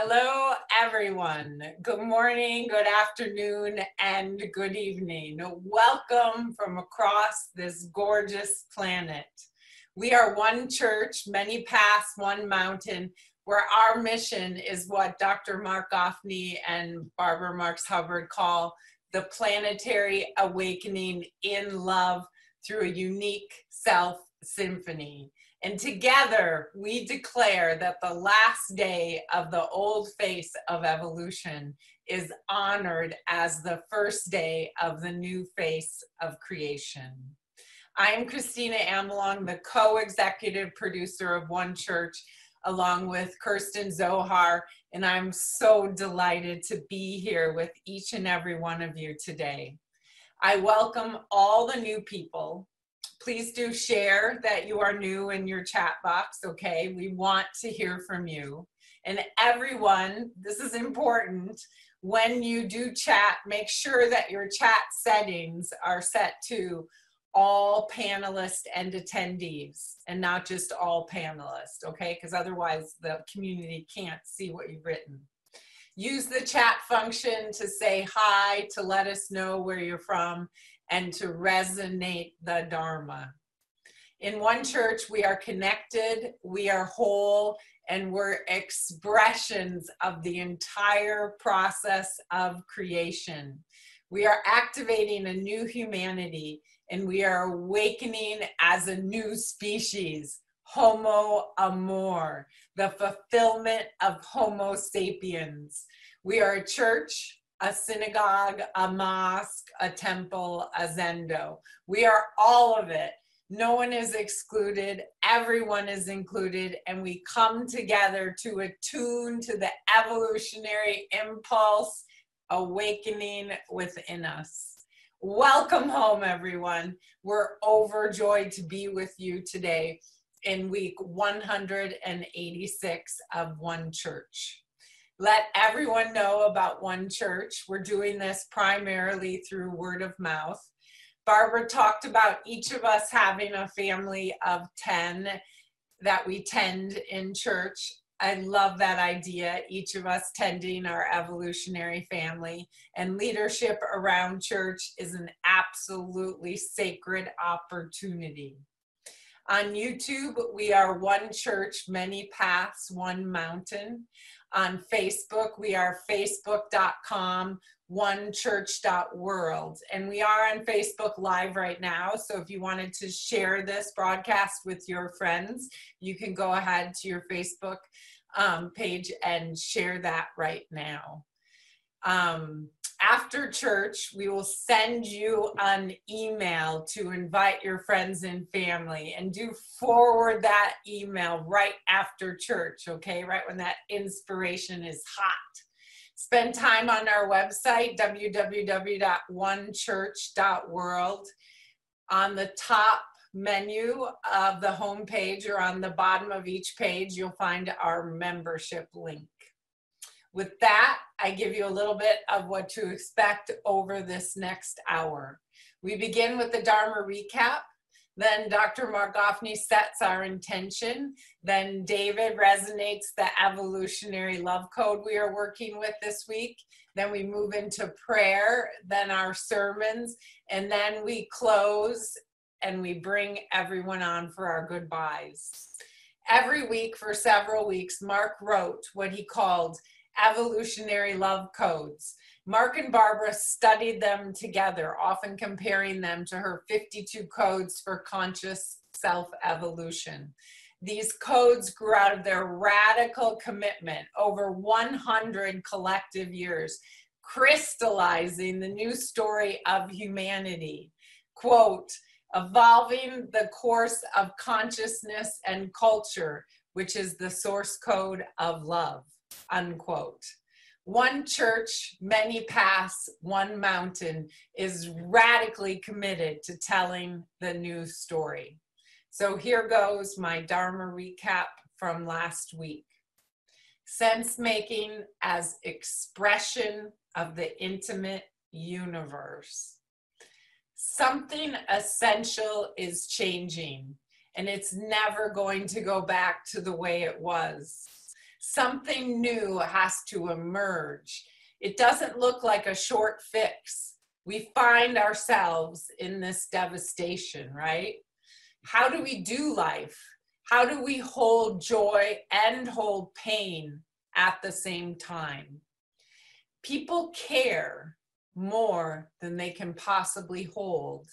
Hello, everyone. Good morning, good afternoon, and good evening. Welcome from across this gorgeous planet. We are one church, many paths, one mountain, where our mission is what Dr. Mark Goffney and Barbara Marx Hubbard call the planetary awakening in love through a unique self symphony. And together we declare that the last day of the old face of evolution is honored as the first day of the new face of creation. I am Christina Amelong, the co-executive producer of One Church, along with Kirsten Zohar, and I'm so delighted to be here with each and every one of you today. I welcome all the new people. Please do share that you are new in your chat box, okay? We want to hear from you. And everyone, this is important, when you do chat, make sure that your chat settings are set to all panelists and attendees and not just all panelists, okay? Because otherwise the community can't see what you've written. Use the chat function to say hi, to let us know where you're from, and to resonate the Dharma. In One Church, we are connected, we are whole, and we're expressions of the entire process of creation. We are activating a new humanity, and we are awakening as a new species, Homo Amor, the fulfillment of Homo sapiens. We are a church, a synagogue, a mosque, a temple, a zendo. We are all of it. No one is excluded, everyone is included, and we come together to attune to the evolutionary impulse awakening within us. Welcome home, everyone. We're overjoyed to be with you today in week 186 of One Church. Let everyone know about One Church. We're doing this primarily through word of mouth. Barbara talked about each of us having a family of 10 that we tend in church. I love that idea, each of us tending our evolutionary family. And leadership around church is an absolutely sacred opportunity. On YouTube, we are One Church, Many Paths, One Mountain. On Facebook, we are facebook.com/onechurch.world. And we are on Facebook Live right now. So if you wanted to share this broadcast with your friends, you can go ahead to your Facebook page and share that right now. After church, we will send you an email to invite your friends and family, and do forward that email right after church, okay? Right when that inspiration is hot. Spend time on our website, www.onechurch.world. On the top menu of the homepage or on the bottom of each page, you'll find our membership link. With that, I give you a little bit of what to expect over this next hour. We begin with the Dharma recap. Then Dr. Mark Goffney sets our intention. Then David resonates the evolutionary love code we are working with this week. Then we move into prayer, then our sermons, and then we close and we bring everyone on for our goodbyes. Every week for several weeks, Mark wrote what he called evolutionary love codes. Mark and Barbara studied them together, often comparing them to her 52 codes for conscious self-evolution. These codes grew out of their radical commitment over 100 collective years, crystallizing the new story of humanity. Quote, evolving the course of consciousness and culture, which is the source code of love, unquote. One church, many paths, one mountain is radically committed to telling the new story. So here goes my Dharma recap from last week. Sense making as expression of the intimate universe. Something essential is changing, and it's never going to go back to the way it was. Something new has to emerge. It doesn't look like a short fix. We find ourselves in this devastation, right? How do we do life? How do we hold joy and hold pain at the same time? People care more than they can possibly hold.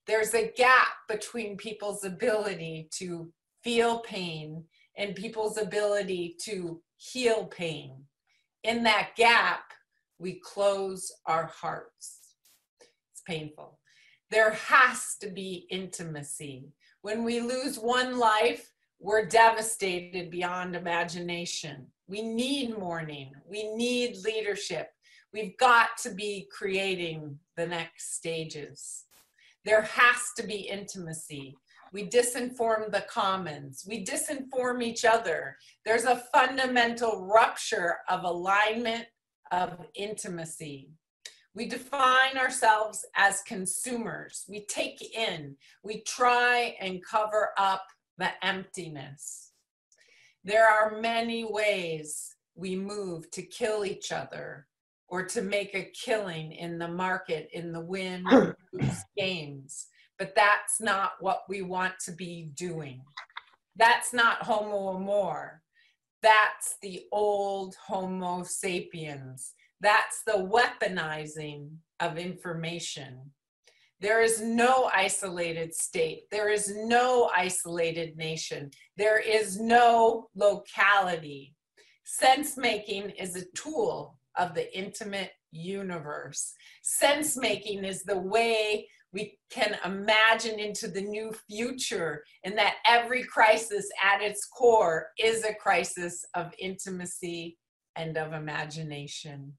There's a gap between people's ability to feel pain and people's ability to heal pain. In that gap, we close our hearts. It's painful. There has to be intimacy. When we lose one life, we're devastated beyond imagination. We need mourning. We need leadership. We've got to be creating the next stages. There has to be intimacy. We disinform the commons. We disinform each other. There's a fundamental rupture of alignment, of intimacy. We define ourselves as consumers. We take in. We try and cover up the emptiness. There are many ways we move to kill each other or to make a killing in the market, in the win-lose games. But that's not what we want to be doing. That's not Homo Amor. That's the old Homo sapiens. That's the weaponizing of information. There is no isolated state. There is no isolated nation. There is no locality. Sense-making is a tool of the intimate universe. Sense-making is the way we can imagine into the new future, and that every crisis at its core is a crisis of intimacy and of imagination.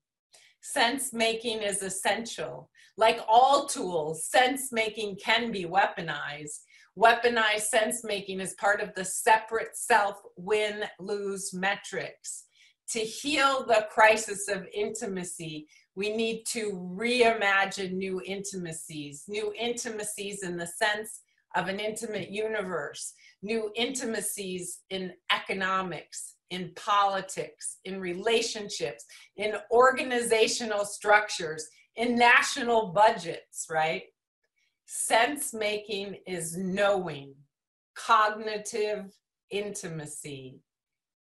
Sense-making is essential. Like all tools, sense-making can be weaponized. Weaponized sense-making is part of the separate self win-lose metrics. To heal the crisis of intimacy, we need to reimagine new intimacies in the sense of an intimate universe, new intimacies in economics, in politics, in relationships, in organizational structures, in national budgets, right? Sense-making is knowing, cognitive intimacy.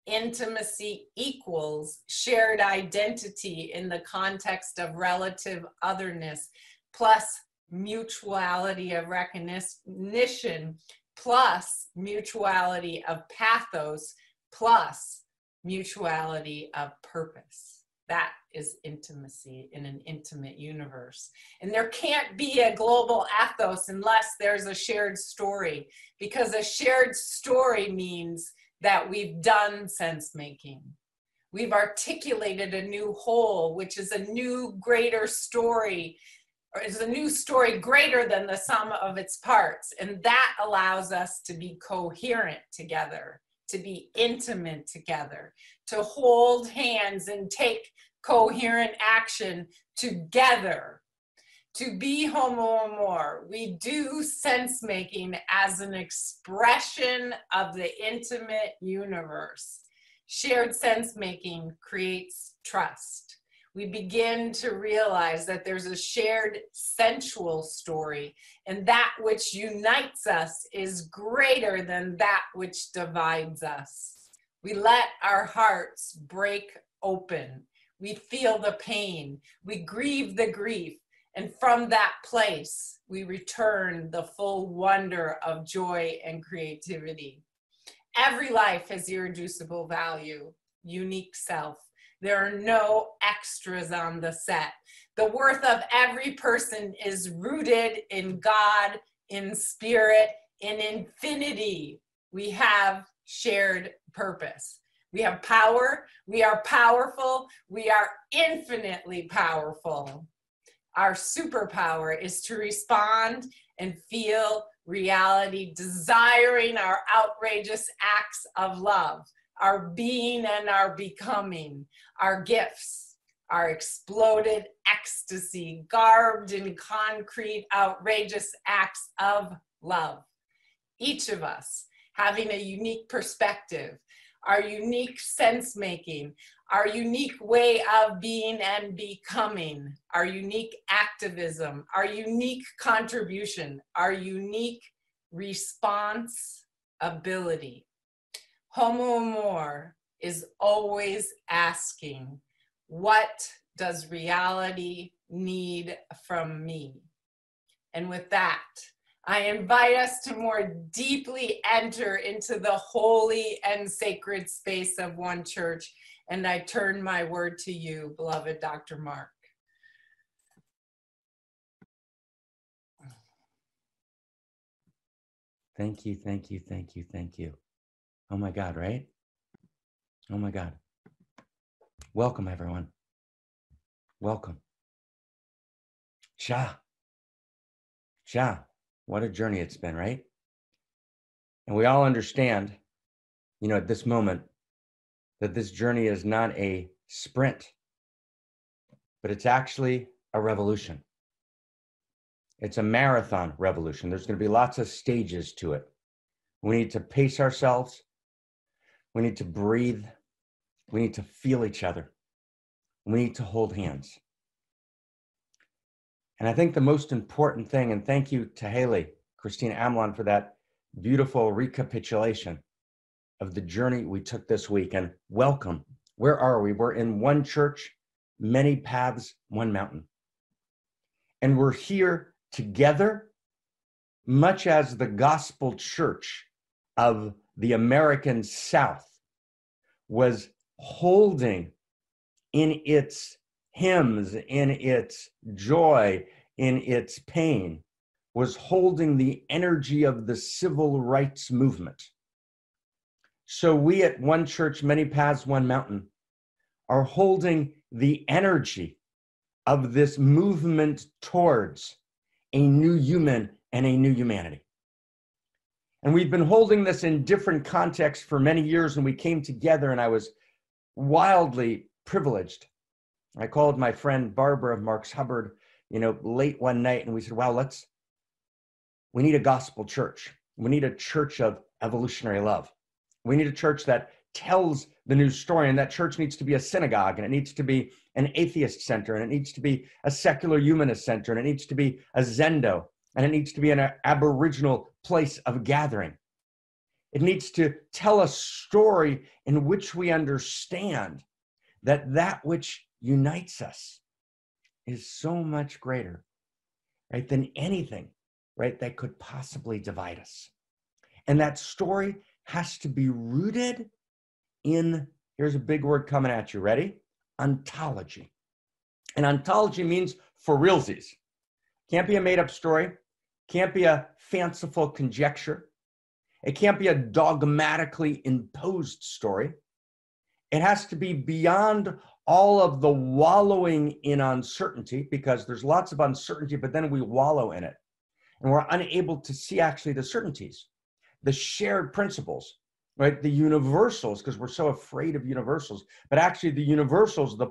Intimacy equals shared identity in the context of relative otherness, plus mutuality of recognition, plus mutuality of pathos, plus mutuality of purpose. That is intimacy in an intimate universe. And there can't be a global ethos unless there's a shared story, because a shared story means that we've done sense-making. We've articulated a new whole, which is a new greater story, or is a new story greater than the sum of its parts. And that allows us to be coherent together, to be intimate together, to hold hands and take coherent action together. To be Homo Amor, we do sense-making as an expression of the intimate universe. Shared sense-making creates trust. We begin to realize that there's a shared sensual story, and that which unites us is greater than that which divides us. We let our hearts break open. We feel the pain. We grieve the grief. And from that place, we return the full wonder of joy and creativity. Every life has irreducible value, unique self. There are no extras on the set. The worth of every person is rooted in God, in spirit, in infinity. We have shared purpose. We have power. We are powerful. We are infinitely powerful. Our superpower is to respond and feel reality, desiring our outrageous acts of love, our being and our becoming, our gifts, our exploded ecstasy, garbed in concrete, outrageous acts of love. Each of us having a unique perspective, our unique sense-making, our unique way of being and becoming, our unique activism, our unique contribution, our unique response ability. Homo Amor is always asking, what does reality need from me? And with that, I invite us to more deeply enter into the holy and sacred space of One Church. And I turn my word to you, beloved Dr. Mark. Thank you, thank you, thank you, thank you. Oh my God, right? Oh my God. Welcome, everyone. Welcome. Sha. What a journey it's been, right? And we all understand, at this moment, that this journey is not a sprint, but it's actually a revolution. It's a marathon revolution. There's going to be lots of stages to it. We need to pace ourselves. We need to breathe. We need to feel each other. We need to hold hands. And I think the most important thing, and thank you to Haley, Christina Amlon, for that beautiful recapitulation of the journey we took this week. And welcome. Where are we? We're in One Church, many paths, one mountain. And we're here together, much as the gospel church of the American South was holding in its hymns, in its joy, in its pain, was holding the energy of the civil rights movement. So we at One Church, Many Paths, One Mountain are holding the energy of this movement towards a new human and a new humanity. And we've been holding this in different contexts for many years, and we came together, and I was wildly privileged. I called my friend Barbara of Marks Hubbard, late one night, and we said, wow, we need a gospel church. We need a church of evolutionary love. We need a church that tells the new story, and that church needs to be a synagogue, and it needs to be an atheist center, and it needs to be a secular humanist center, and it needs to be a Zendo, and it needs to be an aboriginal place of gathering. It needs to tell a story in which we understand that which unites us is so much greater, right, than anything, right, that could possibly divide us. And that story has to be rooted in, here's a big word coming at you, ready? Ontology. And ontology means for realsies. Can't be a made-up story. Can't be a fanciful conjecture. It can't be a dogmatically imposed story. It has to be beyond all of the wallowing in uncertainty, because there's lots of uncertainty, but then we wallow in it. And we're unable to see actually the certainties, the shared principles, right? The universals, because we're so afraid of universals, but actually the universals, the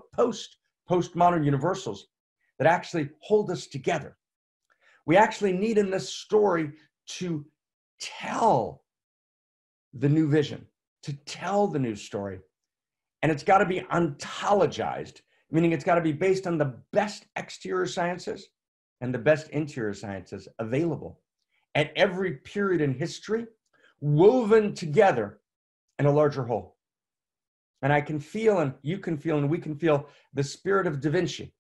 postmodern universals that actually hold us together. We actually need in this story to tell the new vision, to tell the new story. And it's got to be ontologized, meaning it's got to be based on the best exterior sciences and the best interior sciences available at every period in history, woven together in a larger whole. And I can feel, and you can feel, and we can feel the spirit of Da Vinci,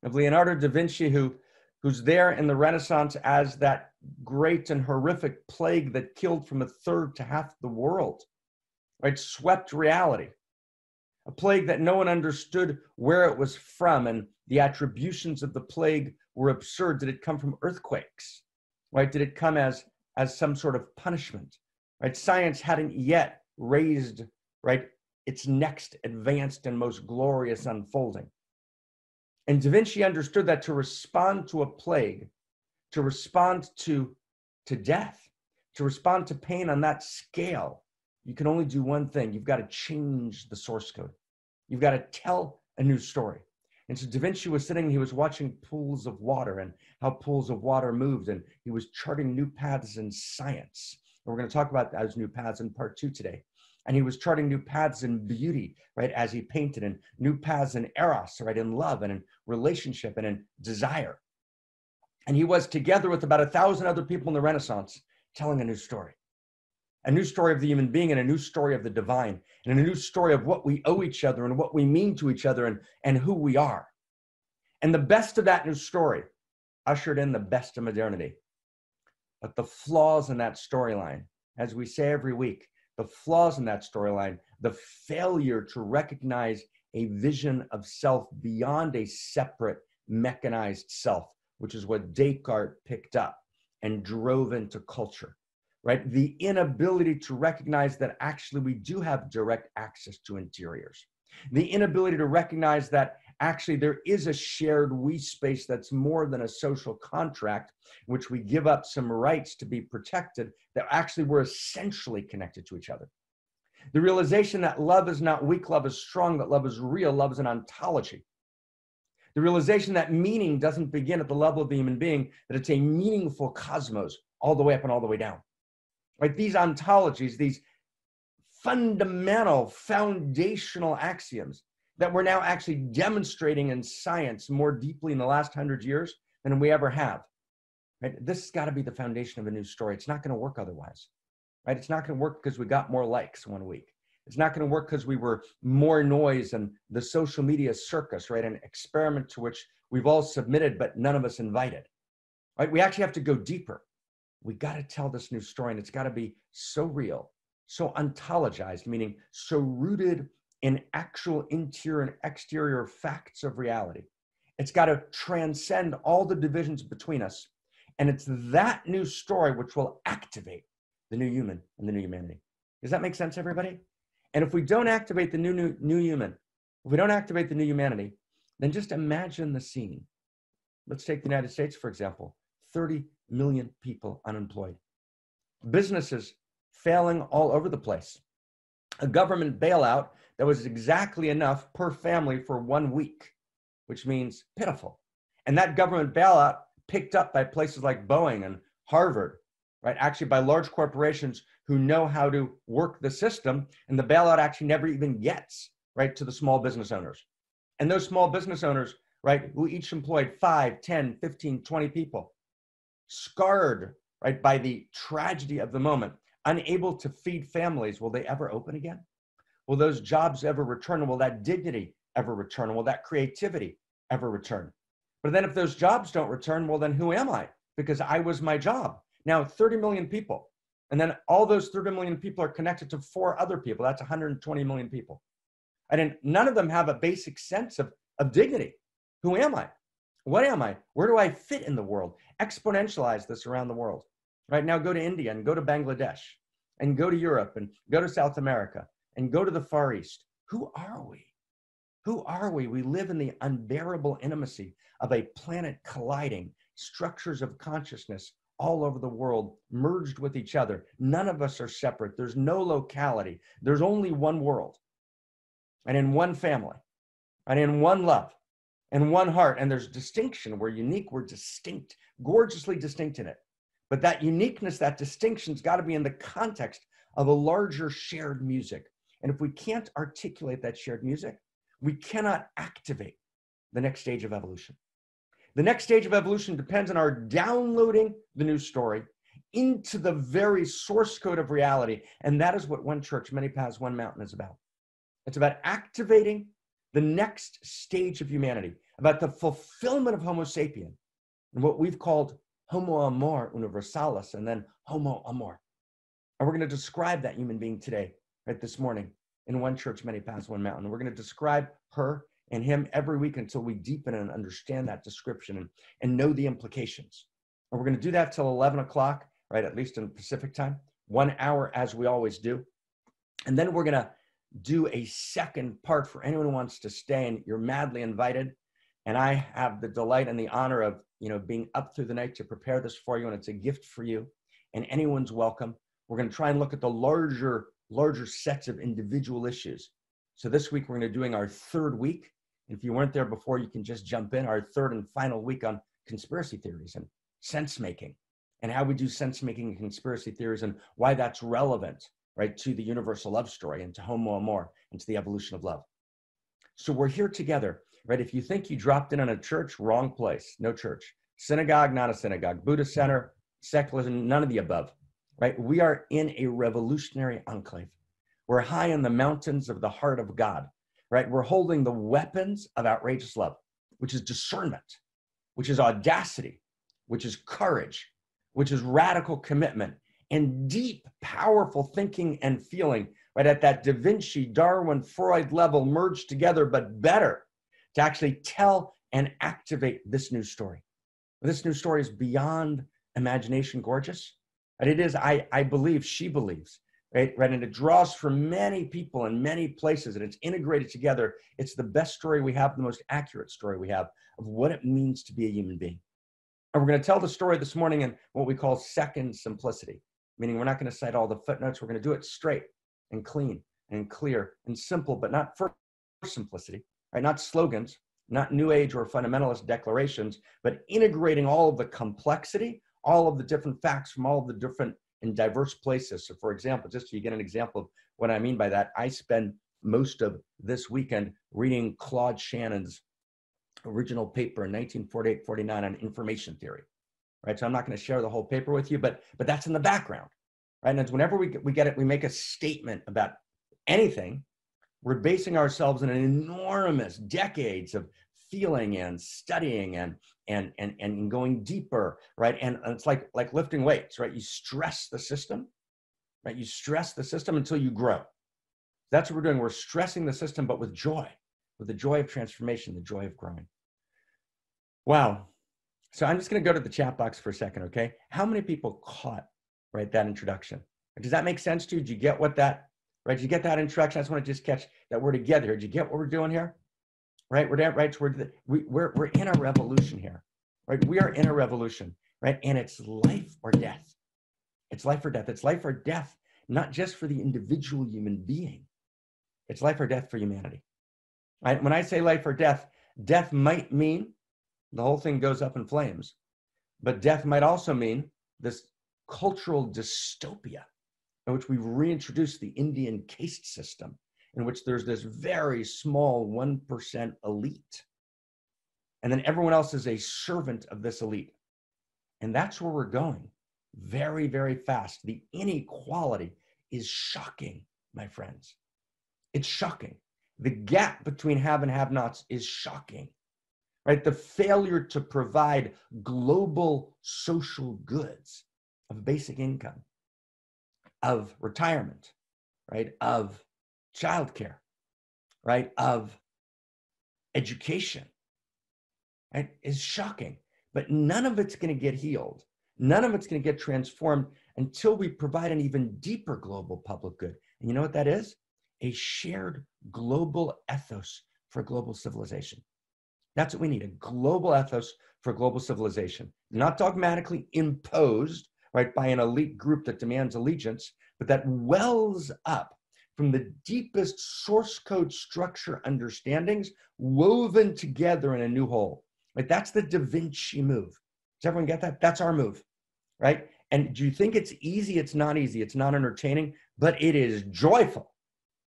of Leonardo da Vinci, who's there in the Renaissance as that great and horrific plague that killed from a third to half the world, right? Swept reality. A plague that no one understood where it was from, and the attributions of the plague were absurd. Did it come from earthquakes, right? Did it come as some sort of punishment, right? Science hadn't yet raised, right, its next advanced and most glorious unfolding. And Da Vinci understood that to respond to a plague, to respond to death, to respond to pain on that scale, you can only do one thing. You've got to change the source code. You've got to tell a new story. And so Da Vinci was sitting, he was watching pools of water and how pools of water moved, and he was charting new paths in science. And we're going to talk about those new paths in part 2 today. And he was charting new paths in beauty, right, as he painted, and new paths in eros, right, in love and in relationship and in desire. And he was together with about 1,000 other people in the Renaissance telling a new story of the human being, and a new story of the divine, and a new story of what we owe each other and what we mean to each other and who we are. And the best of that new story ushered in the best of modernity. But the flaws in that storyline, as we say every week, the flaws in that storyline, the failure to recognize a vision of self beyond a separate mechanized self, which is what Descartes picked up and drove into culture, right? The inability to recognize that actually we do have direct access to interiors. The inability to recognize that actually there is a shared we space that's more than a social contract, in which we give up some rights to be protected, that actually we're essentially connected to each other. The realization that love is not weak, love is strong, that love is real, love is an ontology. The realization that meaning doesn't begin at the level of the human being, that it's a meaningful cosmos all the way up and all the way down. Right? These ontologies, these fundamental, foundational axioms that we're now actually demonstrating in science more deeply in the last 100 years than we ever have. Right? This has got to be the foundation of a new story. It's not going to work otherwise. Right? It's not going to work because we got more likes one week. It's not going to work because we were more noise and the social media circus, right? An experiment to which we've all submitted, but none of us invited. Right? We actually have to go deeper. We got to tell this new story, and it's got to be so real, so ontologized, meaning so rooted in actual interior and exterior facts of reality. It's got to transcend all the divisions between us. And it's that new story which will activate the new human and the new humanity. Does that make sense, everybody? And if we don't activate the new human, if we don't activate the new humanity, then just imagine the scene. Let's take the United States, for example. 30 million people unemployed. Businesses failing all over the place. A government bailout that was exactly enough per family for 1 week, which means pitiful. And that government bailout picked up by places like Boeing and Harvard, right? Actually by large corporations who know how to work the system, and the bailout actually never even gets, right, to the small business owners. And those small business owners, right, who each employed 5, 10, 15, 20 people, scarred, right, by the tragedy of the moment, unable to feed families, will they ever open again? Will those jobs ever return? Will that dignity ever return? Will that creativity ever return? But then if those jobs don't return, well, then who am I? Because I was my job. Now 30 million people. And then all those 30 million people are connected to 4 other people. That's 120 million people. And then none of them have a basic sense of dignity. Who am I? What am I? Where do I fit in the world? Exponentialize this around the world. Right now, go to India and go to Bangladesh and go to Europe and go to South America and go to the Far East. Who are we? Who are we? We live in the unbearable intimacy of a planet colliding, structures of consciousness all over the world, merged with each other. None of us are separate. There's no locality. There's only one world. And in one family, and in one love, and one heart. And there's distinction. We're unique, we're distinct, gorgeously distinct in it. But that uniqueness, that distinction's got to be in the context of a larger shared music. And if we can't articulate that shared music, we cannot activate the next stage of evolution. The next stage of evolution depends on our downloading the new story into the very source code of reality. And that is what One Church, Many Paths, One Mountain is about. It's about activating the next stage of humanity, about the fulfillment of Homo sapien, and what we've called Homo amor universalis, and then Homo amor. And we're going to describe that human being today, right, this morning, in One Church, Many Paths, One Mountain. We're going to describe her and him every week until we deepen and understand that description and know the implications. And we're going to do that till 11 o'clock, right, at least in Pacific time, 1 hour as we always do. And then we're going to do a second part for anyone who wants to stay, and you're madly invited. And I have the delight and the honor of, being up through the night to prepare this for you, and it's a gift for you, and anyone's welcome. We're going to try and look at the larger sets of individual issues. So this week, we're going to be doing our third week. And if you weren't there before, you can just jump in, our third and final week on conspiracy theories and sense making, and how we do sense making and conspiracy theories, and why that's relevant, right, to the universal love story and to Homo amor and to the evolution of love. So we're here together, right? If you think you dropped in on a church, wrong place, no church. Synagogue, not a synagogue. Buddhist center, secularism, none of the above, right? We are in a revolutionary enclave. We're high in the mountains of the heart of God, right? We're holding the weapons of outrageous love, which is discernment, which is audacity, which is courage, which is radical commitment, and deep, powerful thinking and feeling, right, at that Da Vinci, Darwin, Freud level, merged together, but better, to actually tell and activate this new story. This new story is beyond imagination gorgeous. And it is, I believe, she believes, right? And it draws from many people in many places, and it's integrated together. It's the best story we have, the most accurate story we have of what it means to be a human being. And we're going to tell the story this morning in what we call second simplicity, meaning we're not going to cite all the footnotes. We're going to do it straight and clean and clear and simple, but not for simplicity, right? Not slogans, not new age or fundamentalist declarations, but integrating all of the complexity, all of the different facts from all of the different and diverse places. So for example, just so you get an example of what I mean by that, I spend most of this weekend reading Claude Shannon's original paper in 1948-49 on information theory, right? So I'm not going to share the whole paper with you, but that's in the background, right? And whenever we get it, we make a statement about anything, we're basing ourselves in an enormous decades of feeling and studying and going deeper, right? And it's like lifting weights, right? You stress the system, right? You stress the system until you grow. That's what we're doing. We're stressing the system, but with joy, with the joy of transformation, the joy of growing. Wow. So I'm just going to go to the chat box for a second, okay? How many people caught, right, that introduction? Does that make sense to you? Did you get what that, right? Did you get that introduction? I just want to just catch that we're together here. Did you get what we're doing here? Right? We're down, right? We're in a revolution here, right? We are in a revolution, right? And it's life or death. It's life or death. It's life or death, not just for the individual human being. It's life or death for humanity, right? When I say life or death, death might mean the whole thing goes up in flames, but death might also mean this cultural dystopia in which we've reintroduced the Indian caste system, in which there's this very small 1% elite. And then everyone else is a servant of this elite. And that's where we're going very, very fast. The inequality is shocking, my friends. It's shocking. The gap between have and have-nots is shocking, right? The failure to provide global social goods of basic income, of retirement, right? Of childcare, right? Of education, right? Is shocking. But none of it's going to get healed. None of it's going to get transformed until we provide an even deeper global public good. And you know what that is? A shared global ethos for global civilization. That's what we need, a global ethos for global civilization. Not dogmatically imposed, right, by an elite group that demands allegiance, but that wells up from the deepest source code structure understandings woven together in a new whole. Right? That's the Da Vinci move. Does everyone get that? That's our move, right? And do you think it's easy? It's not easy. It's not entertaining, but it is joyful.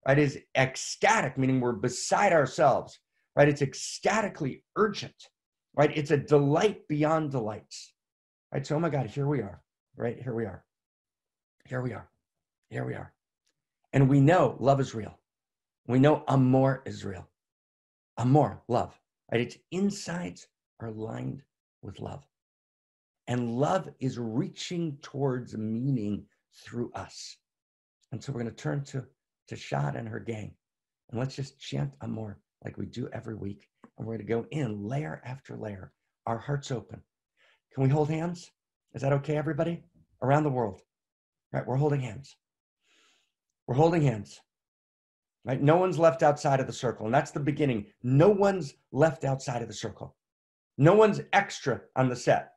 Right? It is ecstatic, meaning we're beside ourselves. Right? It's ecstatically urgent. Right? It's a delight beyond delights. Right? So, oh my God, here we are. Right? Here we are. Here we are. Here we are. And we know love is real. We know amor is real. Amor, love, right? Its insides are lined with love. And love is reaching towards meaning through us. And so we're going to turn to Shad and her gang. And let's just chant amor like we do every week. And we're going to go in layer after layer, our hearts open. Can we hold hands? Is that okay, everybody? Around the world. Right? We're holding hands. We're holding hands. Right? No one's left outside of the circle. And that's the beginning. No one's left outside of the circle. No one's extra on the set.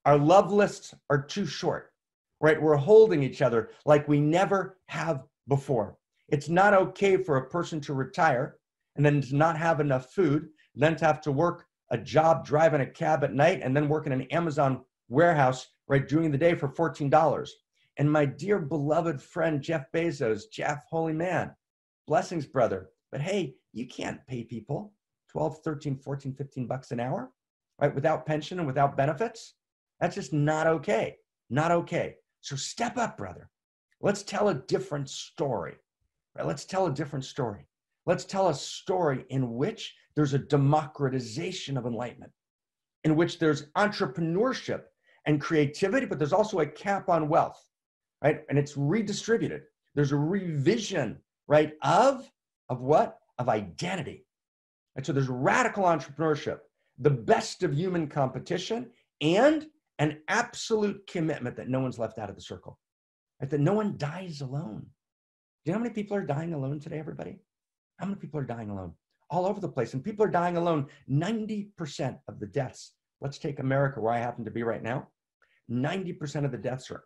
Our love lists are too short. Right? We're holding each other like we never have before. It's not okay for a person to retire and then to not have enough food, then to have to work a job driving a cab at night and then work in an Amazon warehouse right during the day for $14. And my dear beloved friend Jeff Bezos, Jeff, holy man, blessings, brother. But hey, you can't pay people 12, 13, 14, 15 bucks an hour, right? Without pension and without benefits. That's just not okay. Not okay. So step up, brother. Let's tell a different story. Right? Let's tell a different story. Let's tell a story in which there's a democratization of enlightenment, in which there's entrepreneurship and creativity, but there's also a cap on wealth, right? And it's redistributed. There's a revision, right, of what? Of identity. And so there's radical entrepreneurship, the best of human competition, and an absolute commitment that no one's left out of the circle, right? That no one dies alone. Do you know how many people are dying alone today, everybody? How many people are dying alone? All over the place. And people are dying alone. 90% of the deaths, let's take America, where I happen to be right now, 90% of the deaths are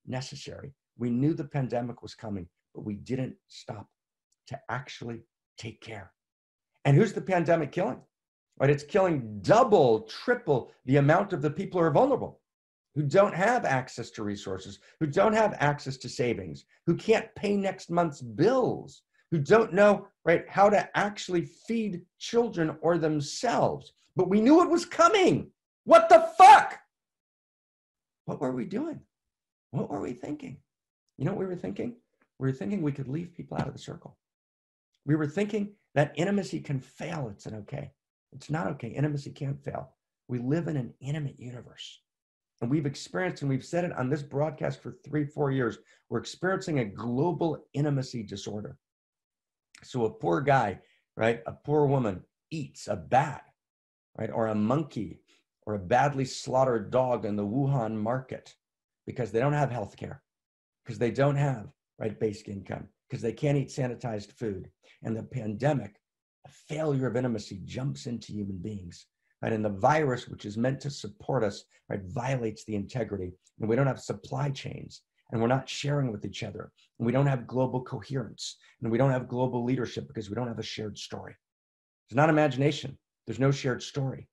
unnecessary. We knew the pandemic was coming, but we didn't stop to actually take care. And who's the pandemic killing? Right? It's killing double, triple the amount of the people who are vulnerable, who don't have access to resources, who don't have access to savings, who can't pay next month's bills, who don't know, right, how to actually feed children or themselves. But we knew it was coming. What the fuck? What were we doing? What were we thinking? You know what we were thinking? We were thinking we could leave people out of the circle. We were thinking that intimacy can fail. It's okay. It's not okay. Intimacy can't fail. We live in an intimate universe. And we've experienced, and we've said it on this broadcast for 3-4 years, we're experiencing a global intimacy disorder. So a poor guy, right, a poor woman eats a bat, right, or a monkey, or a badly slaughtered dog in the Wuhan market because they don't have health care, because they don't have, right, basic income, because they can't eat sanitized food. And the pandemic, a failure of intimacy, jumps into human beings. Right? And the virus, which is meant to support us, right, violates the integrity. And we don't have supply chains, and we're not sharing with each other. And we don't have global coherence, and we don't have global leadership because we don't have a shared story. It's not imagination. There's no shared story.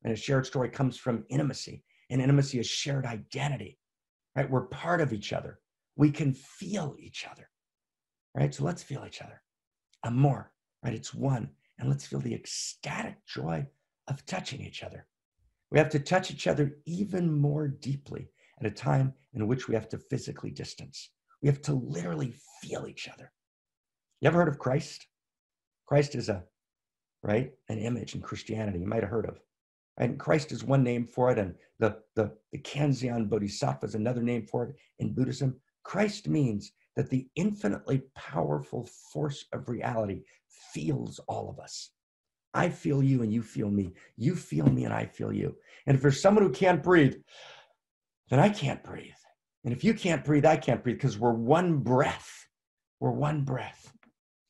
And a shared story comes from intimacy. And intimacy is shared identity. Right? We're part of each other. We can feel each other. Right? So let's feel each other. Amor, right? It's one. And let's feel the ecstatic joy of touching each other. We have to touch each other even more deeply at a time in which we have to physically distance. We have to literally feel each other. You ever heard of Christ? Christ is an image in Christianity you might have heard of. And Christ is one name for it, and the Kanzeon Bodhisattva is another name for it in Buddhism. Christ means that the infinitely powerful force of reality feels all of us. I feel you and you feel me. You feel me and I feel you. And if there's someone who can't breathe, then I can't breathe. And if you can't breathe, I can't breathe, because we're one breath. We're one breath.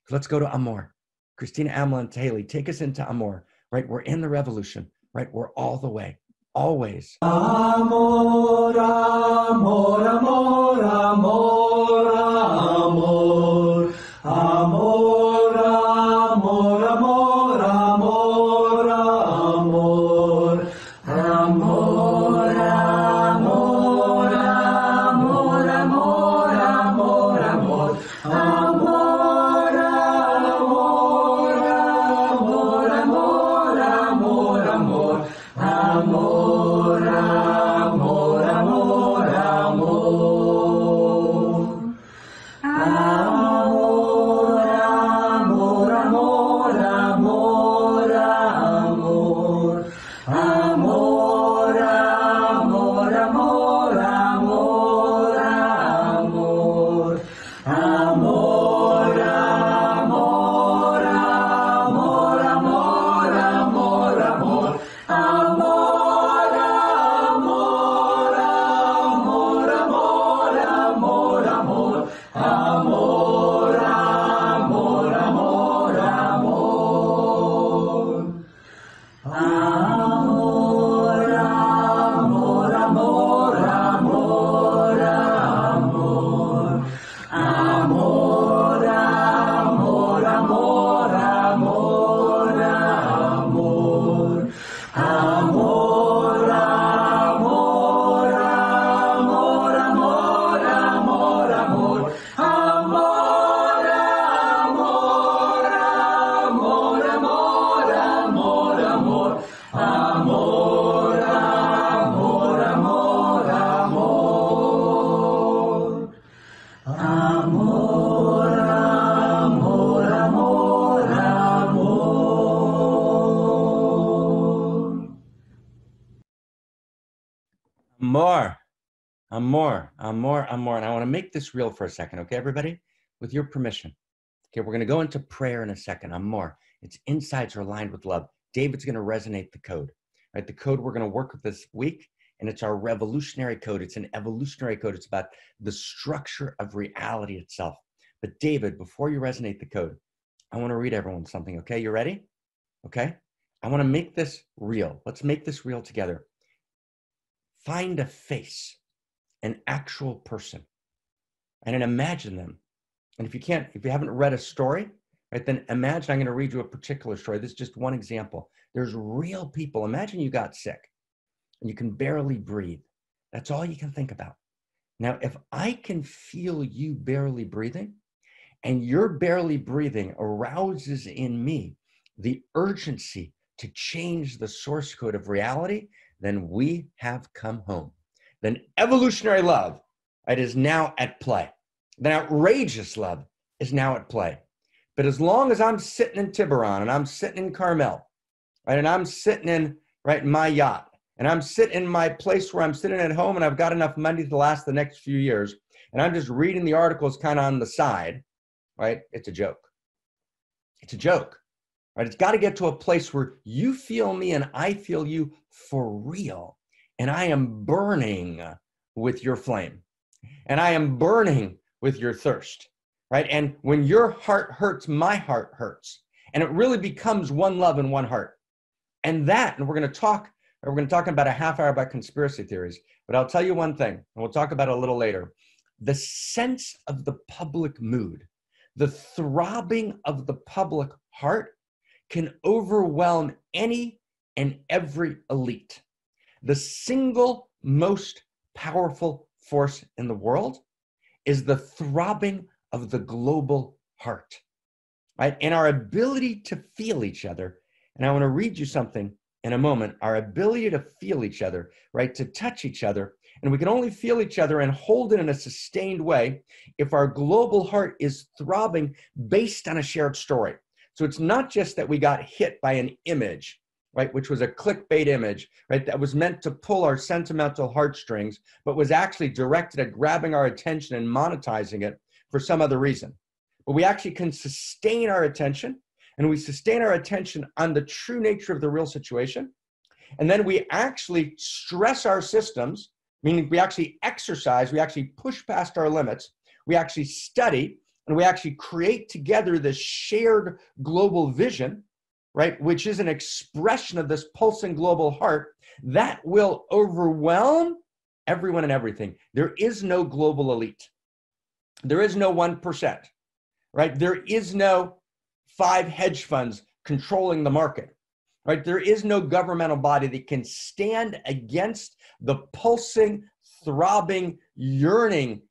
So let's go to Amor. Christina Amlon, Haley, take us into Amor, right? We're in the revolution, right? We're all the way, always. Amor, amor, amor, amor, amor, amor, amor, amor, amor, amor, amor, amor, amor, amor, amor, amor, amor. Amor, amor, More. Amor. And I want to make this real for a second, okay, everybody? With your permission. Okay, we're going to go into prayer in a second. Amor. Its insides are aligned with love. David's going to resonate the code, right? The code we're going to work with this week, and it's our revolutionary code. It's an evolutionary code. It's about the structure of reality itself. But David, before you resonate the code, I want to read everyone something, okay? You ready? Okay? I want to make this real. Let's make this real together. Find a face, an actual person, and then imagine them. And if you haven't read a story, right, then imagine I'm going to read you a particular story. This is just one example. There's real people. Imagine you got sick and you can barely breathe. That's all you can think about. Now, if I can feel you barely breathing, and your barely breathing arouses in me the urgency to change the source code of reality, then we have come home. Then evolutionary love, it is now at play. Then outrageous love is now at play. But as long as I'm sitting in Tiburon and I'm sitting in Carmel, right, and I'm sitting in my yacht, and I'm sitting in my place where I'm sitting at home and I've got enough money to last the next few years, and I'm just reading the articles kind of on the side, right? It's a joke. It's a joke, right? It's got to get to a place where you feel me and I feel you for real. And I am burning with your flame. And I am burning with your thirst, right? And when your heart hurts, my heart hurts. And it really becomes one love and one heart. And we're going to talk about a half hour about conspiracy theories. But I'll tell you one thing, and we'll talk about it a little later. The sense of the public mood, the throbbing of the public heart can overwhelm any and every elite. The single most powerful force in the world is the throbbing of the global heart, right? And our ability to feel each other, and I want to read you something in a moment, our ability to feel each other, right? To touch each other. And we can only feel each other and hold it in a sustained way if our global heart is throbbing based on a shared story. So it's not just that we got hit by an image, right, which was a clickbait image, right, that was meant to pull our sentimental heartstrings, but was actually directed at grabbing our attention and monetizing it for some other reason. But we actually can sustain our attention, and we sustain our attention on the true nature of the real situation. And then we actually stress our systems, meaning we actually exercise, we actually push past our limits, we actually study, and we actually create together this shared global vision, right, which is an expression of this pulsing global heart that will overwhelm everyone and everything. There is no global elite. There is no 1%, right? There is no 5 hedge funds controlling the market, right? There is no governmental body that can stand against the pulsing, throbbing, yearning,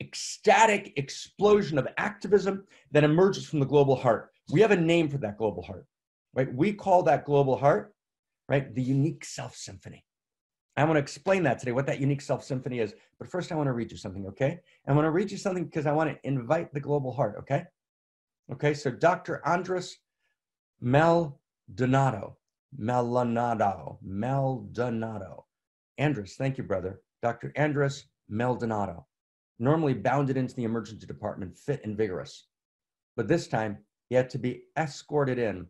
ecstatic explosion of activism that emerges from the global heart. We have a name for that global heart, right? We call that global heart, right, the unique self symphony. I want to explain that today, what that unique self symphony is. But first, I want to read you something, okay? I want to read you something because I want to invite the global heart, okay? Okay, so Dr. Andres Maldonado. Andres, thank you, brother. Dr. Andres Maldonado, normally bounded into the emergency department, fit and vigorous. But this time, he had to be escorted in,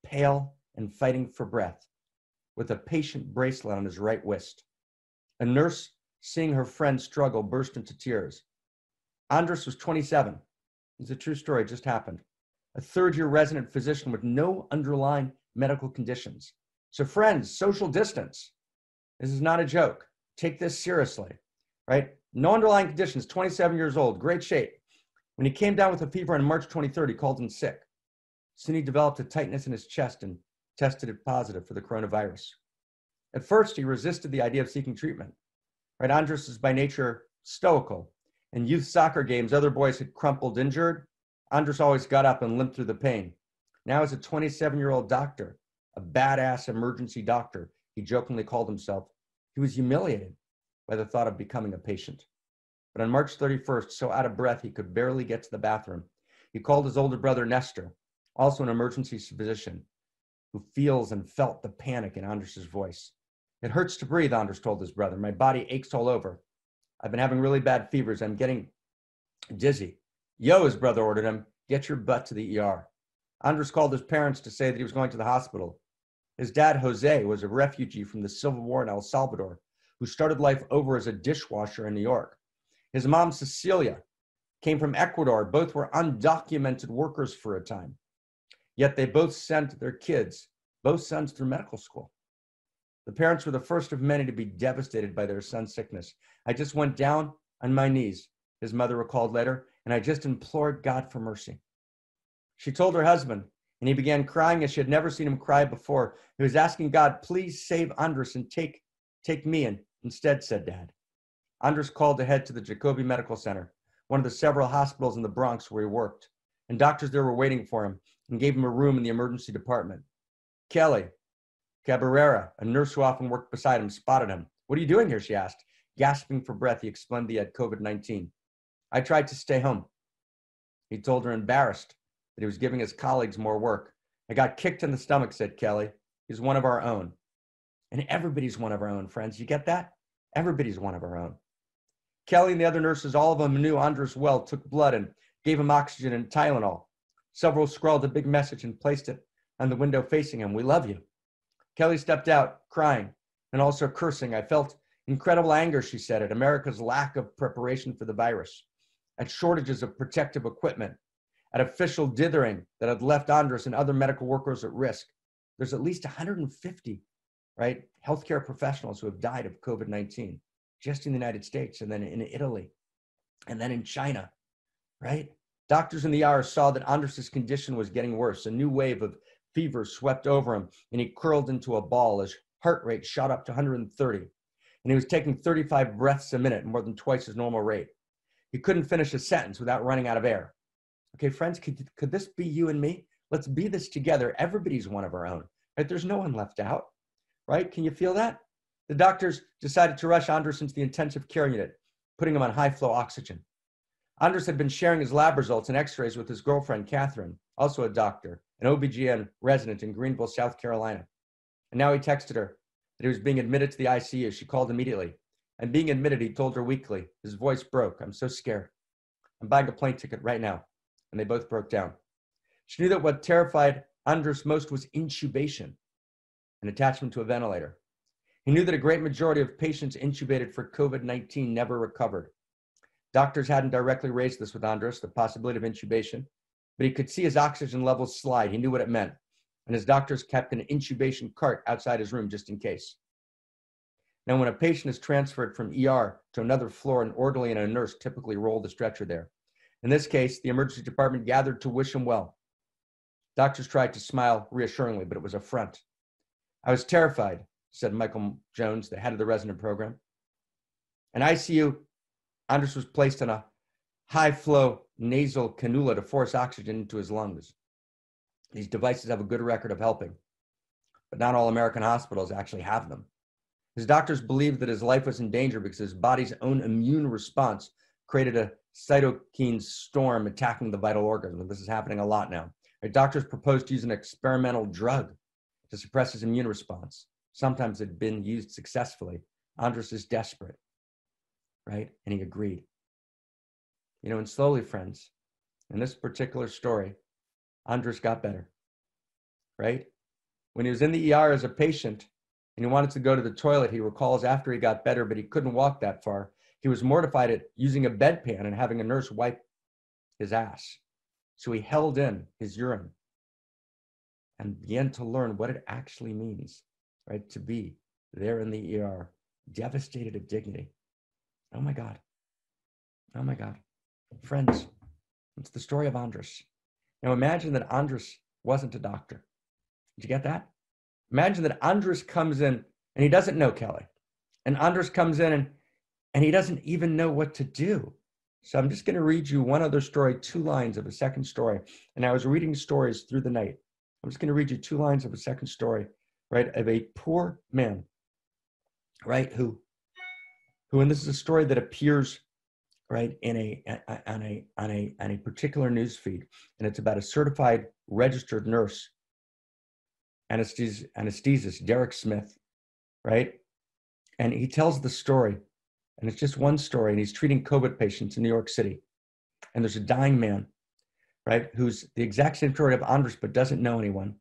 pale and fighting for breath, with a patient bracelet on his right wrist. A nurse, seeing her friend struggle, burst into tears. Andres was 27. It's a true story, it just happened. A third-year resident physician with no underlying medical conditions. So friends, social distance. This is not a joke. Take this seriously, right? No underlying conditions, 27 years old, great shape. When he came down with a fever on March 23rd, he called in sick. Soon he developed a tightness in his chest and tested it positive for the coronavirus. At first, he resisted the idea of seeking treatment. Right? Andres is by nature stoical. In youth soccer games, other boys had crumpled injured. Andres always got up and limped through the pain. Now as a 27-year-old doctor, a badass emergency doctor, he jokingly called himself, he was humiliated by the thought of becoming a patient. But on March 31st, so out of breath he could barely get to the bathroom, he called his older brother Nestor, also an emergency physician, who feels and felt the panic in Andres' voice. It hurts to breathe, Anders told his brother. My body aches all over. I've been having really bad fevers. I'm getting dizzy. Yo, his brother ordered him, get your butt to the ER. Anders called his parents to say that he was going to the hospital. His dad, Jose, was a refugee from the Civil War in El Salvador who started life over as a dishwasher in New York. His mom, Cecilia, came from Ecuador. Both were undocumented workers for a time. Yet they both sent their kids, both sons, through medical school. The parents were the first of many to be devastated by their son's sickness. I just went down on my knees, his mother recalled later, and I just implored God for mercy. She told her husband, and he began crying as she had never seen him cry before. He was asking God, please save Anders and take me in instead, said Dad. Anders called ahead to the Jacobi Medical Center, one of the several hospitals in the Bronx where he worked, and doctors there were waiting for him and gave him a room in the emergency department. Kelly Cabrera, a nurse who often worked beside him, spotted him. What are you doing here, she asked. Gasping for breath, he explained he had COVID-19. I tried to stay home. He told her, embarrassed that he was giving his colleagues more work. I got kicked in the stomach, said Kelly. He's one of our own. And everybody's one of our own, friends. You get that? Everybody's one of our own. Kelly and the other nurses, all of them knew Anders well, took blood and gave him oxygen and Tylenol. Several scrawled a big message and placed it on the window facing him. We love you. Kelly stepped out, crying and also cursing. I felt incredible anger, she said, at America's lack of preparation for the virus, at shortages of protective equipment, at official dithering that had left Anders and other medical workers at risk. There's at least 150, right, healthcare professionals who have died of COVID-19 just in the United States, and then in Italy, and then in China, right? Doctors in the ER saw that Anders' condition was getting worse. A new wave of fever swept over him, and he curled into a ball. His heart rate shot up to 130, and he was taking 35 breaths a minute, more than twice his normal rate. He couldn't finish a sentence without running out of air. Okay, friends, could this be you and me? Let's be this together. Everybody's one of our own, right? There's no one left out, right? Can you feel that? The doctors decided to rush Anders into the intensive care unit, putting him on high-flow oxygen. Anders had been sharing his lab results and x-rays with his girlfriend, Catherine, also a doctor, an OBGYN resident in Greenville, South Carolina. And now he texted her that he was being admitted to the ICU. She called immediately. And being admitted, he told her weakly. His voice broke. I'm so scared. I'm buying a plane ticket right now. And they both broke down. She knew that what terrified Anders most was intubation, an attachment to a ventilator. He knew that a great majority of patients intubated for COVID-19 never recovered. Doctors hadn't directly raised this with Anders, the possibility of intubation, but he could see his oxygen levels slide. He knew what it meant. And his doctors kept an intubation cart outside his room just in case. Now, when a patient is transferred from ER to another floor, an orderly and a nurse typically roll the stretcher there. In this case, the emergency department gathered to wish him well. Doctors tried to smile reassuringly, but it was a front. I was terrified, said Michael Jones, the head of the resident program. In ICU, Anders was placed on a high-flow nasal cannula to force oxygen into his lungs. These devices have a good record of helping, but not all American hospitals actually have them. His doctors believed that his life was in danger because his body's own immune response created a cytokine storm attacking the vital organs. And this is happening a lot now. Doctors proposed to use an experimental drug to suppress his immune response. Sometimes it had been used successfully. Anders is desperate, right? And he agreed. You know, and slowly, friends, in this particular story, Anders got better, right? When he was in the ER as a patient and he wanted to go to the toilet, he recalls after he got better, but he couldn't walk that far. He was mortified at using a bedpan and having a nurse wipe his ass. So he held in his urine and began to learn what it actually means, right? To be there in the ER, devastated of dignity. Oh my God. Oh my God. Friends, it's the story of Anders. Now imagine that Anders wasn't a doctor. Did you get that? Imagine that Anders comes in and he doesn't know Kelly. And Anders comes in and he doesn't even know what to do. So I'm just going to read you one other story, 2 lines of a second story. And I was reading stories through the night. I'm just going to read you 2 lines of a second story, right, of a poor man, right, who, and this is a story that appears, right, on a particular news feed, and it's about a certified registered nurse, anesthetist Derek Smith, right, And he tells the story, and it's just one story, and he's treating COVID patients in New York City. And there's a dying man, right, who's the exact same story of Andres, but doesn't know anyone.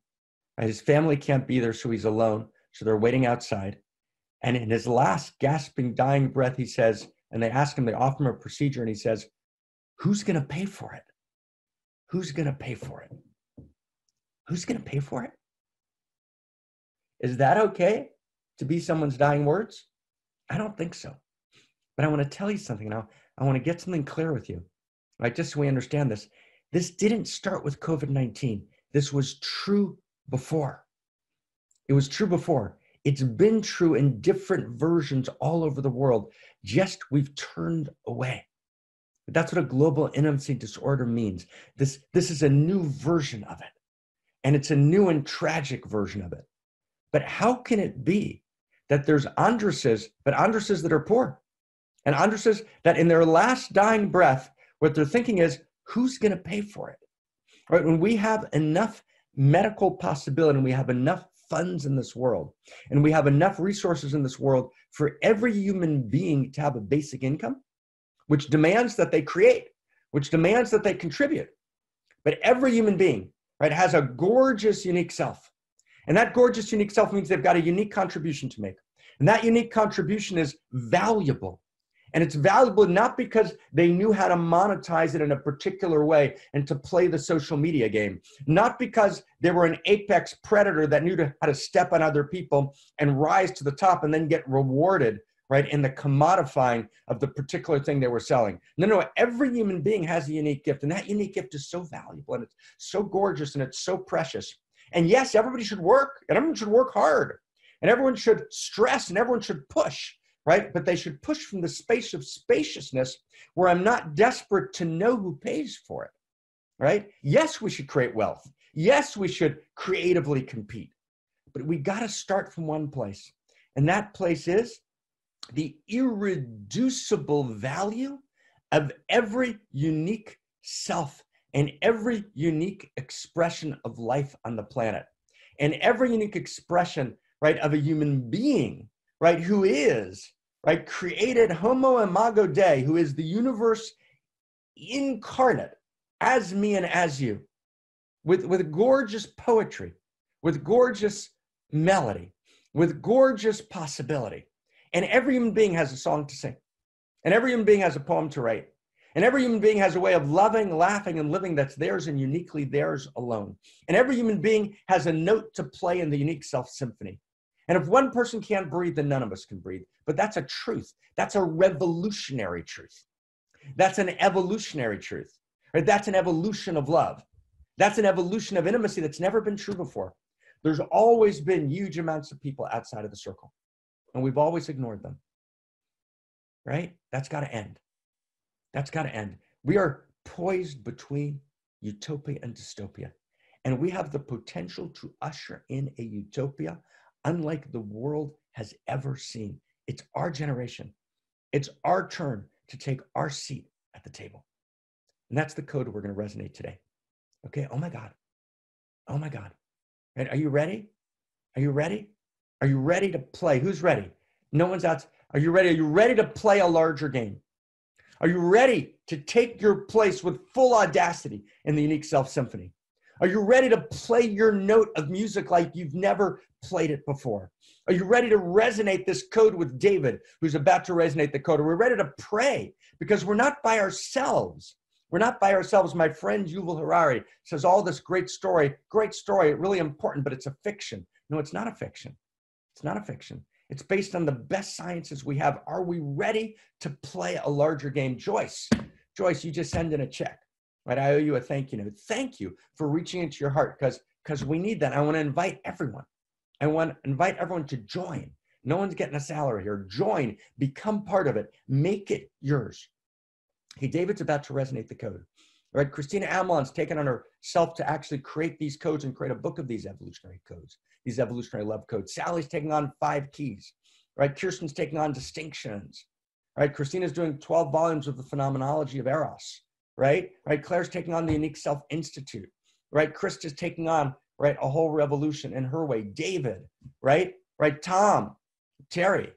Right? His family can't be there, so he's alone. So they're waiting outside. And in his last gasping, dying breath, he says, and they ask him, they offer him a procedure, and he says, who's going to pay for it? Who's going to pay for it? Who's going to pay for it? Is that okay to be someone's dying words? I don't think so. But I want to tell you something now. I want to get something clear with you, right? Just so we understand this. This didn't start with COVID-19. This was true before. It was true before. It's been true in different versions all over the world. Just we've turned away. That's what a global intimacy disorder means. This is a new version of it. And it's a new and tragic version of it. But how can it be that there's Andreses, but Andreses that are poor? And Andreses that in their last dying breath, what they're thinking is, who's going to pay for it? Right? When we have enough medical possibility and we have enough funds in this world and we have enough resources in this world for every human being to have a basic income, which demands that they create, which demands that they contribute. But every human being, right, has a gorgeous, unique self. And that gorgeous, unique self means they've got a unique contribution to make. And that unique contribution is valuable. And it's valuable not because they knew how to monetize it in a particular way and to play the social media game. Not because they were an apex predator that knew how to step on other people and rise to the top and then get rewarded, right, in the commodifying of the particular thing they were selling. No, every human being has a unique gift. And that unique gift is so valuable and it's so gorgeous and it's so precious. And yes, everybody should work and everyone should work hard and everyone should stress and everyone should push, right? But they should push from the space of spaciousness where I'm not desperate to know who pays for it, right? Yes, we should create wealth. Yes, we should creatively compete, but we got to start from one place. And that place is the irreducible value of every unique self and every unique expression of life on the planet and every unique expression, right, of a human being, right, who is, right, created homo imago Dei, who is the universe incarnate as me and as you, with gorgeous poetry, with gorgeous melody, with gorgeous possibility. And every human being has a song to sing. And every human being has a poem to write. And every human being has a way of loving, laughing, and living that's theirs and uniquely theirs alone. And every human being has a note to play in the unique self-symphony. And if one person can't breathe, then none of us can breathe. But that's a truth. That's a revolutionary truth. That's an evolutionary truth. Right? That's an evolution of love. That's an evolution of intimacy that's never been true before. There's always been huge amounts of people outside of the circle. And we've always ignored them. Right? That's got to end. That's got to end. We are poised between utopia and dystopia. And we have the potential to usher in a utopia unlike the world has ever seen. It's our generation. It's our turn to take our seat at the table. And that's the code we're going to resonate today. Okay? Oh my God. Oh my God. Right? Are you ready? Are you ready? Are you ready to play? Who's ready? No one's out. Are you ready? Are you ready to play a larger game? Are you ready to take your place with full audacity in the unique self-symphony? Are you ready to play your note of music like you've never played it before? Are you ready to resonate this code with David, who's about to resonate the code? Are we ready to pray? Because we're not by ourselves. We're not by ourselves. My friend Yuval Harari says all this great story, really important, but it's a fiction. No, it's not a fiction. It's not a fiction. It's based on the best sciences we have. Are we ready to play a larger game? Joyce, you just send in a check, right? I owe you a thank you note. Thank you for reaching into your heart because we need that. I want to invite everyone. I want to invite everyone to join. No one's getting a salary here. Join, become part of it, make it yours. Hey, David's about to resonate the code. Right? Christina Amlon's taken on herself to actually create these codes and create a book of these evolutionary codes, these evolutionary love codes. Sally's taking on 5 keys, right? Kirsten's taking on distinctions, right? Christina's doing 12 volumes of the phenomenology of Eros, right? Right? Claire's taking on the Unique Self Institute, right? Krista's taking on, right, a whole revolution in her way. David, right? Right? Tom, Terry,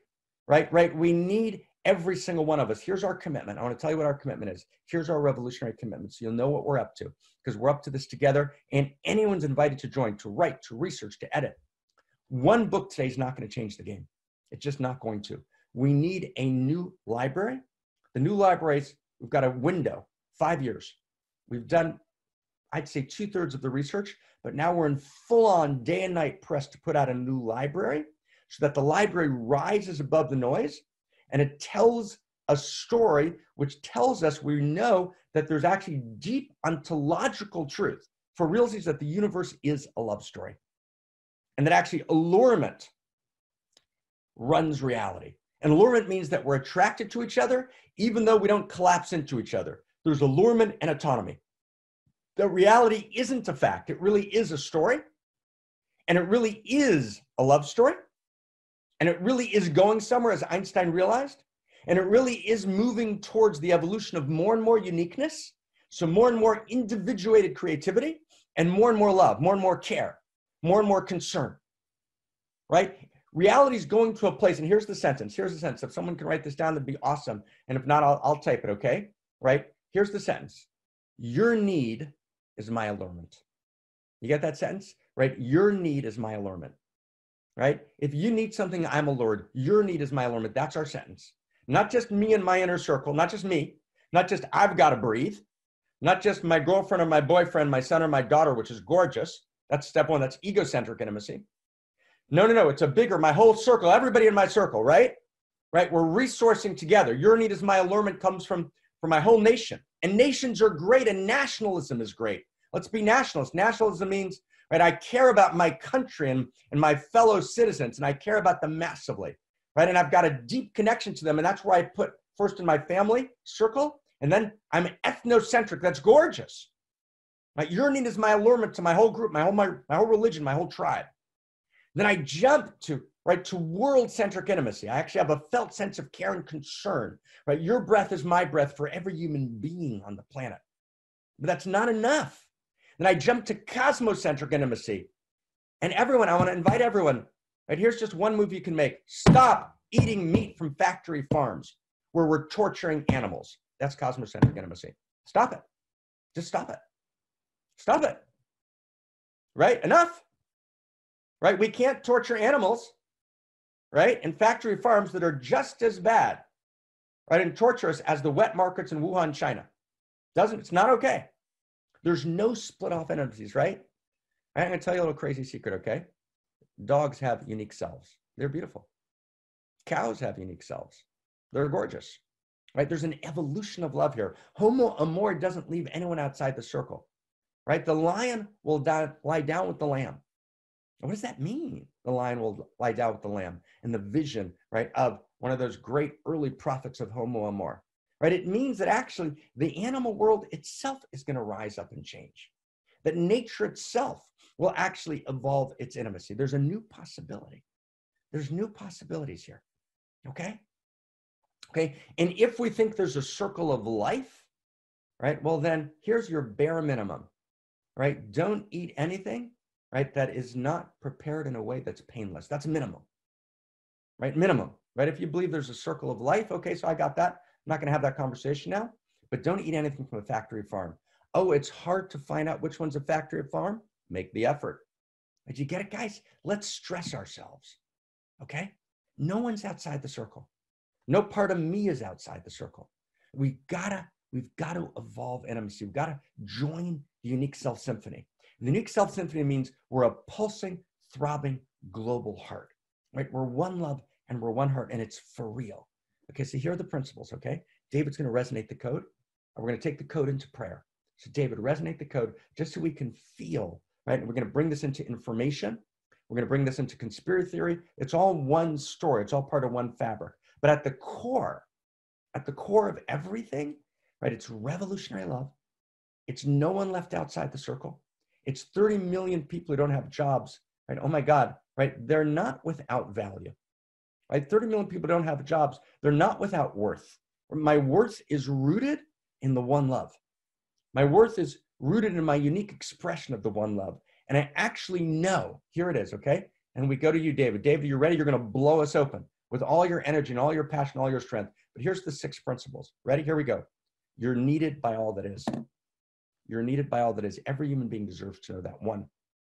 right? We need every single one of us. Here's our commitment. I want to tell you what our commitment is. Here's our revolutionary commitment, so you'll know what we're up to, because we're up to this together, and anyone's invited to join, to write, to research, to edit. One book today is not going to change the game. It's just not going to. We need a new library. The new libraries, we've got a window, 5 years. We've done, I'd say, 2/3 of the research, but now we're in full-on day and night press to put out a new library so that the library rises above the noise, and it tells a story which tells us we know that there's actually deep ontological truth for realsies, that the universe is a love story, and that actually allurement runs reality. And allurement means that we're attracted to each other even though we don't collapse into each other. There's allurement and autonomy. The reality isn't a fact. It really is a story, and it really is a love story, and it really is going somewhere, as Einstein realized, and it really is moving towards the evolution of more and more uniqueness, so more and more individuated creativity, and more love, more and more care, more and more concern, right? Reality is going to a place, and here's the sentence. Here's the sentence. If someone can write this down, that'd be awesome. And if not, I'll type it, okay? Right? Here's the sentence. Your need is my allurement. You get that sentence? Right? Your need is my allurement. Right? If you need something, I'm allured. Your need is my allurement. That's our sentence. Not just me and my inner circle, not just me, not just I've got to breathe, not just my girlfriend or my boyfriend, my son or my daughter, which is gorgeous. That's step one. That's egocentric intimacy. No. It's a bigger, my whole circle, everybody in my circle, right? Right? We're resourcing together. Your need is my allurement comes from my whole nation. And nations are great, and nationalism is great. Let's be nationalists. Nationalism means, right, I care about my country and my fellow citizens, and I care about them massively, right? And I've got a deep connection to them, and that's where I put first in my family circle, and then I'm ethnocentric. That's gorgeous. Right? Your need is my allurement to my whole group, my whole religion, my whole tribe. Then I jump to world-centric intimacy. I actually have a felt sense of care and concern, right? Your breath is my breath for every human being on the planet. But that's not enough. Then I jump to cosmocentric intimacy. And everyone, I want to invite everyone, right? Here's just one move you can make. Stop eating meat from factory farms where we're torturing animals. That's cosmocentric intimacy. Stop it. Just stop it. Stop it. Right? Enough. Right? We can't torture animals, right, in factory farms that are just as bad, right, and torturous as the wet markets in Wuhan, China. It's not okay. There's no split off intimacies, right? I'm going to tell you a little crazy secret, okay? Dogs have unique selves. They're beautiful. Cows have unique selves. They're gorgeous, right? There's an evolution of love here. Homo amor doesn't leave anyone outside the circle, right? The lion will lie down with the lamb. What does that mean? The lion will lie down with the lamb, and the vision, right, of one of those great early prophets of Homo amor, right? It means that actually the animal world itself is going to rise up and change, that nature itself will actually evolve its intimacy. There's a new possibility. There's new possibilities here, okay? Okay, and if we think there's a circle of life, right, well then here's your bare minimum, right? Don't eat anything, right, that is not prepared in a way that's painless. That's minimum, right? Minimum, right? If you believe there's a circle of life, okay, so I got that. I'm not going to have that conversation now, but don't eat anything from a factory farm. Oh, it's hard to find out which one's a factory farm? Make the effort. Did you get it, guys? Let's stress ourselves, okay? No one's outside the circle. No part of me is outside the circle. We've got to evolve intimacy. We've got to join the unique self symphony. The unique self symphony means we're a pulsing, throbbing, global heart, right? We're one love and we're one heart, and it's for real. Okay, so here are the principles, okay? David's going to resonate the code, and we're going to take the code into prayer. So David, resonate the code just so we can feel, right? And we're going to bring this into information. We're going to bring this into conspiracy theory. It's all one story. It's all part of one fabric. But at the core of everything, right, it's revolutionary love. It's no one left outside the circle. It's 30 million people who don't have jobs, right? Oh my God, right? They're not without value, right? 30 million people don't have jobs. They're not without worth. My worth is rooted in the one love. My worth is rooted in my unique expression of the one love. And I actually know, here it is, okay? And we go to you, David. David, you ready? You're going to blow us open with all your energy and all your passion, all your strength. But here's the 6 principles. Ready? Here we go. You're needed by all that is. You're needed by all that is. Every human being deserves to know that. 1.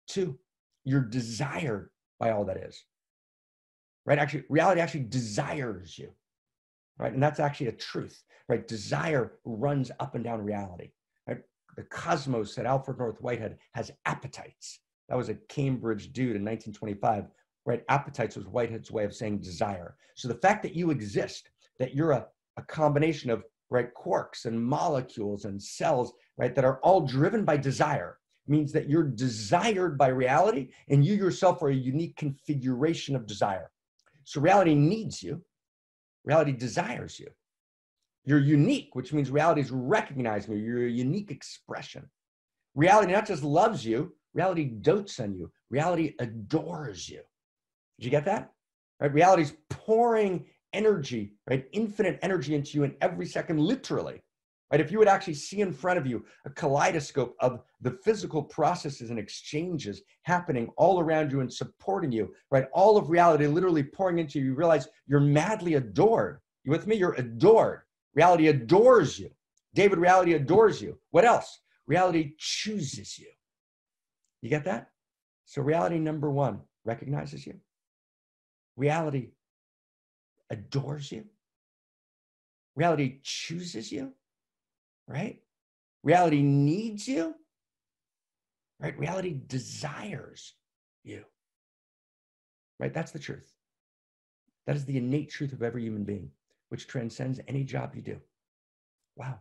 2, you're desired by all that is. Right? Actually, reality actually desires you. Right? And that's actually a truth. Right? Desire runs up and down reality. Right? The cosmos, said Alfred North Whitehead, has appetites. That was a Cambridge dude in 1925. Right? Appetites was Whitehead's way of saying desire. So the fact that you exist, that you're a combination of, right, quarks and molecules and cells, right, that are all driven by desire, means that you're desired by reality, and you yourself are a unique configuration of desire. So reality needs you. Reality desires you. You're unique, which means reality is recognizing you. You're a unique expression. Reality not just loves you, reality dotes on you. Reality adores you. Did you get that? Right? Reality is pouring energy, right? Infinite energy into you in every second, literally. Right? If you would actually see in front of you a kaleidoscope of the physical processes and exchanges happening all around you and supporting you, right? All of reality literally pouring into you, you realize you're madly adored. You with me? You're adored. Reality adores you. David, reality adores you. What else? Reality chooses you. You get that? So reality number 1 recognizes you. Reality adores you. Reality chooses you. Right? Reality needs you. Right? Reality desires you. Right? That's the truth. That is the innate truth of every human being, which transcends any job you do. Wow.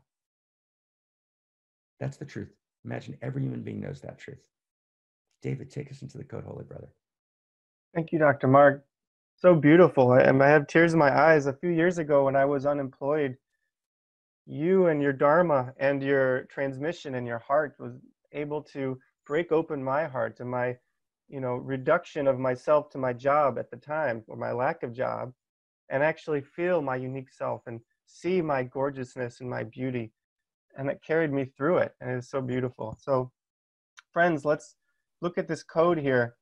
That's the truth. Imagine every human being knows that truth. David, take us into the code, Holy Brother. Thank you, Dr. Mark. So beautiful. I have tears in my eyes. A few years ago when I was unemployed, you and your Dharma and your transmission and your heart was able to break open my heart and my, reduction of myself to my job at the time, or my lack of job, and actually feel my unique self and see my gorgeousness and my beauty. And it carried me through it. And it's so beautiful. So friends, let's look at this code here,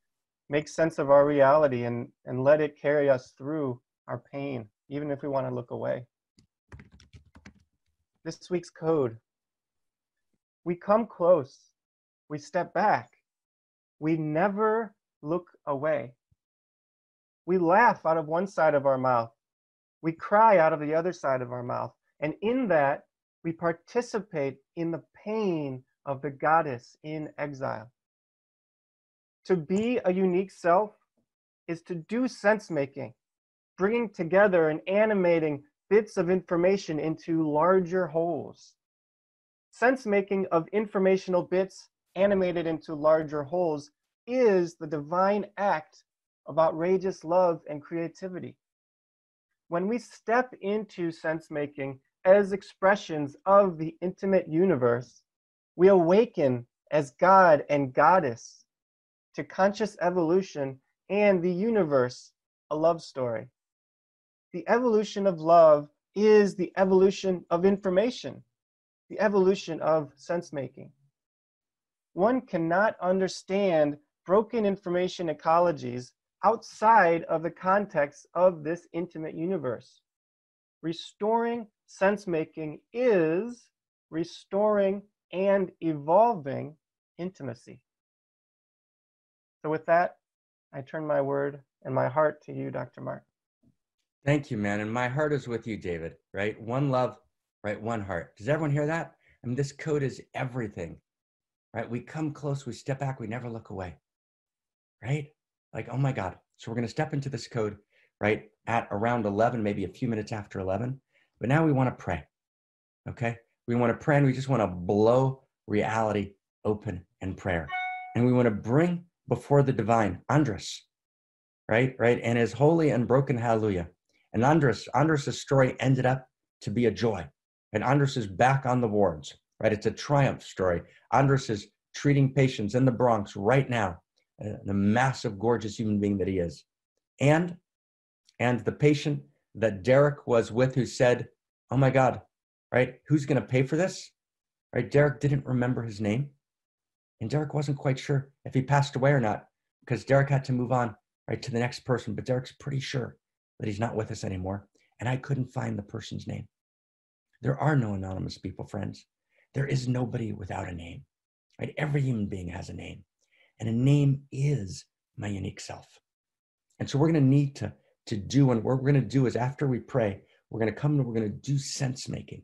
make sense of our reality, and let it carry us through our pain, even if we want to look away. This week's code. We come close. We step back. We never look away. We laugh out of one side of our mouth. We cry out of the other side of our mouth. And in that, we participate in the pain of the goddess in exile. To be a unique self is to do sense making, bringing together and animating bits of information into larger wholes. Sense making of informational bits animated into larger wholes is the divine act of outrageous love and creativity. When we step into sense making as expressions of the intimate universe, we awaken as God and Goddess to conscious evolution and the universe, a love story. The evolution of love is the evolution of information, the evolution of sense-making. One cannot understand broken information ecologies outside of the context of this intimate universe. Restoring sense-making is restoring and evolving intimacy. So with that, I turn my word and my heart to you, Dr. Mark. Thank you, man. And my heart is with you, David, right? One love, right? One heart. Does everyone hear that? I mean, this code is everything, right? We come close, we step back, we never look away, right? Like, oh my God. So we're going to step into this code, right? At around 11, maybe a few minutes after 11. But now we want to pray, okay? We want to pray and we just want to blow reality open in prayer. And we want to bring before the divine, Andras, right? And his holy and broken hallelujah. And Andras' story ended up to be a joy. And Andras is back on the wards, right? It's a triumph story. Andras is treating patients in the Bronx right now, the massive, gorgeous human being that he is. And the patient that Derek was with who said, oh my God, right? Who's going to pay for this? Right? Derek didn't remember his name. And Derek wasn't quite sure if he passed away or not because Derek had to move on, right, to the next person. But Derek's pretty sure that he's not with us anymore. And I couldn't find the person's name. There are no anonymous people, friends. There is nobody without a name, right? Every human being has a name, and a name is my unique self. And so we're going to need to do, and what we're going to do is after we pray, we're going to come and we're going to do sense making.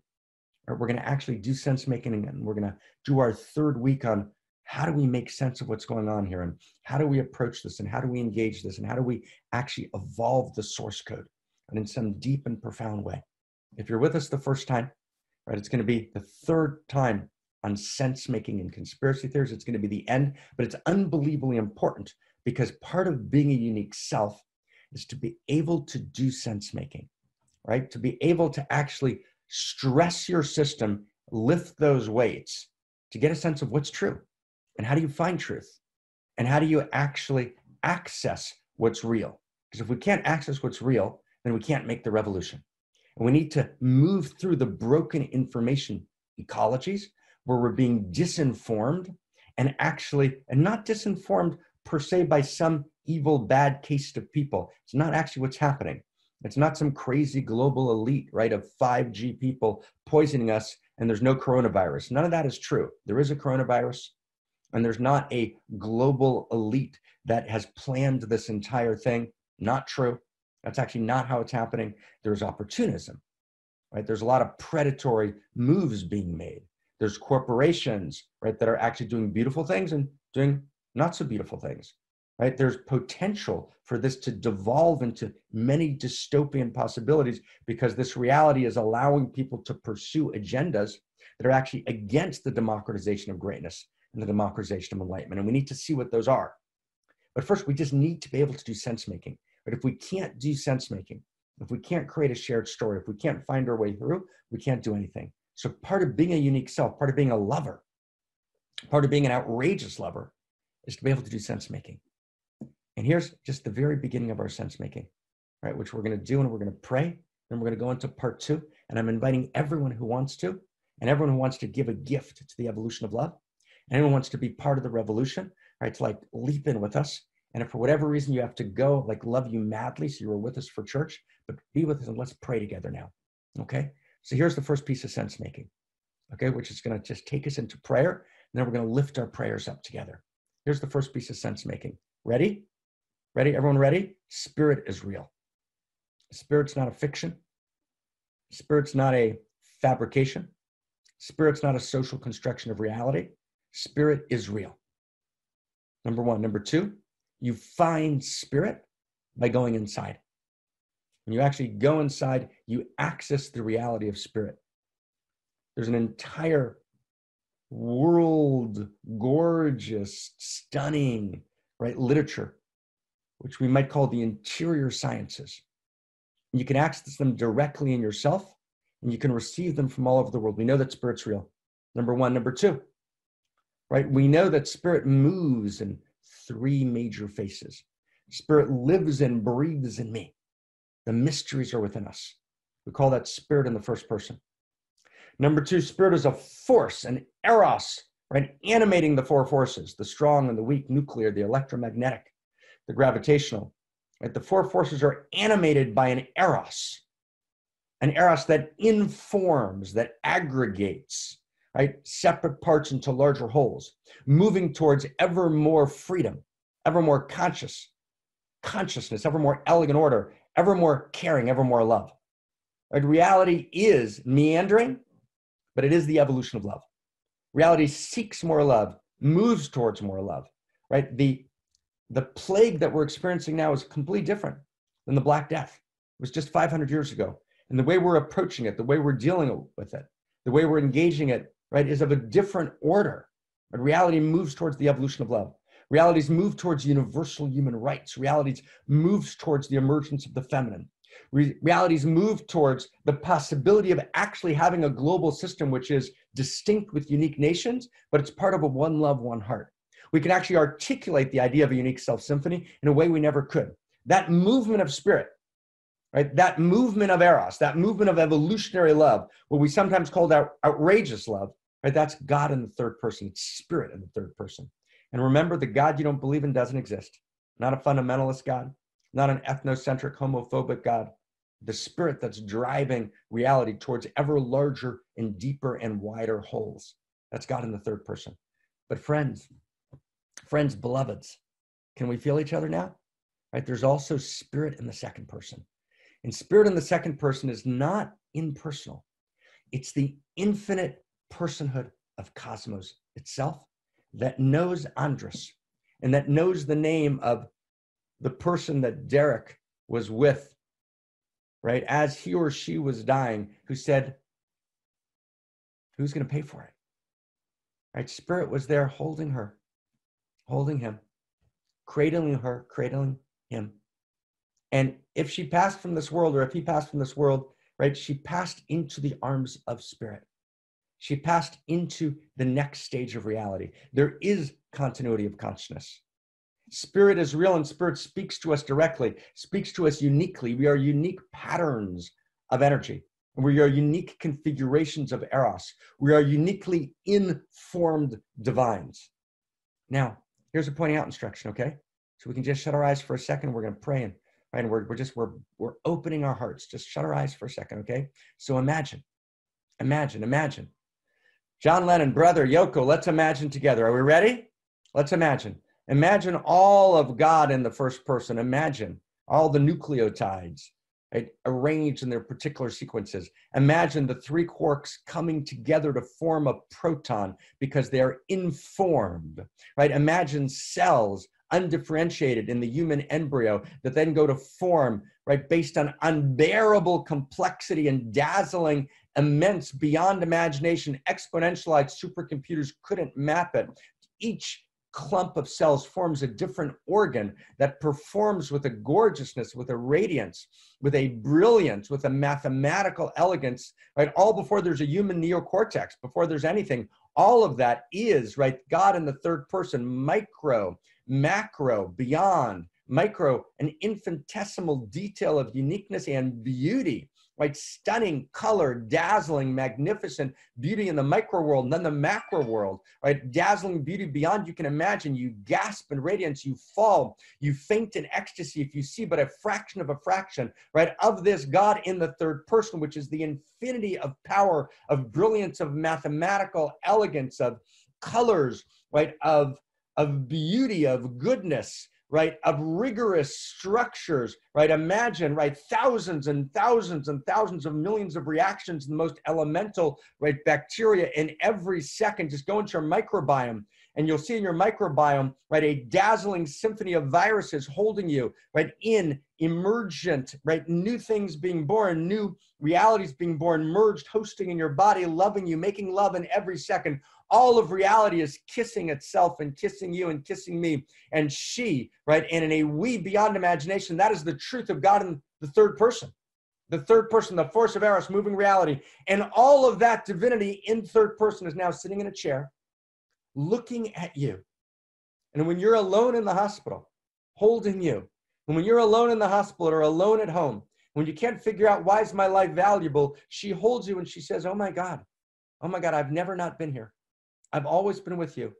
Or we're going to actually do sense making, and we're going to do our third week on how do we make sense of what's going on here, and how do we approach this, and how do we engage this, and how do we actually evolve the source code, and in some deep and profound way. If you're with us the first time, right, it's going to be the third time on sense making and conspiracy theories. It's going to be the end, but it's unbelievably important because part of being a unique self is to be able to do sense making, right? To be able to actually stress your system, lift those weights to get a sense of what's true. And how do you find truth? And how do you actually access what's real? Because if we can't access what's real, then we can't make the revolution. And we need to move through the broken information ecologies where we're being disinformed and not disinformed per se by some evil, bad caste of people. It's not actually what's happening. It's not some crazy global elite, right, of 5G people poisoning us and there's no coronavirus. None of that is true. There is a coronavirus and there's not a global elite that has planned this entire thing. Not true. That's actually not how it's happening. There's opportunism, right? There's a lot of predatory moves being made. There's corporations, right, that are actually doing beautiful things and doing not so beautiful things, right? There's potential for this to devolve into many dystopian possibilities because this reality is allowing people to pursue agendas that are actually against the democratization of greatness and the democratization of enlightenment. And we need to see what those are. But first, we just need to be able to do sense making. But if we can't do sense making, if we can't create a shared story, if we can't find our way through, we can't do anything. So part of being a unique self, part of being a lover, part of being an outrageous lover is to be able to do sense making. And here's just the very beginning of our sense making, right? Which we're going to do, and we're going to pray, and we're going to go into part 2. And I'm inviting everyone who wants to, and everyone who wants to give a gift to the evolution of love, and anyone who wants to be part of the revolution, right? To like leap in with us. And if for whatever reason you have to go, like love you madly, so you were with us for church, but be with us and let's pray together now, okay? So here's the first piece of sense making, okay? Which is gonna just take us into prayer, and then we're gonna lift our prayers up together. Here's the first piece of sense making. Ready? Ready, everyone ready? Spirit is real. Spirit's not a fiction. Spirit's not a fabrication. Spirit's not a social construction of reality. Spirit is real. Number one. Number two, you find spirit by going inside. When you actually go inside, you access the reality of spirit. There's an entire world, gorgeous, stunning, right, literature, which we might call the interior sciences. And you can access them directly in yourself, and you can receive them from all over the world. We know that spirit's real. Number one. Number two, right? We know that spirit moves in 3 major phases. Spirit lives and breathes in me. The mysteries are within us. We call that spirit in the first person. Number two, spirit is a force, an eros, right? Animating the 4 forces, the strong and the weak, nuclear, the electromagnetic, the gravitational, right? The 4 forces are animated by an eros that informs, that aggregates, right? Separate parts into larger wholes, moving towards ever more freedom, ever more consciousness, ever more elegant order, ever more caring, ever more love. Right? Reality is meandering, but it is the evolution of love. Reality seeks more love, moves towards more love, right? The plague that we're experiencing now is completely different than the Black Death. It was just 500 years ago. And the way we're approaching it, the way we're dealing with it, the way we're engaging it, right, is of a different order. But reality moves towards the evolution of love. Realities move towards universal human rights. Realities moves towards the emergence of the feminine. Realities move towards the possibility of actually having a global system which is distinct with unique nations, but it's part of a one love, one heart. We can actually articulate the idea of a unique self-symphony in a way we never could. That movement of spirit, right? That movement of eros, that movement of evolutionary love, what we sometimes call outrageous love, right? That's God in the third person. It's spirit in the third person. And remember, the God you don't believe in doesn't exist. Not a fundamentalist God, not an ethnocentric, homophobic God. The spirit that's driving reality towards ever larger and deeper and wider wholes. That's God in the third person. But friends, beloveds, can we feel each other now? Right? There's also spirit in the second person. And spirit in the second person is not impersonal. It's the infinite personhood of cosmos itself that knows Andras and that knows the name of the person that Derek was with, right? As he or she was dying, who said, who's going to pay for it? Right? Spirit was there holding her, holding him, cradling her, cradling him. And if she passed from this world, or if he passed from this world, right, she passed into the arms of spirit. She passed into the next stage of reality. There is continuity of consciousness. Spirit is real, and spirit speaks to us directly, speaks to us uniquely. We are unique patterns of energy. We are unique configurations of eros. We are uniquely informed divines. Now, here's a pointing out instruction, okay? So we can just shut our eyes for a second. We're going to pray, and right, we're opening our hearts. Just shut our eyes for a second, okay? So imagine. John Lennon, brother, Yoko, let's imagine together. Are we ready? Let's imagine. Imagine all of God in the first person. Imagine all the nucleotides, right, arranged in their particular sequences. Imagine the three quarks coming together to form a proton because they are informed, right? Imagine cells undifferentiated in the human embryo that then go to form, right, based on unbearable complexity and dazzling, immense, beyond imagination, exponentialized supercomputers couldn't map it. Each clump of cells forms a different organ that performs with a gorgeousness, with a radiance, with a brilliance, with a mathematical elegance, right? All before there's a human neocortex, before there's anything. All of that is, right, God in the third person, micro, macro, beyond, micro, an infinitesimal detail of uniqueness and beauty, right? Stunning color, dazzling, magnificent beauty in the micro world, and then the macro world, right? Dazzling beauty beyond you can imagine. You gasp in radiance, you fall, you faint in ecstasy if you see but a fraction of a fraction, right? Of this God in the third person, which is the infinity of power, of brilliance, of mathematical elegance, of colors, right? Of beauty, of goodness, right, of rigorous structures, right? Imagine, right, thousands and thousands and thousands of millions of reactions in the most elemental, right, bacteria in every second. Just go into your microbiome and you'll see in your microbiome, right, a dazzling symphony of viruses holding you, right, in emergent, right, new things being born, new realities being born, merged, hosting in your body, loving you, making love in every second. All of reality is kissing itself and kissing you and kissing me and she, right? And in a we beyond imagination, that is the truth of God in the third person. The third person, the force of Eros, moving reality. And all of that divinity in third person is now sitting in a chair, looking at you. And when you're alone in the hospital, holding you, and when you're alone in the hospital or alone at home, when you can't figure out why is my life valuable, she holds you and she says, oh my God, I've never not been here. I've always been with you.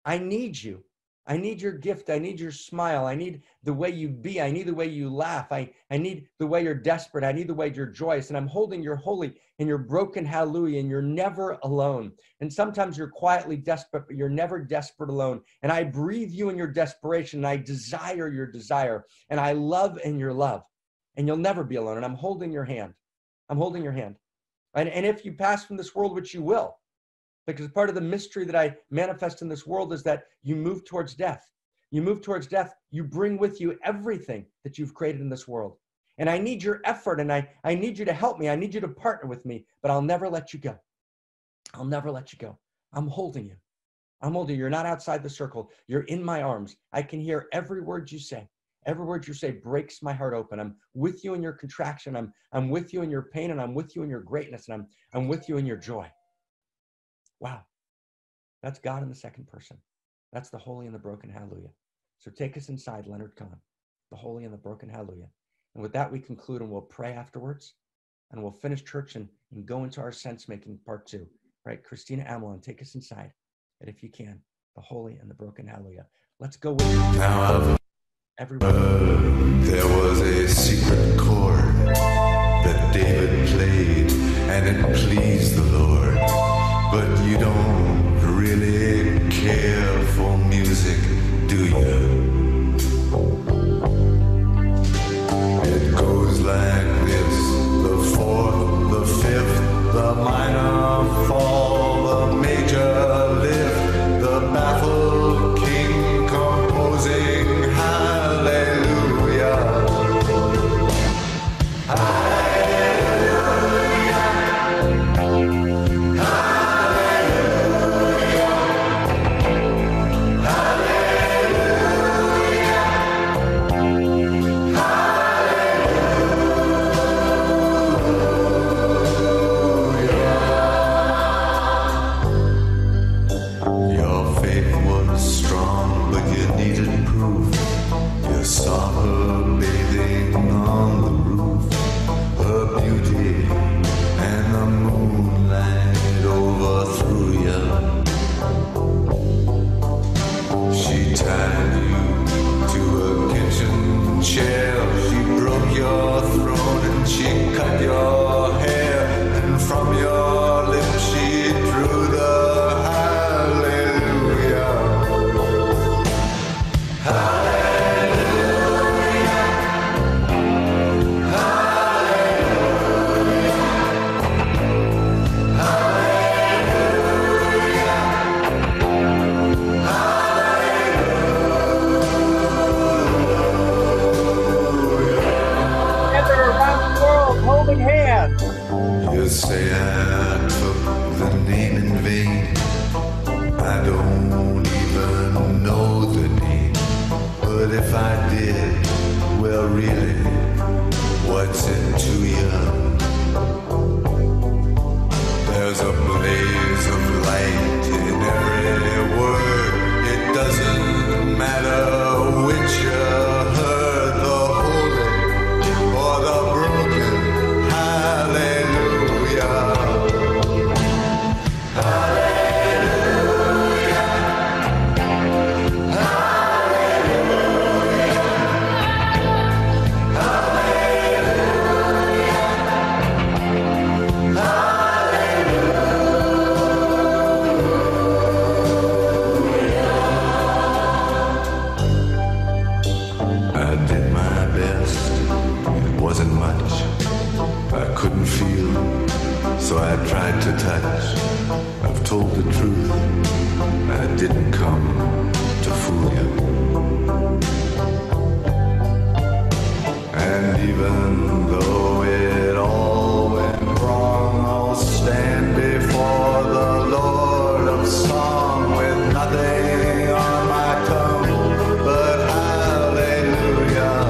I need you. I need your gift. I need your smile. I need the way you be. I need the way you laugh. I need the way you're desperate. I need the way you're joyous. And I'm holding your holy and your broken hallelujah, and you're never alone. And sometimes you're quietly desperate, but you're never desperate alone. And I breathe you in your desperation, and I desire your desire, and I love in your love. And you'll never be alone. And I'm holding your hand. I'm holding your hand. And if you pass from this world, which you will, because part of the mystery that I manifest in this world is that you move towards death. You move towards death, you bring with you everything that you've created in this world. And I need your effort, and I need you to help me. I need you to partner with me, but I'll never let you go. I'll never let you go. I'm holding you. I'm holding you. You're not outside the circle. You're in my arms. I can hear every word you say. Every word you say breaks my heart open. I'm with you in your contraction. I'm with you in your pain, and I'm with you in your greatness, and I'm with you in your joy. Wow. That's God in the second person. That's the holy and the broken hallelujah. So take us inside, Leonard Cohen, the holy and the broken hallelujah. And with that, we conclude, and we'll pray afterwards, and we'll finish church and go into our sense-making part 2. Right? Christina Amelon, take us inside. And if you can, the holy and the broken hallelujah. Let's go with it. everyone. There was a secret chord that David played, and it pleased the Lord. But you don't really care for music, do you? It goes like this: the fourth, the fifth, the minor fall, the major lift, the baffled king composing hallelujah. Your faith was strong, but you needed proof. You saw her bathing on the roof, her beauty and the moonlight overthrew you. She tied you to a kitchen chair, she broke your throat and she cut your hair, and from your lips she drew the hallelujah. Together around the world, holding hands. You say I took the name in vain. I don't even know the name. But if I did, well really, what's it to you? There's a blaze of light in every word. It doesn't matter which you heard, the holy or the broken. Hallelujah. I did my best, it wasn't much. I couldn't feel, so I tried to touch. I've told the truth, I didn't come to fool you. And even though it all went wrong, I'll stand before the Lord of song with nothing on my tongue but hallelujah.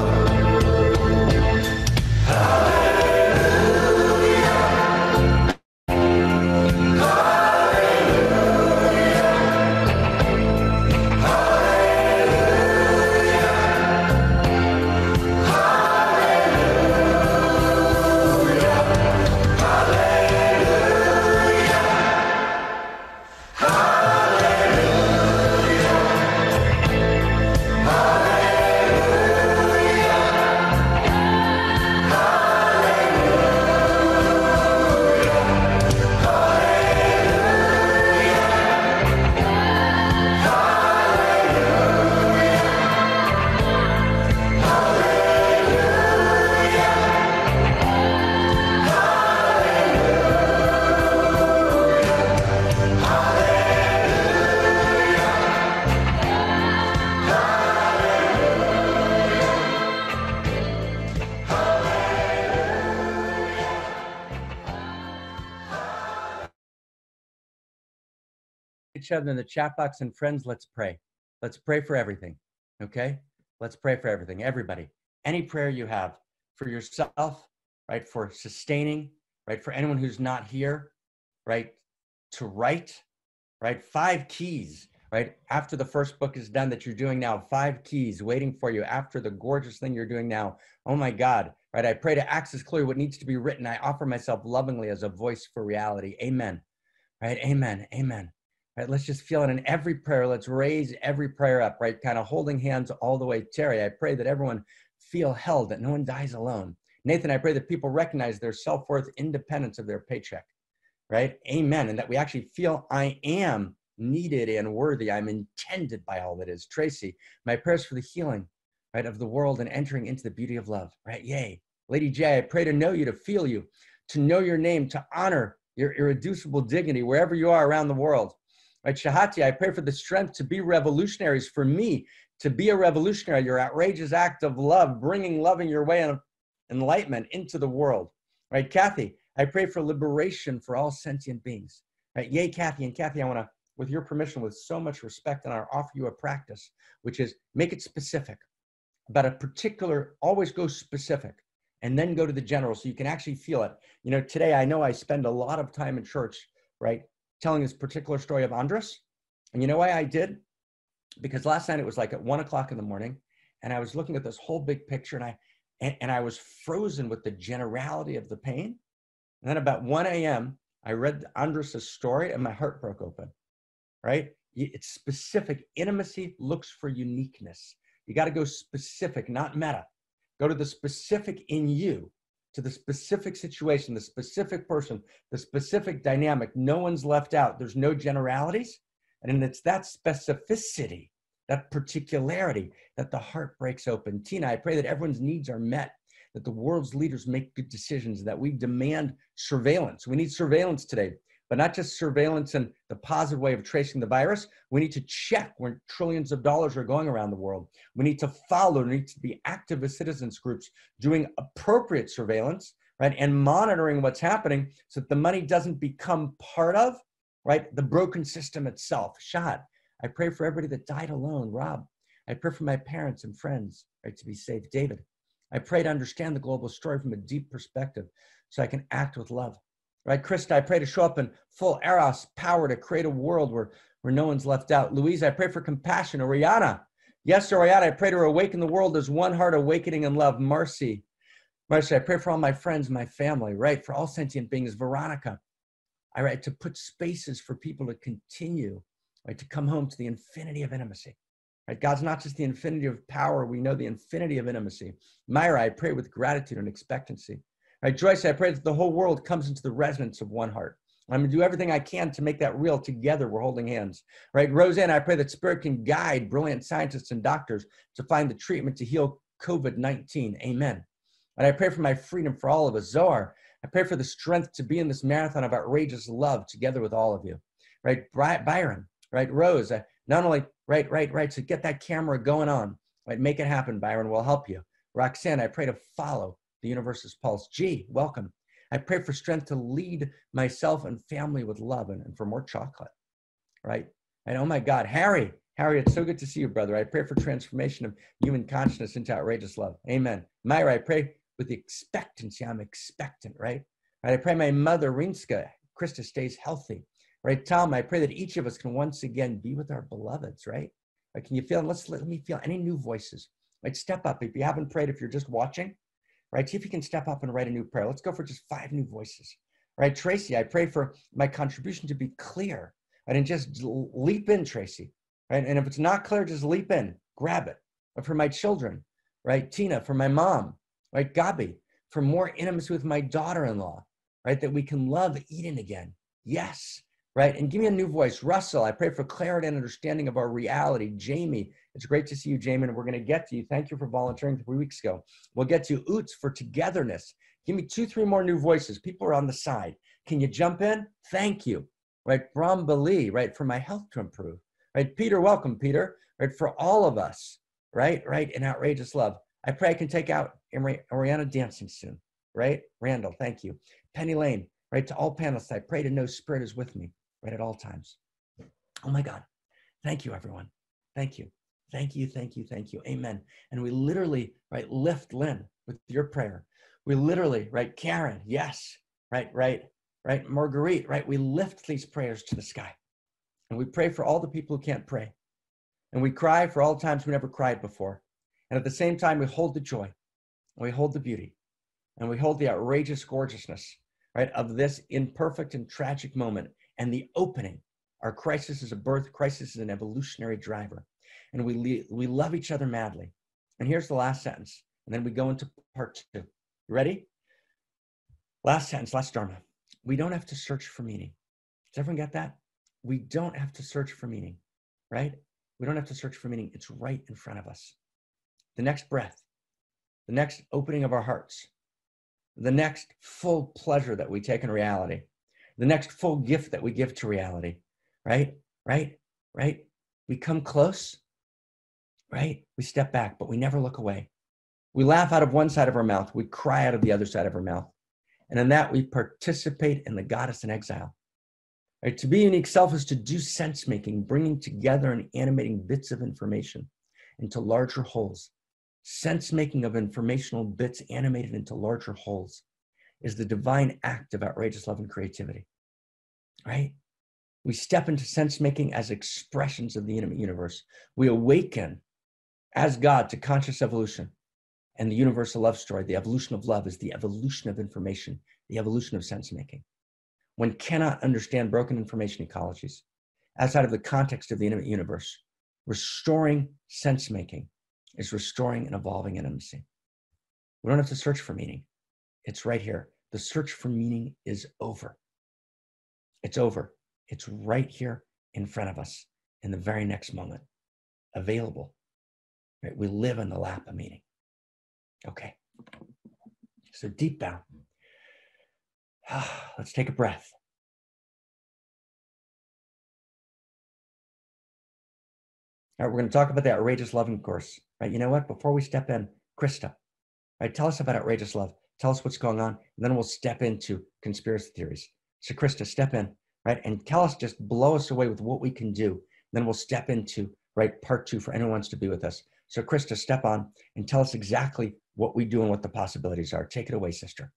Each other in the chat box, and friends, let's pray. Let's pray for everything. Okay? Let's pray for everything. Everybody. Any prayer you have for yourself, right? For sustaining, right? For anyone who's not here, right? To write, right? 5 keys, right? After the first book is done that you're doing now, 5 keys waiting for you after the gorgeous thing you're doing now. Oh my God, right? I pray to access clearly what needs to be written. I offer myself lovingly as a voice for reality. Amen. Right? Amen. Amen. right? Let's just feel it in every prayer. Let's raise every prayer up, right? Kind of holding hands all the way. Terry, I pray that everyone feel held, that no one dies alone. Nathan, I pray that people recognize their self-worth independence of their paycheck, right? Amen. And that we actually feel I am needed and worthy. I'm intended by all that is. Tracy, my prayers for the healing, right, of the world and entering into the beauty of love, right? Yay. Lady J, I pray to know you, to feel you, to know your name, to honor your irreducible dignity wherever you are around the world. Right, Shahati, I pray for the strength to be revolutionaries, for me to be a revolutionary, your outrageous act of love, bringing loving your way and enlightenment into the world. Right, Kathy, I pray for liberation for all sentient beings. Right, yay, Kathy. And Kathy, I want to, with your permission, with so much respect, and I'll offer you a practice, which is make it specific about a particular, always go specific, and then go to the general so you can actually feel it. You know, today I know I spend a lot of time in church, right, telling this particular story of Andres. And you know why I did? Because last night it was like at 1 o'clock in the morning, and I was looking at this whole big picture, and I was frozen with the generality of the pain. And then about 1 a.m., I read Andres' story, and my heart broke open, right? It's specific. Intimacy looks for uniqueness. You got to go specific, not meta. Go to the specific in you, to the specific situation, the specific person, the specific dynamic. No one's left out. There's no generalities. And it's that specificity, that particularity, that the heart breaks open. Tina, I pray that everyone's needs are met, that the world's leaders make good decisions, that we demand surveillance. We need surveillance today, but not just surveillance in the positive way of tracing the virus. We need to check where trillions of dollars are going around the world. We need to follow, there needs to be activist citizens groups doing appropriate surveillance, right? And monitoring what's happening so that the money doesn't become part of, right, the broken system itself. Shad, I pray for everybody that died alone. Rob, I pray for my parents and friends, right, to be safe. David, I pray to understand the global story from a deep perspective so I can act with love. Right, Krista, I pray to show up in full Eros power to create a world where no one's left out. Louise, I pray for compassion. Oriana, yes, Oriana, I pray to awaken the world as one heart awakening in love. Marcy, I pray for all my friends, my family, right, for all sentient beings. Veronica, I write to put spaces for people to continue, right, to come home to the infinity of intimacy. Right, God's not just the infinity of power, we know the infinity of intimacy. Myra, I pray with gratitude and expectancy. Right, Joyce, I pray that the whole world comes into the resonance of one heart. I'm going to do everything I can to make that real. Together, we're holding hands. Right, Roseanne, I pray that Spirit can guide brilliant scientists and doctors to find the treatment to heal COVID-19. Amen. And I pray for my freedom for all of us. Zohar, I pray for the strength to be in this marathon of outrageous love together with all of you. Right, Byron, right, Rose, not only, right, so get that camera going on. Right, make it happen, Byron, we'll help you. Roxanne, I pray to follow the universe's pulse. G, welcome. I pray for strength to lead myself and family with love and for more chocolate, right? And oh my God, Harry, it's so good to see you, brother. I pray for transformation of human consciousness into outrageous love. Amen. Myra, I pray with the expectancy. I'm expectant, right? I pray my mother, Rinska, Krista, stays healthy, right? Tom, I pray that each of us can once again be with our beloveds, right? Can you feel, let me feel any new voices, right? Step up. If you haven't prayed, if you're just watching, right? See if you can step up and write a new prayer. Let's go for just 5 new voices. Right, Tracy, I pray for my contribution to be clear. I didn't just leap in, Tracy. Right, and if it's not clear, just leap in, grab it. But for my children, right? Tina, for my mom, right? Gabi, for more intimacy with my daughter-in-law, right? That we can love Eden again. Yes, right? And give me a new voice. Russell, I pray for clarity and understanding of our reality. Jamie, it's great to see you, Jamie, and we're going to get to you. Thank you for volunteering 3 weeks ago. We'll get to you. Oots, for togetherness. Give me 2, 3 more new voices. People are on the side. Can you jump in? Thank you. Right, Brambali, right, for my health to improve. Right, Peter, welcome, Peter. Right, for all of us, right, in outrageous love. I pray I can take out Oriana dancing soon. Right, Randall, thank you. Penny Lane, right, to all panelists, I pray to know Spirit is with me, right, at all times. Oh my God, thank you, everyone. Thank you. Thank you, thank you, thank you. Amen. And we literally, right, lift Lynn with your prayer. We literally, right, Karen, yes, right, Marguerite, right, we lift these prayers to the sky. And we pray for all the people who can't pray. And we cry for all the times we never cried before. And at the same time, we hold the joy, and we hold the beauty, and we hold the outrageous gorgeousness, right, of this imperfect and tragic moment, and the opening Our crisis is a birth, crisis is an evolutionary driver. And we love each other madly. And here's the last sentence. And then we go into part 2. You ready? Last sentence, last dharma. We don't have to search for meaning. Does everyone get that? We don't have to search for meaning, right? We don't have to search for meaning. It's right in front of us. The next breath, the next opening of our hearts, the next full pleasure that we take in reality, the next full gift that we give to reality, right? We come close, right? We step back, but we never look away. We laugh out of one side of our mouth. We cry out of the other side of our mouth. And in that, we participate in the goddess in exile. Right? To be unique self is to do sense making, bringing together and animating bits of information into larger wholes. Sense making of informational bits animated into larger wholes is the divine act of outrageous love and creativity. Right? We step into sense making as expressions of the intimate universe. We awaken as God to conscious evolution. And the universal love story, the evolution of love, is the evolution of information, the evolution of sense making. One cannot understand broken information ecologies outside of the context of the intimate universe. Restoring sense making is restoring and evolving intimacy. We don't have to search for meaning. It's right here. The search for meaning is over. It's over. It's right here in front of us in the very next moment, available. Right? We live in the lap of meaning. Okay. So deep bow. Let's take a breath. All right, we're going to talk about the outrageous loving course. Right? You know what? Before we step in, Krista, right? Tell us about outrageous love. Tell us what's going on, and then we'll step into conspiracy theories. So Krista, step in, right? And tell us, just blow us away with what we can do. Then we'll step into, right, part 2 for anyone who wants to be with us. So Krista, step on and tell us exactly what we do and what the possibilities are. Take it away, sister.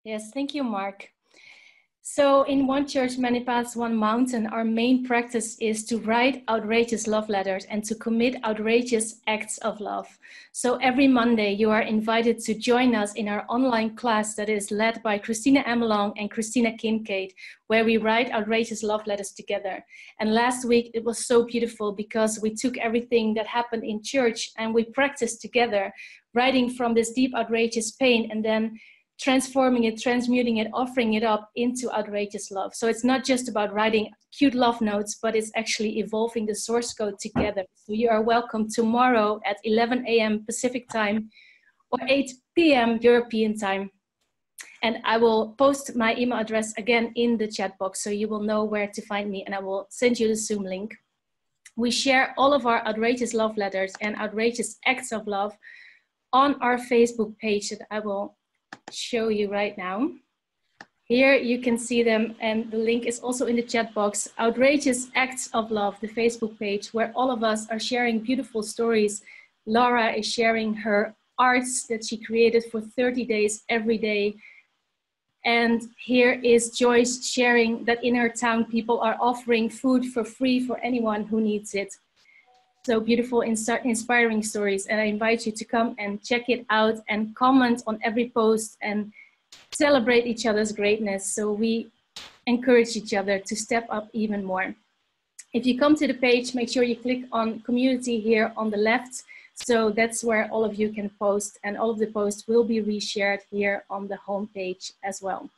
Yes, thank you, Mark. So in One Church, Many Paths, One Mountain, our main practice is to write outrageous love letters and to commit outrageous acts of love. So every Monday, you are invited to join us in our online class that is led by Christina Amelong and Christina Kincaid, where we write outrageous love letters together. And last week, it was so beautiful because we took everything that happened in church and we practiced together, writing from this deep, outrageous pain and then transforming it, transmuting it, offering it up into outrageous love. So it's not just about writing cute love notes, but it's actually evolving the source code together. So you are welcome tomorrow at 11 a.m. Pacific time or 8 p.m. European time. And I will post my email address again in the chat box so you will know where to find me, and I will send you the Zoom link. We share all of our outrageous love letters and outrageous acts of love on our Facebook page that I will show you right now. Here you can see them, and the link is also in the chat box. Outrageous Acts of Love, the Facebook page, where all of us are sharing beautiful stories. Laura is sharing her arts that she created for 30 days every day. And here is Joyce sharing that in her town people are offering food for free for anyone who needs it. So beautiful, inspiring stories. And I invite you to come and check it out and comment on every post and celebrate each other's greatness. So we encourage each other to step up even more. If you come to the page, make sure you click on community here on the left. So that's where all of you can post, and all of the posts will be reshared here on the homepage as well.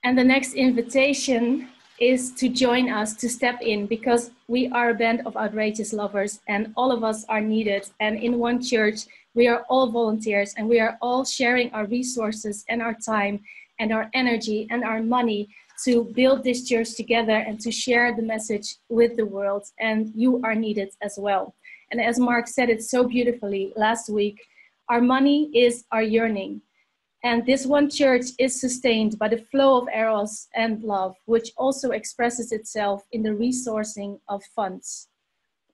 And the next invitation is to join us, to step in, because we are a band of outrageous lovers and all of us are needed. And in One Church, we are all volunteers and we are all sharing our resources and our time and our energy and our money to build this church together and to share the message with the world. And you are needed as well. And as Mark said it so beautifully last week, our money is our yearning. And this One Church is sustained by the flow of eros and love, which also expresses itself in the resourcing of funds.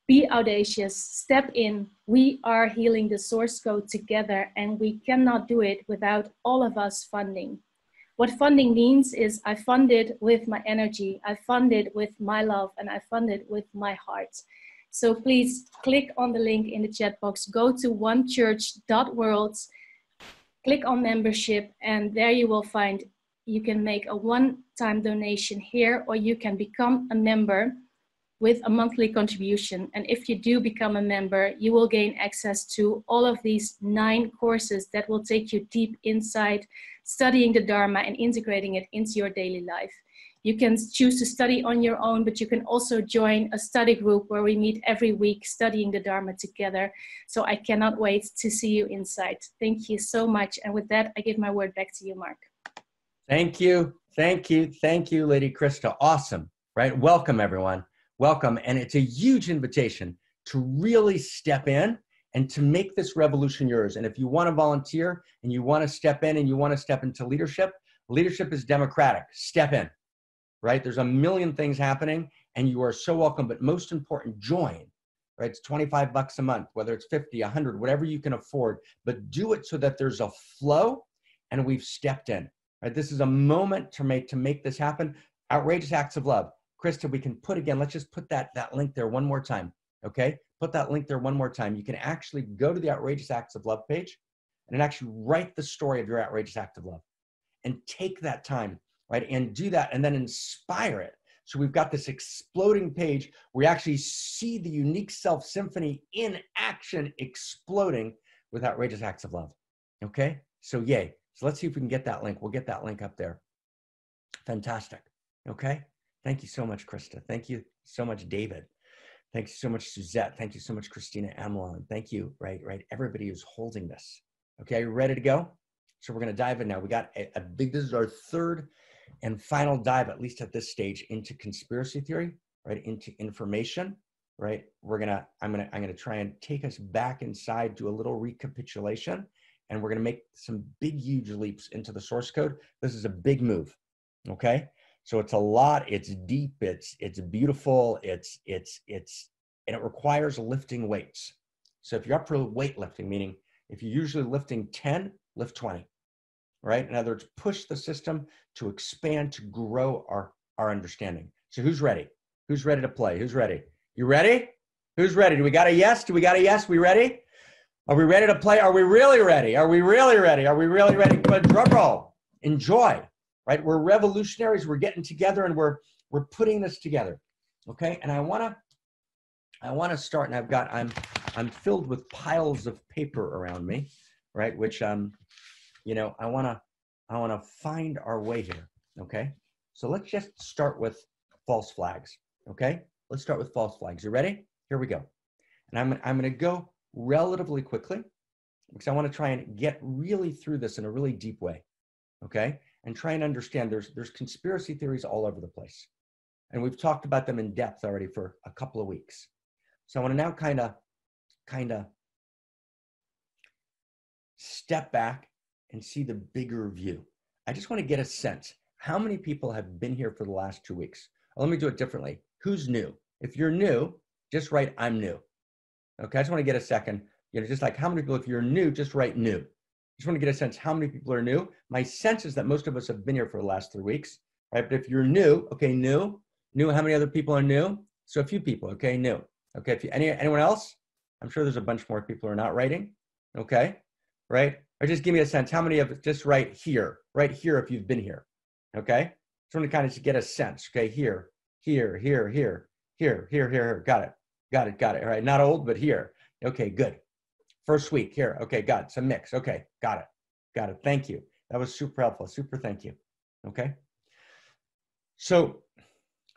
Be audacious, step in. We are healing the source code together, and we cannot do it without all of us funding. What funding means is I fund it with my energy, I fund it with my love, and I fund it with my heart. So please click on the link in the chat box, go to onechurch.world, click on membership, and there you will find You can make a one-time donation here, or you can become a member with a monthly contribution. And if you do become a member, you will gain access to all of these 9 courses that will take you deep inside studying the Dharma and integrating it into your daily life. You can choose to study on your own, but you can also join a study group where we meet every week studying the Dharma together. So I cannot wait to see you inside. Thank you so much. And with that, I give my word back to you, Mark. Thank you. Thank you. Thank you, Lady Krista. Awesome, right? Welcome, everyone. Welcome. And it's a huge invitation to really step in and to make this revolution yours. And if you want to volunteer and you want to step in and you want to step into leadership, leadership is democratic. Step in, right? There's a million things happening and you are so welcome, but most important, join, right? It's $25 a month, whether it's 50, 100, whatever you can afford, but do it so that there's a flow and we've stepped in, right? This is a moment to make this happen. Outrageous Acts of Love. Krista, we can put again, let's just put that link there one more time, okay? Put that link there one more time. You can actually go to the Outrageous Acts of Love page and actually write the story of your outrageous act of love and take that time, right? And do that and then inspire it. So we've got this exploding page where we actually see the unique self symphony in action exploding with outrageous acts of love, okay? So yay. So let's see if we can get that link. We'll get that link up there. Fantastic, okay? Thank you so much, Krista. Thank you so much, David. Thank you so much, Suzette. Thank you so much, Christina Amelon. Thank you, right? Everybody who's holding this. Okay, are you ready to go? So we're gonna dive in now. We got a big, this is our third and final dive, at least at this stage, into conspiracy theory, right? Into information, right? I'm gonna try and take us back inside, do a little recapitulation, and we're gonna make some big, huge leaps into the source code. This is a big move, okay? So it's a lot, it's deep, it's beautiful, and it requires lifting weights. So if you're up for weightlifting, meaning if you're usually lifting 10, lift 20, right? In other words, push the system to expand, to grow our understanding. So who's ready? Who's ready to play? Who's ready? You ready? Who's ready? Do we got a yes? Do we got a yes? We ready? Are we ready to play? Are we really ready? Are we really ready? Are we really ready? But drum roll, enjoy. Right, we're revolutionaries. We're getting together and we're putting this together, okay? And I wanna start, and I'm filled with piles of paper around me, right? Which you know, I wanna find our way here, okay? So let's just start with false flags, okay? Let's start with false flags. You ready? Here we go. And I'm gonna go relatively quickly because I want to try and get really through this in a really deep way, okay? And try and understand there's conspiracy theories all over the place. And we've talked about them in depth already for a couple of weeks. So I want to now kind of step back and see the bigger view. I just want to get a sense. How many people have been here for the last 2 weeks? Well, let me do it differently. Who's new? If you're new, just write, I'm new. Okay, I just want to get a second. You know, just like how many people, if you're new, just write new. Just want to get a sense how many people are new. My sense is that most of us have been here for the last 3 weeks, right? But if you're new, okay, new, how many other people are new? So a few people, okay, new. Okay, if you, anyone else? I'm sure there's a bunch more people who are not writing, okay, right? Or just give me a sense, how many of, just write here if you've been here, okay? Just want to kind of just get a sense, okay, here, got it, all right, not old, but here, okay, good. First week, here, okay, got it, it's a mix, okay, got it, thank you. That was super helpful, super thank you, okay? So,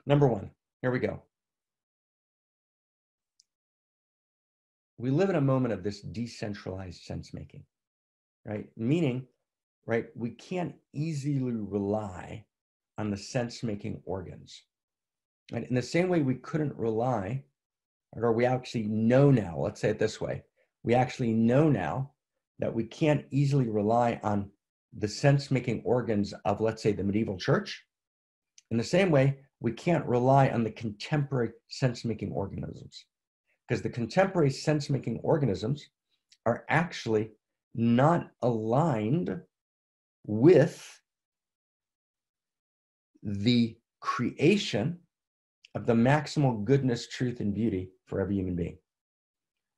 number one, here we go. We live in a moment of this decentralized sense-making, right? Meaning, right, we can't easily rely on the sense-making organs. And in the same way we couldn't rely, or we actually know now, let's say it this way, we actually know now that we can't easily rely on the sense-making organs of, let's say, the medieval church. In the same way, we can't rely on the contemporary sense-making organisms, because the contemporary sense-making organisms are actually not aligned with the creation of the maximal goodness, truth, and beauty for every human being.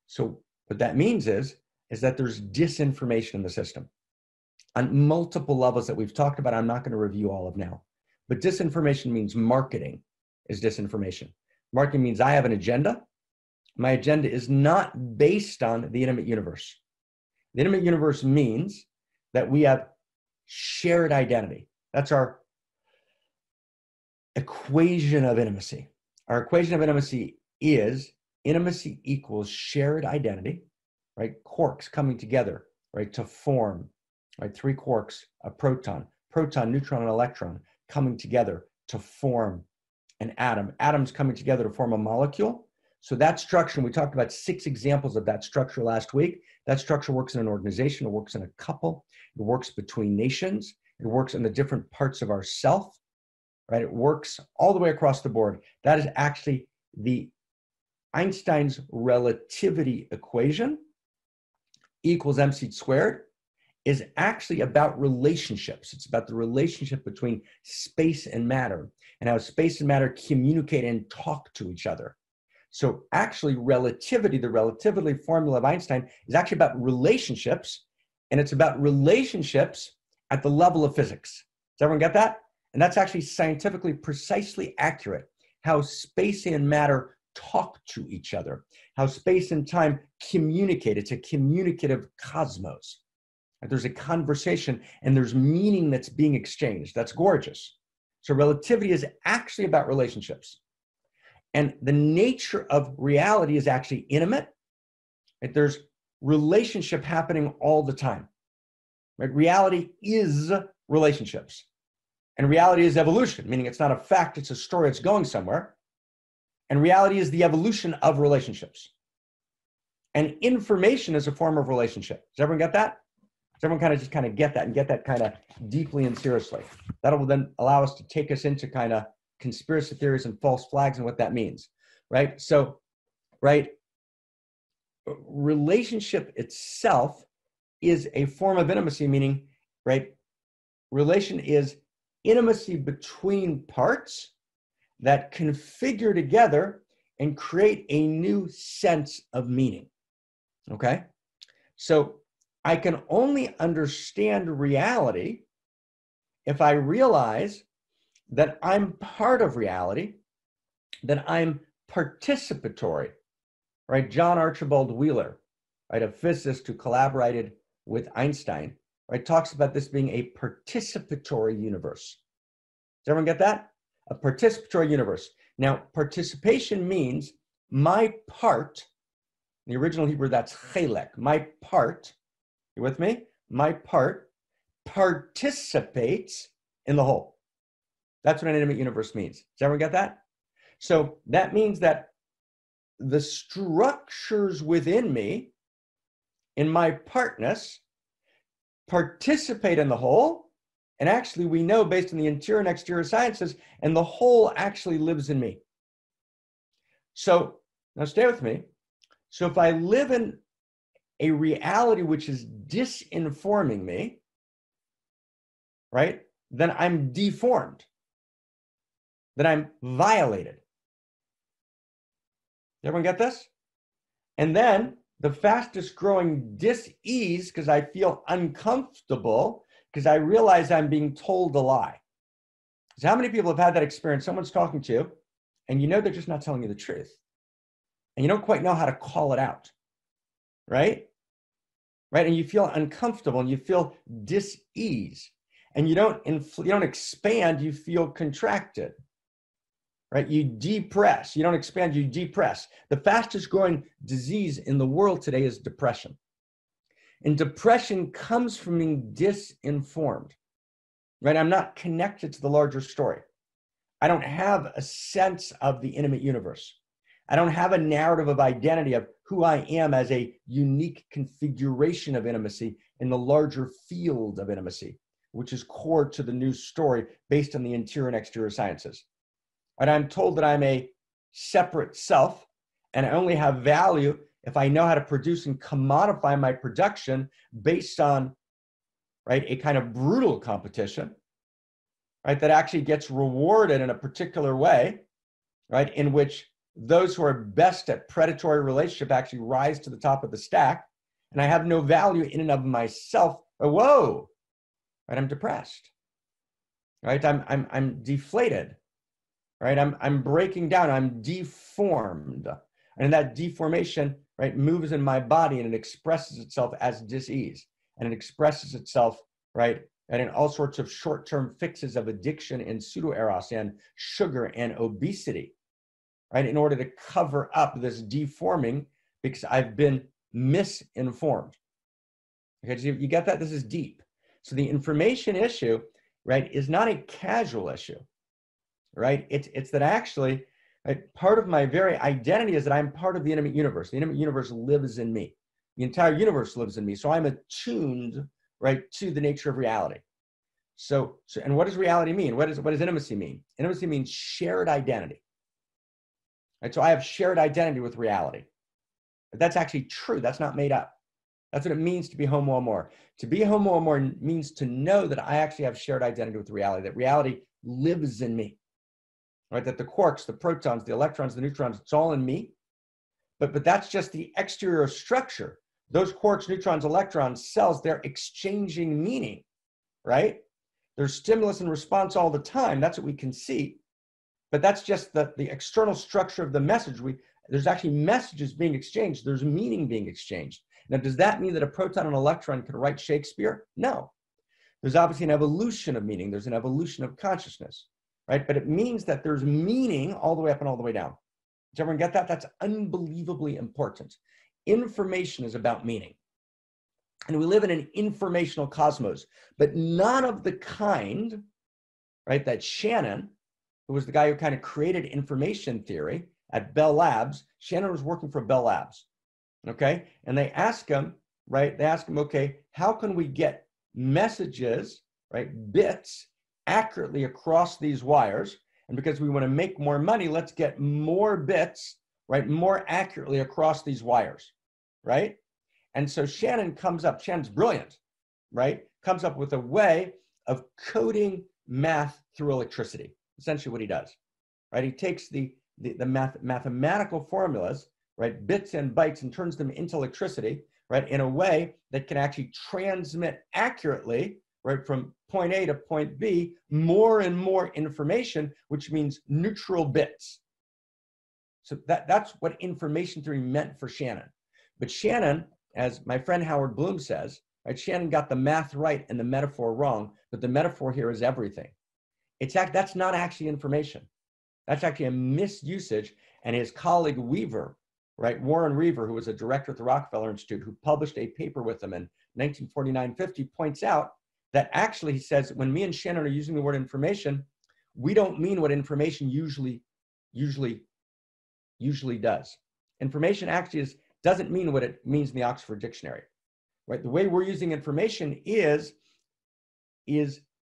So what that means is that there's disinformation in the system. on multiple levels that we've talked about. I'm not going to review all of now. But disinformation means marketing is disinformation. Marketing means I have an agenda. My agenda is not based on the intimate universe. The intimate universe means that we have shared identity. That's our equation of intimacy. Our equation of intimacy is intimacy equals shared identity, right? Quarks coming together, right, to form, right? Three quarks, a proton, neutron, and electron coming together to form an atom. Atoms coming together to form a molecule. So that structure, we talked about 6 examples of that structure last week. That structure works in an organization, it works in a couple, it works between nations, it works in the different parts of our self, right? It works all the way across the board. That is actually the Einstein's relativity equation equals mc squared is actually about relationships. It's about the relationship between space and matter and how space and matter communicate and talk to each other. So actually relativity, the relativity formula of Einstein is actually about relationships, and it's about relationships at the level of physics. Does everyone get that? And that's actually scientifically precisely accurate, how space and matter talk to each other, how space and time communicate. It's a communicative cosmos. There's a conversation and there's meaning that's being exchanged. That's gorgeous. So relativity is actually about relationships. And the nature of reality is actually intimate. Right? There's relationship happening all the time. Right? Reality is relationships. And reality is evolution, meaning it's not a fact, it's a story, it's going somewhere. And reality is the evolution of relationships. And information is a form of relationship. Does everyone get that? Does everyone just get that and get that kind of deeply and seriously? That'll then allow us to take us into kind of conspiracy theories and false flags and what that means, right? So, right, relationship itself is a form of intimacy, meaning, right, relation is intimacy between parts that configure together and create a new sense of meaning, okay? So I can only understand reality if I realize that I'm part of reality, that I'm participatory, right? John Archibald Wheeler, right, a physicist who collaborated with Einstein, right, talks about this being a participatory universe. Does everyone get that? A participatory universe. Now, participation means my part, in the original Hebrew, that's chelek, my part, you with me? My part participates in the whole. That's what an intimate universe means. Does everyone get that? So that means that the structures within me, in my partness, participate in the whole. And actually, we know based on the interior and exterior sciences, and the whole actually lives in me. So now stay with me. So if I live in a reality which is disinforming me, right, then I'm deformed. Then I'm violated. Everyone get this? And then the fastest growing dis-ease, because I feel uncomfortable, because I realize I'm being told a lie. So how many people have had that experience? Someone's talking to you, and you know they're just not telling you the truth. And you don't quite know how to call it out, right? Right? And you feel uncomfortable, and you feel dis-ease. And you don't expand, you feel contracted. Right? You depress. You don't expand, you depress. The fastest growing disease in the world today is depression. And depression comes from being disinformed. Right? I'm not connected to the larger story. I don't have a sense of the intimate universe. I don't have a narrative of identity of who I am as a unique configuration of intimacy in the larger field of intimacy, which is core to the new story based on the interior and exterior sciences. And I'm told that I'm a separate self, and I only have value if I know how to produce and commodify my production based on, right, a kind of brutal competition, right, that actually gets rewarded in a particular way, right, in which those who are best at predatory relationship actually rise to the top of the stack, and I have no value in and of myself. Whoa, right? I'm depressed, right? I'm deflated, right? I'm breaking down, I'm deformed. And that deformation, right, moves in my body and it expresses itself as dis-ease. And it expresses itself, right, and in all sorts of short-term fixes of addiction and pseudo-eros and sugar and obesity, right, in order to cover up this deforming because I've been misinformed. Okay, so you get that? This is deep. So the information issue, right, is not a casual issue, right? It's that actually, right, part of my very identity is that I'm part of the intimate universe. The intimate universe lives in me. The entire universe lives in me. So I'm attuned, right, to the nature of reality. So and what does reality mean? What does intimacy mean? Intimacy means shared identity. Right? So I have shared identity with reality. But that's actually true. That's not made up. That's what it means to be homo amor. To be homo amor means to know that I actually have shared identity with reality, that reality lives in me. Right? That the quarks, the protons, the electrons, the neutrons, it's all in me. But that's just the exterior structure. Those quarks, neutrons, electrons, cells, they're exchanging meaning, right? There's stimulus and response all the time. That's what we can see. But that's just the external structure of the message. There's actually messages being exchanged. There's meaning being exchanged. Now, does that mean that a proton and electron can write Shakespeare? No. There's obviously an evolution of meaning. There's an evolution of consciousness, right? But it means that there's meaning all the way up and all the way down. Does everyone get that? That's unbelievably important. Information is about meaning. And we live in an informational cosmos, but none of the kind, right, that Shannon, who was the guy who kind of created information theory at Bell Labs, Shannon was working for Bell Labs, okay? And they ask him, right, okay, how can we get messages, right, bits accurately across these wires? And because we want to make more money, let's get more bits, right, more accurately across these wires, right? And so Shannon's brilliant, right? Comes up with a way of coding math through electricity. Essentially what he does, right? He takes the mathematical formulas, right, bits and bytes, and turns them into electricity, right, in a way that can actually transmit accurately, right, from point A to point B, more and more information, which means neutral bits. So that's what information theory meant for Shannon. But Shannon, as my friend Howard Bloom says, right, Shannon got the math right and the metaphor wrong, but the metaphor here is everything. That's not actually information. That's actually a misusage. And his colleague Weaver, right, Warren Weaver, who was a director at the Rockefeller Institute, who published a paper with him in 1949-50, points out that actually, he says, when me and Shannon are using the word information, we don't mean what information usually does. Information actually doesn't mean what it means in the Oxford Dictionary, right? The way we're using information is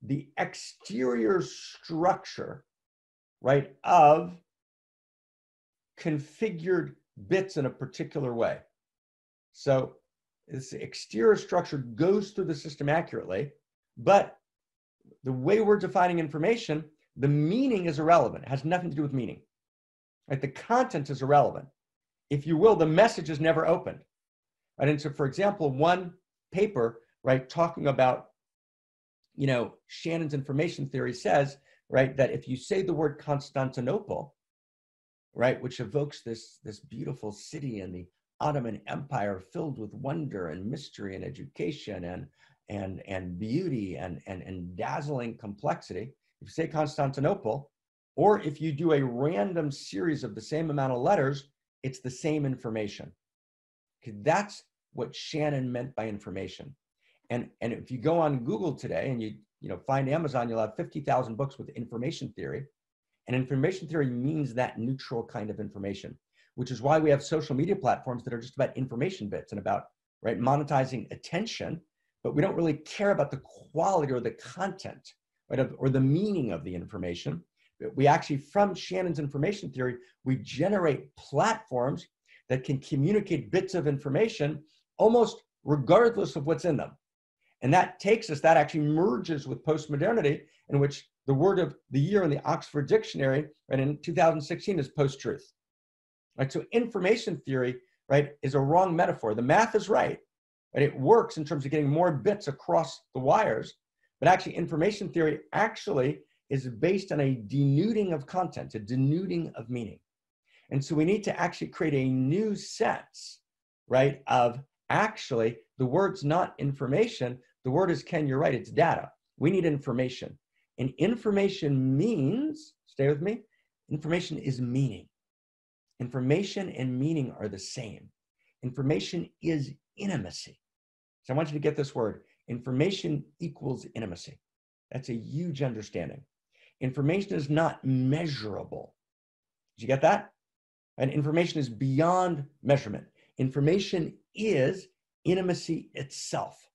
the exterior structure, right, of configured bits in a particular way. So this exterior structure goes through the system accurately, but the way we're defining information, the meaning is irrelevant. It has nothing to do with meaning, right? The content is irrelevant. If you will, the message is never opened, right? And so, for example, one paper, right, talking about, Shannon's information theory says, right, that if you say the word Constantinople, right, which evokes this beautiful city in the Ottoman Empire filled with wonder and mystery and education and beauty and dazzling complexity, if you say Constantinople, or if you do a random series of the same amount of letters, it's the same information. Okay, that's what Shannon meant by information. And if you go on Google today and you find Amazon, you'll have 50,000 books with information theory. And information theory means that neutral kind of information, which is why we have social media platforms that are just about information bits and about, right, monetizing attention, but we don't really care about the quality or the content, right, or the meaning of the information. We actually, from Shannon's information theory, we generate platforms that can communicate bits of information almost regardless of what's in them. And that actually merges with postmodernity, in which the word of the year in the Oxford Dictionary, right, in 2016 is post-truth. Right? So information theory, right, is a wrong metaphor. The math is right, but it works in terms of getting more bits across the wires, But actually, information theory actually is based on a denuding of content, a denuding of meaning. And so we need to actually create a new sense, right, of actually the word's not information. The word is, Ken, you're right, it's data. We need information. And information means, stay with me, information is meaning. Information and meaning are the same. Information is intimacy. So I want you to get this word. Information equals intimacy. That's a huge understanding. Information is not measurable. Did you get that? And information is beyond measurement. Information is intimacy itself,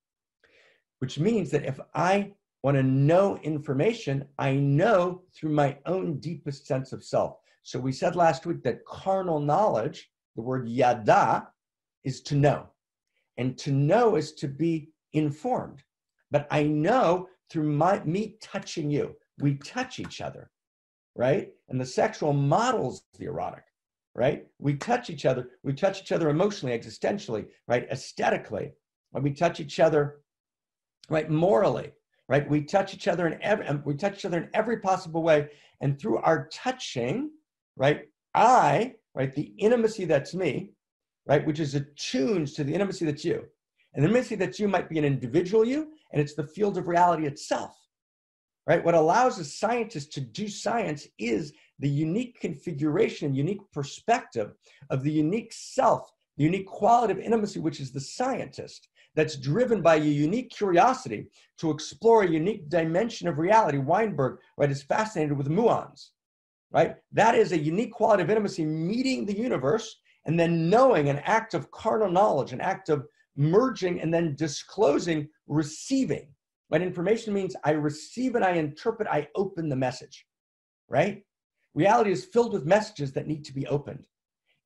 which means that if I want to know information, I know through my own deepest sense of self. So we said last week that carnal knowledge, the word yada, is to know. And to know is to be informed. But I know through me touching you. We touch each other, right? And the sexual models the erotic, right? We touch each other. We touch each other emotionally, existentially, right? Aesthetically. We touch each other, right? Morally, right? We touch each other in every possible way. And through our touching, right? The intimacy that's me, right? Which is attuned to the intimacy that's you. And the intimacy that's you might be an individual you, and it's the field of reality itself. Right? What allows a scientist to do science is the unique configuration and unique perspective of the unique self, the unique quality of intimacy, which is the scientist, that's driven by a unique curiosity to explore a unique dimension of reality. Weinberg, right, is fascinated with muons, right? That is a unique quality of intimacy, meeting the universe and then knowing, an act of carnal knowledge, an act of merging and then disclosing, receiving. But information means I receive and I interpret, I open the message, right? Reality is filled with messages that need to be opened.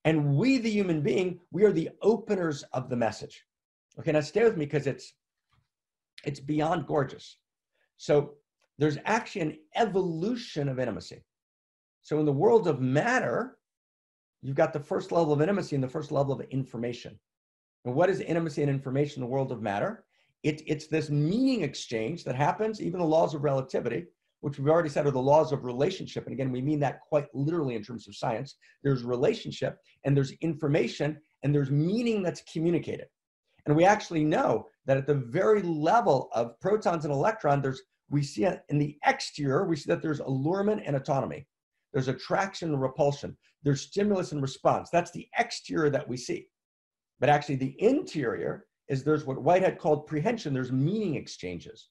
And we, the human being, we are the openers of the message. Okay, now stay with me because it's beyond gorgeous. So there's actually an evolution of intimacy. So in the world of matter, you've got the first level of intimacy and the first level of information. And what is intimacy and information in the world of matter? It's this meaning exchange that happens, even the laws of relativity, which we've already said are the laws of relationship. And again, we mean that quite literally in terms of science. There's relationship and there's information and there's meaning that's communicated. And we actually know that at the very level of protons and electrons, we see in the exterior, we see that there's allurement and autonomy. There's attraction and repulsion. There's stimulus and response. That's the exterior that we see. But actually the interior is there's what Whitehead called prehension. There's meaning exchanges.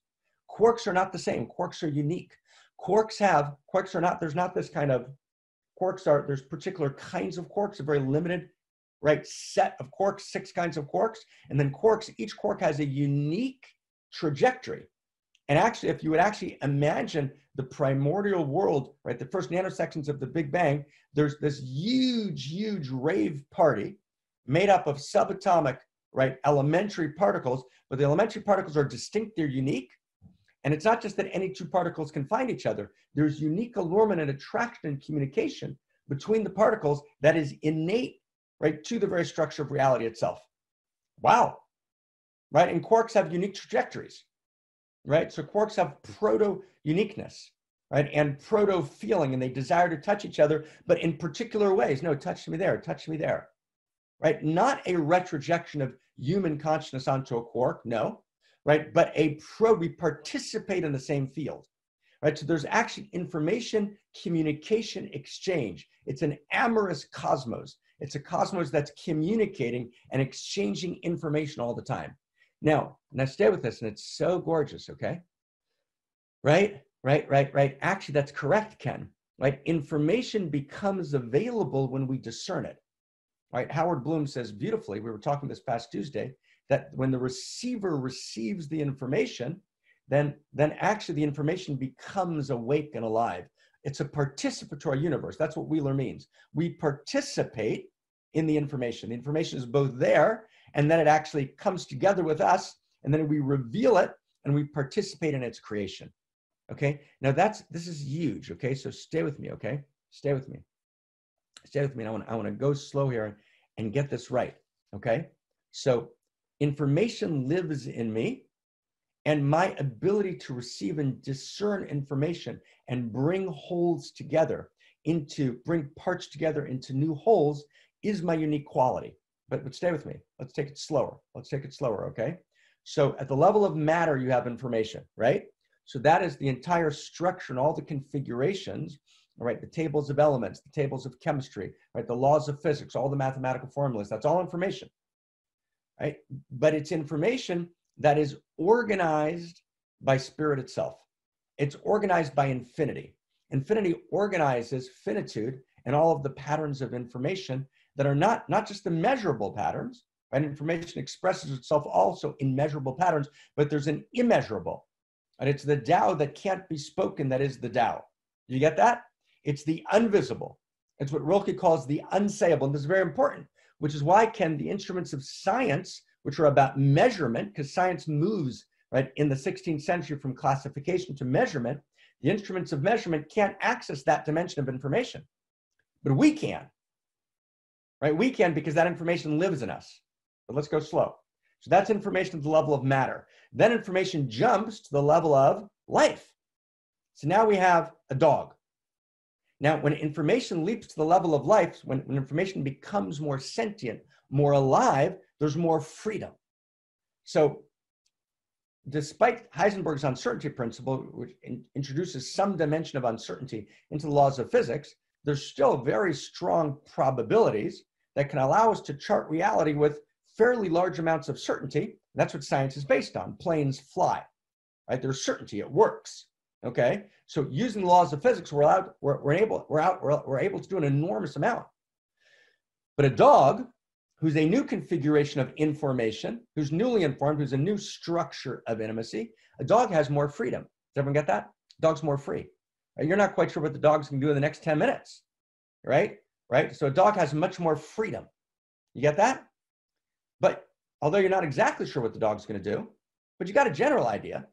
Quarks are not the same. Quarks are unique. There's not this kind of, there's particular kinds of quarks, a very limited, right, set of quarks, 6 kinds of quarks. And then each quark has a unique trajectory. And actually, if you would actually imagine the primordial world, right, the first nanoseconds of the Big Bang, there's this huge, huge rave party made up of subatomic, right, elementary particles, but the elementary particles are distinct, they're unique. And it's not just that any 2 particles can find each other. There's unique allurement and attraction and communication between the particles that is innate, right, to the very structure of reality itself. Wow, right? And quarks have unique trajectories, right? So quarks have proto-uniqueness, right, and proto-feeling, and they desire to touch each other, but in particular ways. No, touch me there, touch me there. Right? Not a retrojection of human consciousness onto a quark, no, right? But we participate in the same field, right? So there's actually information, communication, exchange. It's an amorous cosmos. It's a cosmos that's communicating and exchanging information all the time. Now stay with this, and it's so gorgeous, okay? Right? Actually, that's correct, Ken, right? Information becomes available when we discern it. Right? Howard Bloom says beautifully, we were talking this past Tuesday, that when the receiver receives the information, then actually the information becomes awake and alive. It's a participatory universe. That's what Wheeler means. We participate in the information. The information is both there, and then it actually comes together with us, and then we reveal it, and we participate in its creation. Okay? Now this is huge, okay? So stay with me, okay? Stay with me. Stay with me. I want to go slow here and get this right. Okay. So information lives in me And my ability to receive and discern information and bring wholes together bring parts together into new wholes is my unique quality. But stay with me. Let's take it slower. Okay? So at the level of matter, you have information, right? So that is the entire structure and all the configurations, right? The tables of elements, the tables of chemistry, right? The laws of physics, all the mathematical formulas, that's all information, right? But it's information that is organized by spirit itself. It's organized by infinity. Infinity organizes finitude and all of the patterns of information that are not just the measurable patterns, right? Information expresses itself also in measurable patterns, but there's an immeasurable, and it's the Tao that can't be spoken that is the Tao. You get that? It's the invisible. It's what Rilke calls the unsayable, and this is very important, which is why the instruments of science, which are about measurement, because science moves, right, in the 16th century from classification to measurement, the instruments of measurement can't access that dimension of information, but we can, right? We can, because that information lives in us. But let's go slow. So that's information at the level of matter. Then information jumps to the level of life. So now we have a dog. Now, when information leaps to the level of life, when information becomes more sentient, more alive, there's more freedom. So despite Heisenberg's uncertainty principle, which introduces some dimension of uncertainty into the laws of physics, there's still very strong probabilities that can allow us to chart reality with fairly large amounts of certainty. That's what science is based on. Planes fly, right? There's certainty, it works, okay? So using the laws of physics, we're able to do an enormous amount. But a dog, who's a new configuration of information, who's newly informed, who's a new structure of intimacy, a dog has more freedom. Does everyone get that? Dog's more free. Right? You're not quite sure what the dog's going to do in the next 10 minutes, right? So a dog has much more freedom. You get that? But although you're not exactly sure what the dog's going to do, but you got a general idea,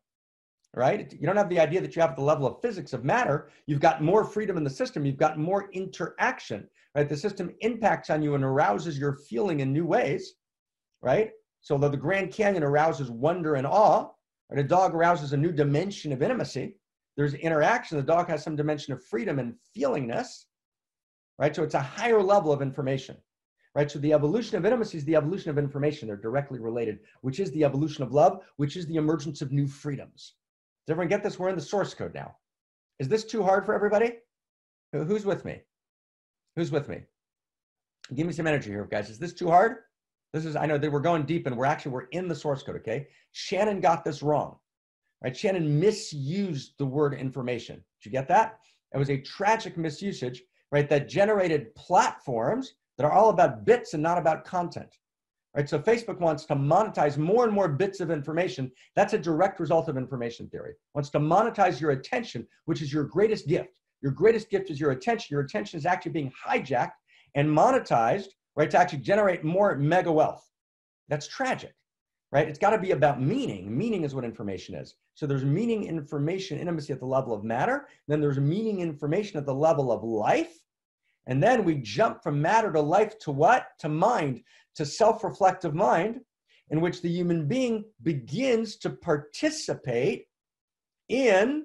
right? You don't have the idea that you have at the level of physics of matter. You've got more freedom in the system. You've got more interaction, right? The system impacts on you and arouses your feeling in new ways, right? So although the Grand Canyon arouses wonder and awe, and a dog arouses a new dimension of intimacy, there's interaction. The dog has some dimension of freedom and feelingness, right? So it's a higher level of information, right? So the evolution of intimacy is the evolution of information. They're directly related, which is the evolution of love, which is the emergence of new freedoms. Does everyone get this? We're in the source code now. Is this too hard for everybody? Who's with me? Who's with me? Give me some energy here, guys. Is this too hard? I know that we're going deep and we're in the source code, okay? Shannon got this wrong, right? Shannon misused the word information. Did you get that? It was a tragic misusage, right? That generated platforms that are all about bits and not about content, right? So Facebook wants to monetize more and more bits of information. That's a direct result of information theory. Wants to monetize your attention, which is your greatest gift. Your greatest gift is your attention. Your attention is actually being hijacked and monetized, right, to actually generate more mega wealth. That's tragic, right? It's got to be about meaning. Meaning is what information is. So there's meaning, information, intimacy at the level of matter. Then there's meaning, information at the level of life. And then we jump from matter to life to what? To mind, to self-reflective mind, in which the human being begins to participate in,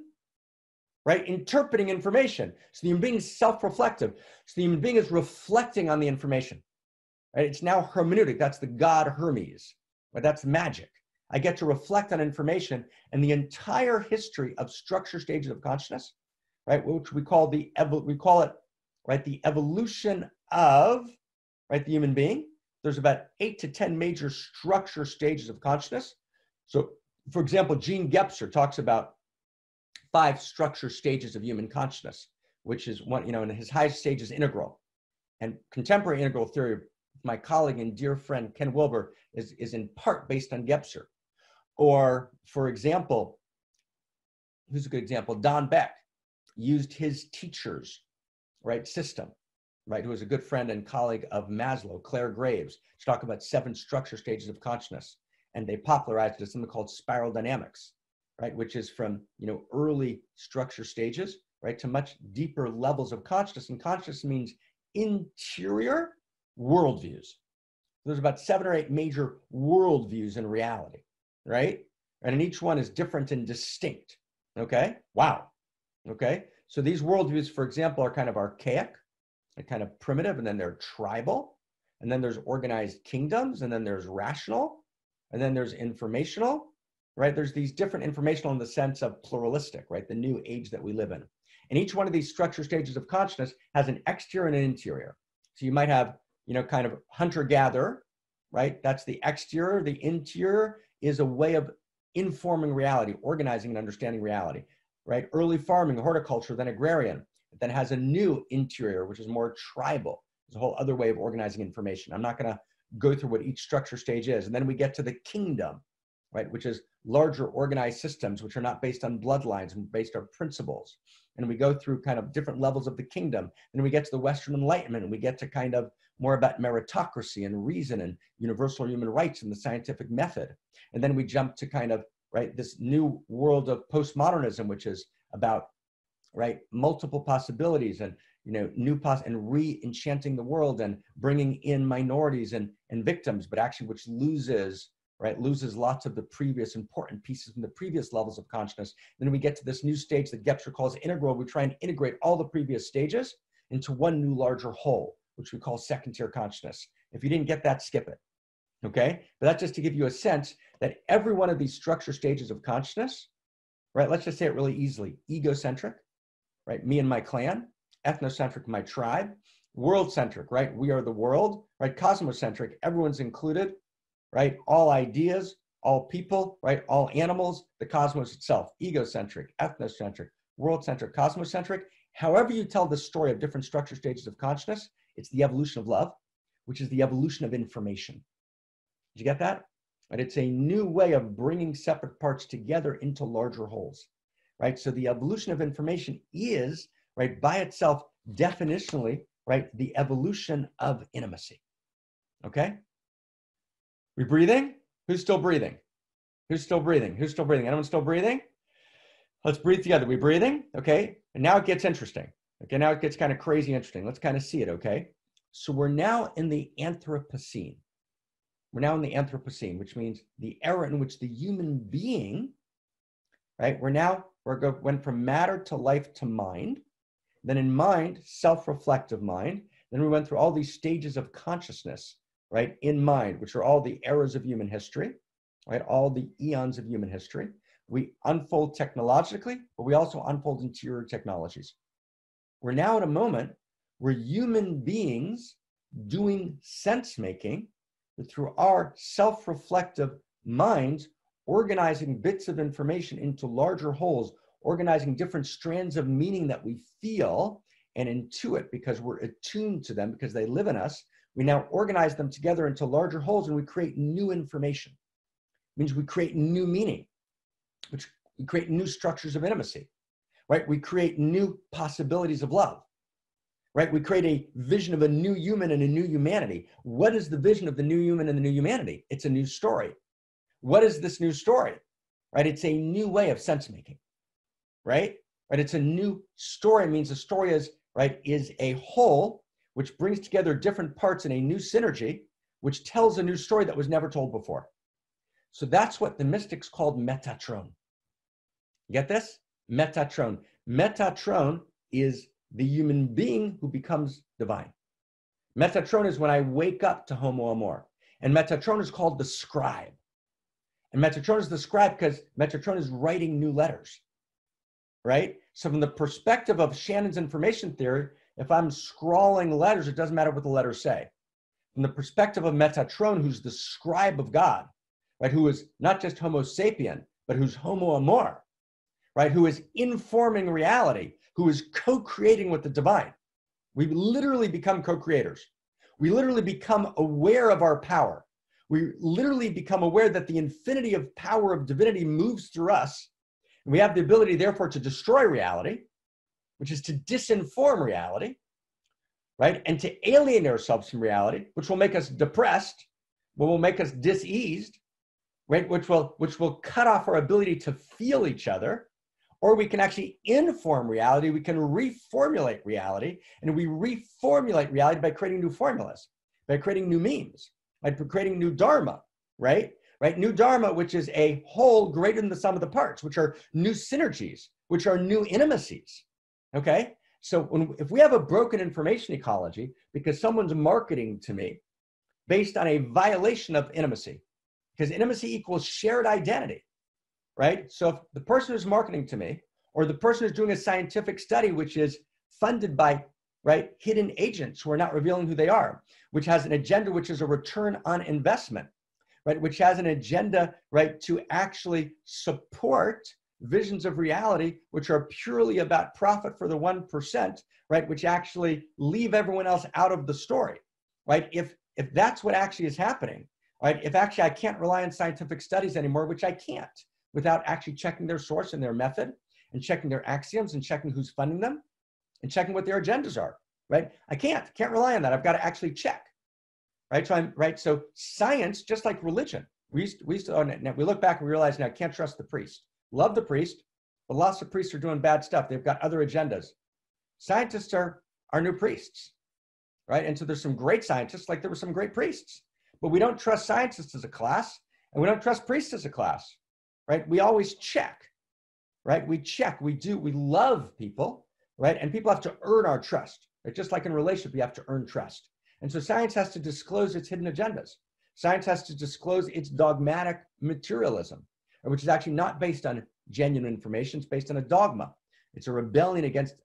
right, interpreting information. So the human being is self-reflective. So the human being is reflecting on the information, right? It's now hermeneutic. That's the god Hermes, right? That's magic. I get to reflect on information, and the entire history of structure stages of consciousness, right, which we call it, right, the evolution of, right, the human being. There's about 8 to 10 major structure stages of consciousness. So, for example, Gene Gebser talks about 5 structure stages of human consciousness, which is one, and his highest stage is integral. And contemporary integral theory, my colleague and dear friend Ken Wilber, is in part based on Gebser. Or, for example, who's a good example? Don Beck used his teachers, right, system, right, who was a good friend and colleague of Maslow, Claire Graves, to talk about 7 structure stages of consciousness. And they popularized something called spiral dynamics, right, which is from, early structure stages, right, to much deeper levels of consciousness. And consciousness means interior worldviews. There's about 7 or 8 major worldviews in reality, right? and each one is different and distinct. Okay? Wow. Okay? So these worldviews, for example, are kind of archaic, they're kind of primitive, and then they're tribal, and then there's organized kingdoms, and then there's rational, and then there's informational, right? There's these different informational in the sense of pluralistic, right? The new age that we live in. And each one of these structure stages of consciousness has an exterior and an interior. So you might have, kind of hunter-gatherer, right? That's the exterior. The interior is a way of informing reality, organizing and understanding reality, right? Early farming, horticulture, then agrarian. It then has a new interior, which is more tribal. It's a whole other way of organizing information. I'm not going to go through what each structure stage is. And then we get to the kingdom, right? Which is larger organized systems, which are not based on bloodlines and based on principles. And we go through kind of different levels of the kingdom. Then we get to the Western Enlightenment, and we get to kind of more about meritocracy and reason and universal human rights and the scientific method. And then we jump to kind of, right, this new world of postmodernism, which is about, right, multiple possibilities and, and re-enchanting the world and bringing in minorities and victims, but actually which loses lots of the previous important pieces from the previous levels of consciousness. Then we get to this new stage that Gebser calls integral. We try and integrate all the previous stages into one new larger whole, which we call second tier consciousness. If you didn't get that, skip it, okay? But that's just to give you a sense that every one of these structure stages of consciousness, right? Let's just say it really easily. Egocentric, right? Me and my clan. Ethnocentric, my tribe. World-centric, right? We are the world, right? Cosmocentric, everyone's included, right? All ideas, all people, right? All animals, the cosmos itself. Egocentric, ethnocentric, world-centric, cosmocentric. However you tell the story of different structure stages of consciousness, it's the evolution of love, which is the evolution of information. Did you get that? Right? It's a new way of bringing separate parts together into larger wholes, right? So the evolution of information is, right, by itself, definitionally, right, the evolution of intimacy. Okay? We breathing? Who's still breathing? Who's still breathing? Who's still breathing? Anyone still breathing? Let's breathe together. We breathing? Okay. And now it gets interesting. Okay. Now it gets kind of crazy interesting. Let's kind of see it. Okay. So we're now in the Anthropocene. We're now in the Anthropocene, which means the era in which the human being, right? Went from matter to life to mind. Then in mind, self-reflective mind. Then we went through all these stages of consciousness, right? In mind, which are all the eras of human history, right? All the eons of human history. We unfold technologically, but we also unfold interior technologies. We're now at a moment where human beings doing sense-making through our self-reflective minds, organizing bits of information into larger wholes, organizing different strands of meaning that we feel and intuit because we're attuned to them, because they live in us. We now organize them together into larger wholes, and we create new information. It means we create new meaning, which we create new structures of intimacy, right? We create new possibilities of love, right? We create a vision of a new human and a new humanity. What is the vision of the new human and the new humanity? It's a new story. What is this new story, right? It's a new way of sense making, right? It's a new story. It means a story is, right, is a whole which brings together different parts in a new synergy, which tells a new story that was never told before. So that's what the mystics called Metatron. Get this? Metatron. Metatron is the human being who becomes divine. Metatron is when I wake up to Homo Amor. And Metatron is called the scribe. And Metatron is the scribe because Metatron is writing new letters, right? So from the perspective of Shannon's information theory, if I'm scrawling letters, it doesn't matter what the letters say. From the perspective of Metatron, who's the scribe of God, right? Who is not just Homo sapien, but who's Homo Amor, right? Who is informing reality, who is co-creating with the divine. We literally become co-creators. We literally become aware of our power. We literally become aware that the infinity of power of divinity moves through us. And we have the ability, therefore, to destroy reality, which is to disinform reality, right? And to alienate ourselves from reality, which will make us depressed, will make us diseased, right? Which will cut off our ability to feel each other. Or we can actually inform reality. We can reformulate reality. And we reformulate reality by creating new formulas, by creating new memes, by creating new dharma, right? right? New dharma, which is a whole greater than the sum of the parts, which are new synergies, which are new intimacies, okay? So if we have a broken information ecology because someone's marketing to me based on a violation of intimacy, because intimacy equals shared identity, right? So if the person who's marketing to me, or the person who's doing a scientific study, which is funded by, right, hidden agents who are not revealing who they are, which has an agenda, which is a return on investment, right, which has an agenda, right, to actually support visions of reality, which are purely about profit for the 1%, right, which actually leave everyone else out of the story, right? If that's what actually is happening, right, if actually I can't rely on scientific studies anymore, which I can't, without actually checking their source and their method, and checking their axioms, and checking who's funding them, and checking what their agendas are, right? I can't rely on that. I've got to actually check, right? So science, just like religion, we look back and we realize now I can't trust the priest. Love the priest, but lots of priests are doing bad stuff. They've got other agendas. Scientists are new priests, right? And so there's some great scientists, like there were some great priests, but we don't trust scientists as a class, and we don't trust priests as a class, right? We always check, right? We check, we love people, right? And people have to earn our trust, right? Just like in a relationship, you have to earn trust. And so science has to disclose its hidden agendas. Science has to disclose its dogmatic materialism, which is actually not based on genuine information. It's based on a dogma. It's a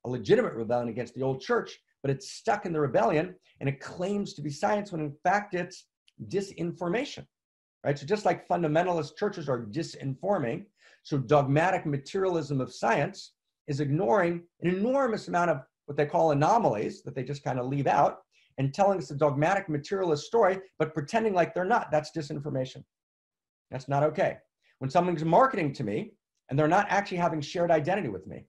legitimate rebellion against the old church, but it's stuck in the rebellion, and it claims to be science when in fact it's disinformation, right? So just like fundamentalist churches are disinforming, so dogmatic materialism of science is ignoring an enormous amount of what they call anomalies that they just kind of leave out, and telling us a dogmatic materialist story, but pretending like they're not. That's disinformation. That's not okay. When someone's marketing to me and they're not actually having shared identity with me,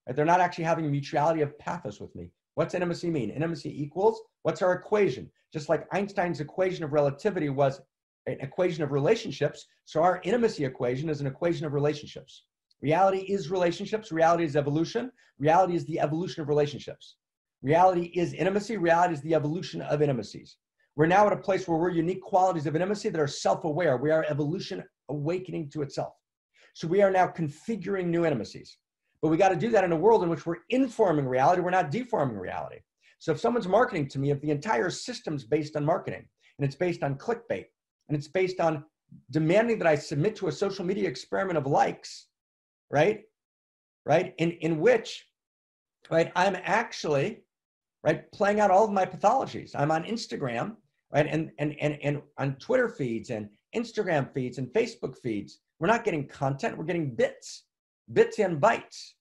right? They're not actually having mutuality of pathos with me. What's intimacy mean? Intimacy equals, what's our equation? Just like Einstein's equation of relativity was an equation of relationships, so our intimacy equation is an equation of relationships. Reality is relationships. Reality is evolution. Reality is the evolution of relationships. Reality is intimacy. Reality is the evolution of intimacies. We're now at a place where we're unique qualities of intimacy that are self-aware. We are evolution awakening to itself. So we are now configuring new intimacies. But we got to do that in a world in which we're informing reality. We're not deforming reality. So if someone's marketing to me, if the entire system's based on marketing, and it's based on clickbait, and it's based on demanding that I submit to a social media experiment of likes, right? In which, right, I'm actually, right, playing out all of my pathologies. I'm on Instagram, right, and on Twitter feeds and Instagram feeds and Facebook feeds. We're not getting content. We're getting bits and bytes,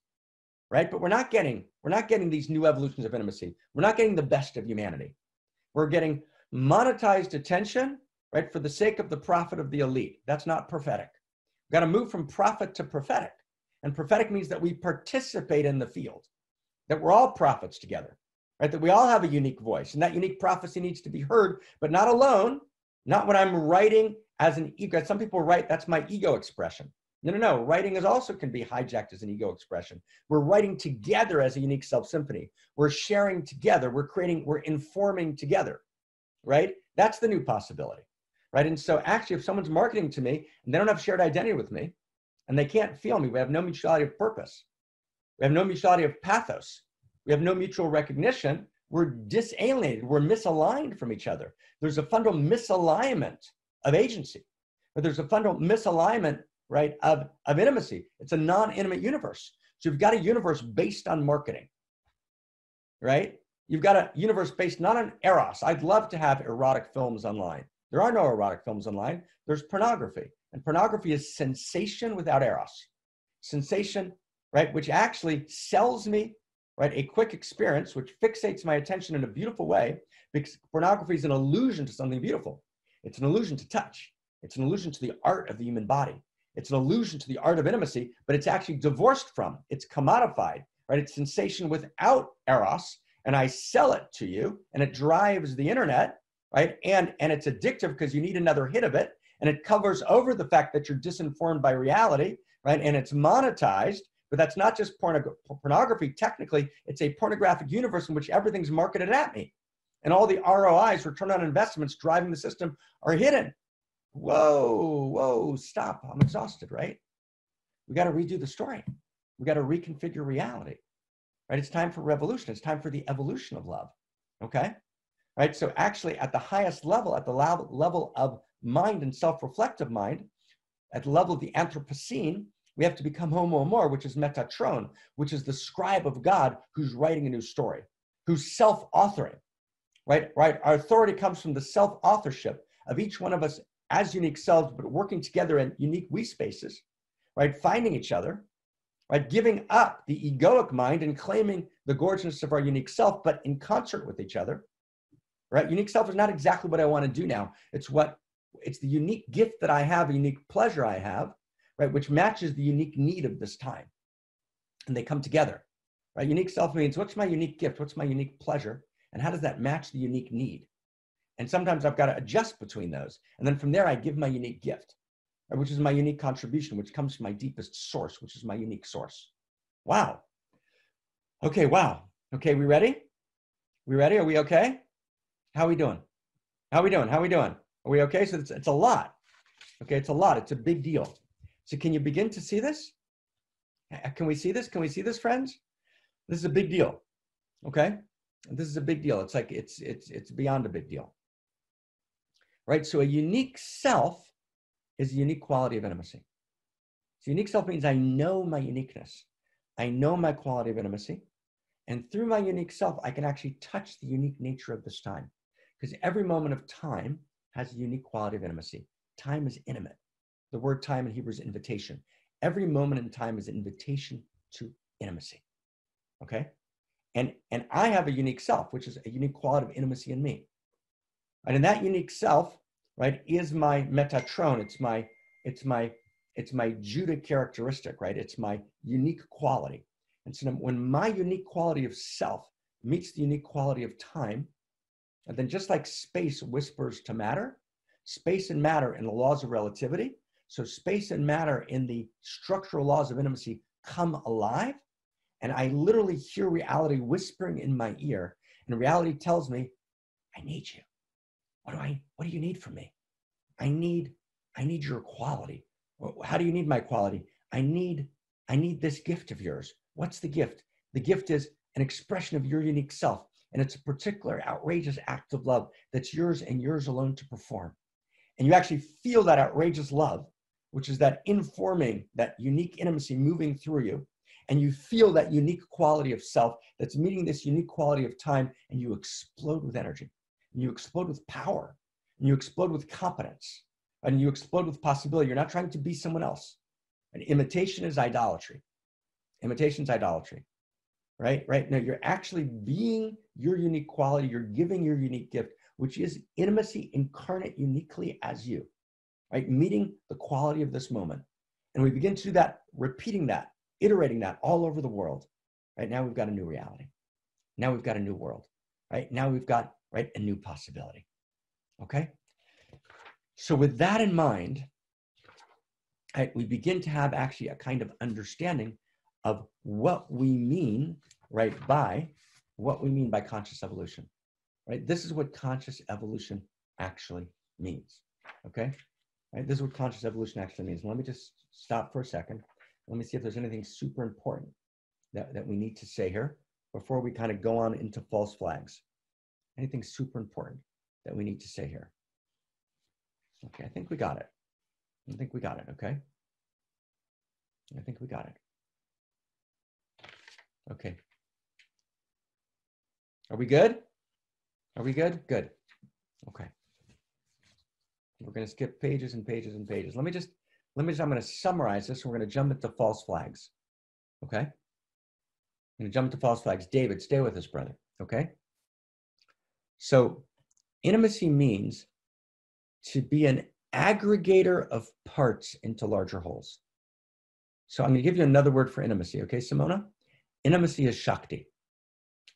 right? But we're not getting these new evolutions of intimacy. We're not getting the best of humanity. We're getting monetized attention, right, for the sake of the profit of the elite. That's not prophetic. We've got to move from prophet to prophetic. And prophetic means that we participate in the field, that we're all prophets together, right? That we all have a unique voice, and that unique prophecy needs to be heard, but not alone, not when I'm writing as an ego. Some people write, that's my ego expression. No. Writing also can be hijacked as an ego expression. We're writing together as a unique self-symphony. We're sharing together. We're informing together, right? That's the new possibility, right? And so actually, if someone's marketing to me and they don't have shared identity with me, and they can't feel me, we have no mutuality of purpose. We have no mutuality of pathos. We have no mutual recognition. We're disalienated. We're misaligned from each other. There's a fundamental misalignment of agency, but there's a fundamental misalignment, right, of intimacy. It's a non-intimate universe. So you've got a universe based on marketing, right? You've got a universe based not on eros. I'd love to have erotic films online. There are no erotic films online. There's pornography. And pornography is sensation without eros. Sensation, right, which actually sells me, right, a quick experience, which fixates my attention in a beautiful way, because pornography is an illusion to something beautiful. It's an illusion to touch. It's an illusion to the art of the human body. It's an illusion to the art of intimacy, but it's actually divorced from, it's commodified, right? It's sensation without eros, and I sell it to you, and it drives the internet, right? And it's addictive because you need another hit of it, and it covers over the fact that you're disinformed by reality, right? And it's monetized, but that's not just pornography. Technically, it's a pornographic universe in which everything's marketed at me. And all the ROIs, return on investments, driving the system are hidden, whoa, stop. I'm exhausted, right? We got to redo the story. We got to reconfigure reality, right? It's time for revolution. It's time for the evolution of love, okay? Right? So actually at the highest level, at the level of mind and self-reflective mind, at the level of the Anthropocene, we have to become homo amor, which is Metatron, which is the scribe of God who's writing a new story, who's self-authoring, right? Our authority comes from the self-authorship of each one of us as unique selves, but working together in unique we spaces, right? Finding each other, right? Giving up the egoic mind and claiming the gorgeousness of our unique self, but in concert with each other, right? Unique self is not exactly what I want to do now. It's the unique gift that I have, a unique pleasure I have, right? Which matches the unique need of this time. And they come together, right? Unique self means, what's my unique gift? What's my unique pleasure? And how does that match the unique need? And sometimes I've got to adjust between those. And then from there, I give my unique gift, right? Which is my unique contribution, which comes from my deepest source, which is my unique source. Wow. Okay, wow. Okay, we ready? We ready? Are we okay? How are we doing? How are we doing? How are we doing? Are we okay? So it's a lot. Okay, it's a lot. It's a big deal. So can you begin to see this? Can we see this? Can we see this, friends? This is a big deal. Okay? This is a big deal. It's like it's beyond a big deal. Right? So a unique self is a unique quality of intimacy. So unique self means I know my uniqueness. I know my quality of intimacy. And through my unique self, I can actually touch the unique nature of this time. Because every moment of time has a unique quality of intimacy. Time is intimate. The word time in Hebrew is invitation. Every moment in time is an invitation to intimacy. Okay? And I have a unique self, which is a unique quality of intimacy in me. Right? And that unique self, right, is my Metatron. It's my Judah characteristic, right? It's my unique quality. And so when my unique quality of self meets the unique quality of time, and then just like space whispers to matter, space and matter in the laws of relativity, so space and matter in the structural laws of intimacy come alive, and I literally hear reality whispering in my ear, and reality tells me, I need you. What do you need from me? I need your quality. How do you need my quality? I need this gift of yours. What's the gift? The gift is an expression of your unique self. And it's a particular outrageous act of love that's yours and yours alone to perform. And you actually feel that outrageous love, which is that informing, that unique intimacy moving through you. And you feel that unique quality of self that's meeting this unique quality of time, and you explode with energy. And you explode with power. And you explode with competence. And you explode with possibility. You're not trying to be someone else. And imitation is idolatry. Imitation is idolatry. Right? No, you're actually being your unique quality. You're giving your unique gift, which is intimacy incarnate uniquely as you, right? Meeting the quality of this moment. And we begin to do that, repeating that, iterating that all over the world. Right? Now we've got a new reality. Now we've got a new world. Right? Now we've got, right, a new possibility. Okay? So with that in mind, right, we begin to have actually a kind of understanding of what we mean, right, by conscious evolution, right? This is what conscious evolution actually means, okay? Right, this is what conscious evolution actually means. Let me just stop for a second. Let me see if there's anything super important that we need to say here before we kind of go on into false flags. Anything super important that we need to say here? Okay, I think we got it. I think we got it, okay? I think we got it. Okay. Are we good? Are we good? Good. Okay. We're going to skip pages and pages and pages. I'm going to summarize this. And we're going to jump into false flags. Okay. I'm going to jump into false flags. David, stay with us, brother. Okay. So intimacy means to be an aggregator of parts into larger wholes. So I'm going to give you another word for intimacy. Okay, Simona? Intimacy is Shakti.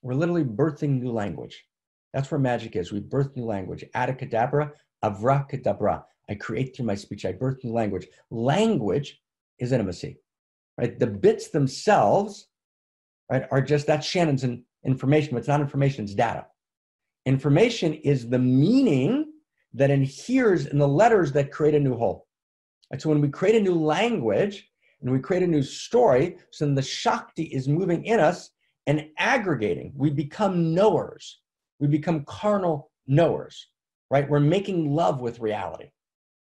We're literally birthing new language. That's where magic is. We birth new language. Adakadabra, avracadabra. I create through my speech. I birth new language. Language is intimacy, right? The bits themselves, right, are just, that's Shannon's information, but it's not information, it's data. Information is the meaning that inheres in the letters that create a new whole. And so when we create a new language and we create a new story, so then the Shakti is moving in us and aggregating. We become knowers. We become carnal knowers, right? We're making love with reality.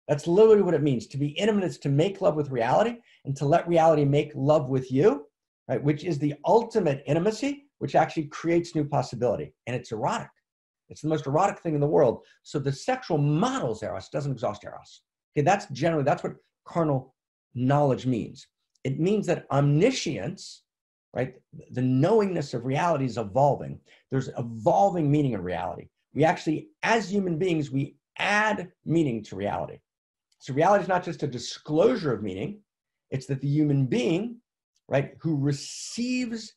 That's literally what it means. To be intimate is to make love with reality and to let reality make love with you, right? Which is the ultimate intimacy, which actually creates new possibility. And it's erotic. It's the most erotic thing in the world. So the sexual models Eros doesn't exhaust Eros. Okay, that's what carnal knowledge means. It means that omniscience, right? The knowingness of reality is evolving. There's evolving meaning in reality. We actually, as human beings, we add meaning to reality. So reality is not just a disclosure of meaning. It's that the human being, right, who receives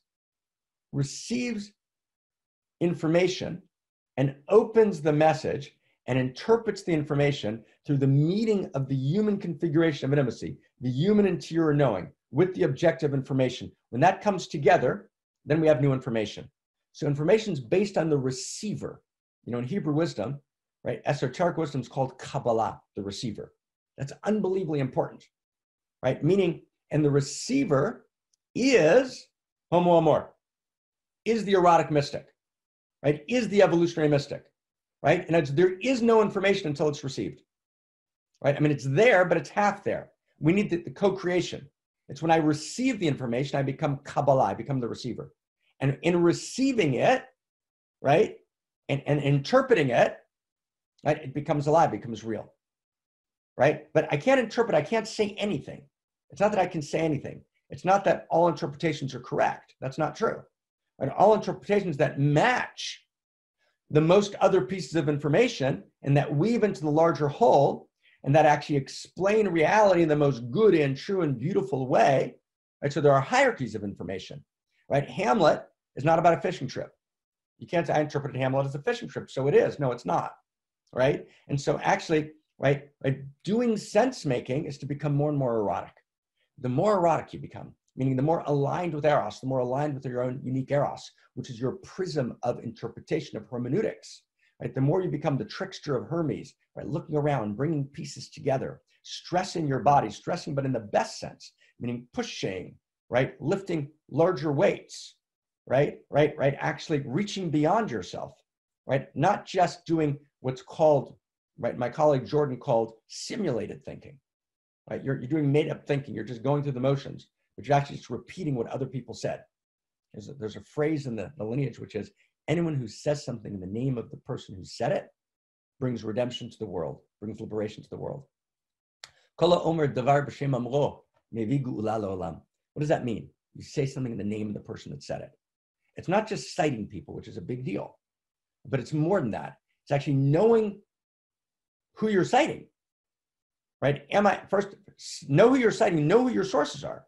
information and opens the message and interprets the information through the meeting of the human configuration of intimacy, the human interior knowing with the objective information. When that comes together, then we have new information. So information is based on the receiver. You know, in Hebrew wisdom, right, esoteric wisdom is called Kabbalah, the receiver. That's unbelievably important, right? Meaning, and the receiver is Homo Amor, is the erotic mystic, right? Is the evolutionary mystic, right? And there is no information until it's received, right? I mean, it's there, but it's half there. We need the co-creation. It's when I receive the information, I become Kabbalah, I become the receiver. And in receiving it, right, and interpreting it, right, it becomes alive, becomes real, right? But I can't interpret, I can't say anything. It's not that I can say anything. It's not that all interpretations are correct. That's not true. Right? All interpretations that match the most other pieces of information and that weave into the larger whole and that actually explain reality in the most good and true and beautiful way, right? So there are hierarchies of information, right? Hamlet is not about a fishing trip. You can't say I interpreted Hamlet as a fishing trip, so it is. No, it's not, right? And so actually, right, doing sense making is to become more and more erotic. The more erotic you become, meaning the more aligned with Eros, the more aligned with your own unique Eros, which is your prism of interpretation of hermeneutics, right? The more you become the trickster of Hermes, right? Looking around, bringing pieces together, stressing your body, stressing, but in the best sense, meaning pushing, right? Lifting larger weights, right? Actually reaching beyond yourself, right? Not just doing what's called, right? My colleague Jordan called simulated thinking, right? You're doing made up thinking. You're just going through the motions, but you're actually just repeating what other people said. There's a phrase in the lineage, which is anyone who says something in the name of the person who said it brings redemption to the world, brings liberation to the world. What does that mean? You say something in the name of the person that said it. It's not just citing people, which is a big deal, but it's more than that. It's actually knowing who you're citing, right? First, know who you're citing, know who your sources are,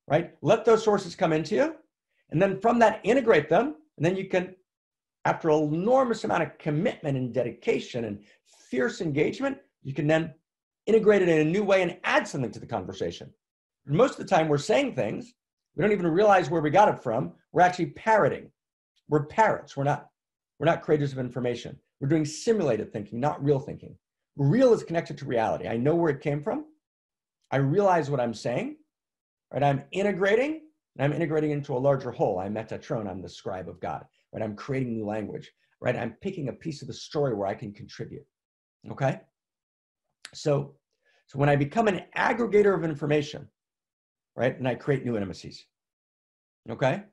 right? Let those sources come into you, and then from that, integrate them, and then you can, after an enormous amount of commitment and dedication and fierce engagement, you can then integrate it in a new way and add something to the conversation. Most of the time, we're saying things, we don't even realize where we got it from. We're actually parroting. We're parrots. We're not creators of information. We're doing simulated thinking, not real thinking. Real is connected to reality. I know where it came from. I realize what I'm saying, right? I'm integrating, and I'm integrating into a larger whole. I'm Metatron. I'm the scribe of God, right? I'm creating new language, right? I'm picking a piece of the story where I can contribute, okay? So when I become an aggregator of information, right, and I create new intimacies, okay?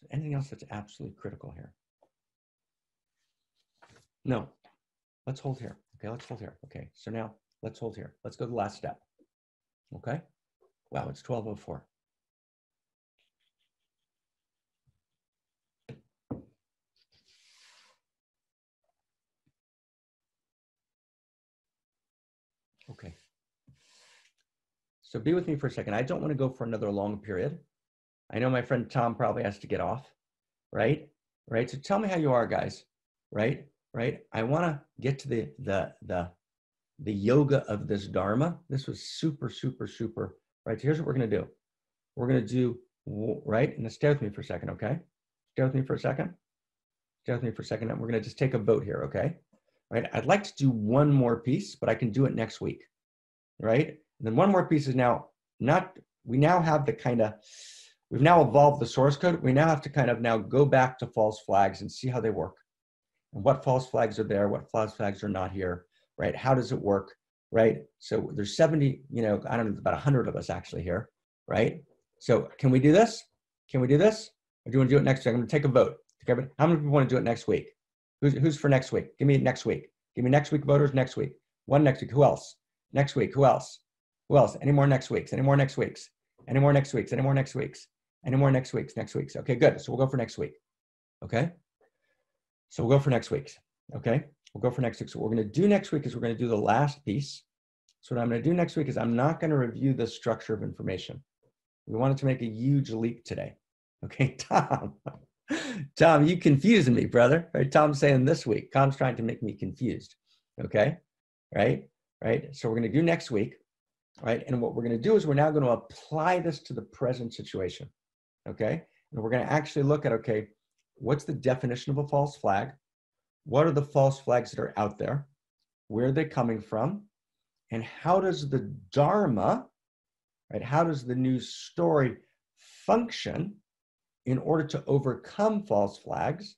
Anything else that's absolutely critical here? No. Let's hold here. Okay, let's hold here. Okay, so now let's hold here. Let's go to the last step. Okay? Wow, it's 12:04. Okay. So be with me for a second. I don't want to go for another long period. I know my friend Tom probably has to get off, right? Right. So tell me how you are, guys. Right. I want to get to the yoga of this Dharma. This was super, super, super. Right. So here's what we're going to do. We're going to do right? And stay with me for a second, okay? Stay with me for a second. Stay with me for a second. And we're going to just take a vote here, okay? Right? I'd like to do one more piece, but I can do it next week, right? And then one more piece is now we now have the kind of, we've now evolved the source code. We now have to kind of now go back to false flags and see how they work. And what false flags are there, what false flags are not here, right? How does it work, right? So there's 70, I don't know, about 100 of us actually here, right? So can we do this? Can we do this? Or do you want to do it next week? I'm going to take a vote. How many people want to do it next week? Who's for next week? Give me next week. Give me next week voters next week. One next week. Who else? Next week. Who else? Who else? Any more next weeks? Any more next weeks? Any more next weeks? Any more next weeks? Any more next weeks? Next weeks. Okay, good. So we'll go for next week. Okay? So we'll go for next week. Okay? We'll go for next week. So what we're going to do next week is we're going to do the last piece. So what I'm going to do next week is I'm not going to review the structure of information. We wanted to make a huge leap today. Okay, Tom. Tom, you confusing me, brother. Right? Tom's saying this week. Tom's trying to make me confused. Okay? Right? So we're going to do next week. Right? And what we're going to do is we're now going to apply this to the present situation. Okay? And we're going to actually look at, okay, what's the definition of a false flag? What are the false flags that are out there? Where are they coming from? And how does the Dharma, right? How does the news story function in order to overcome false flags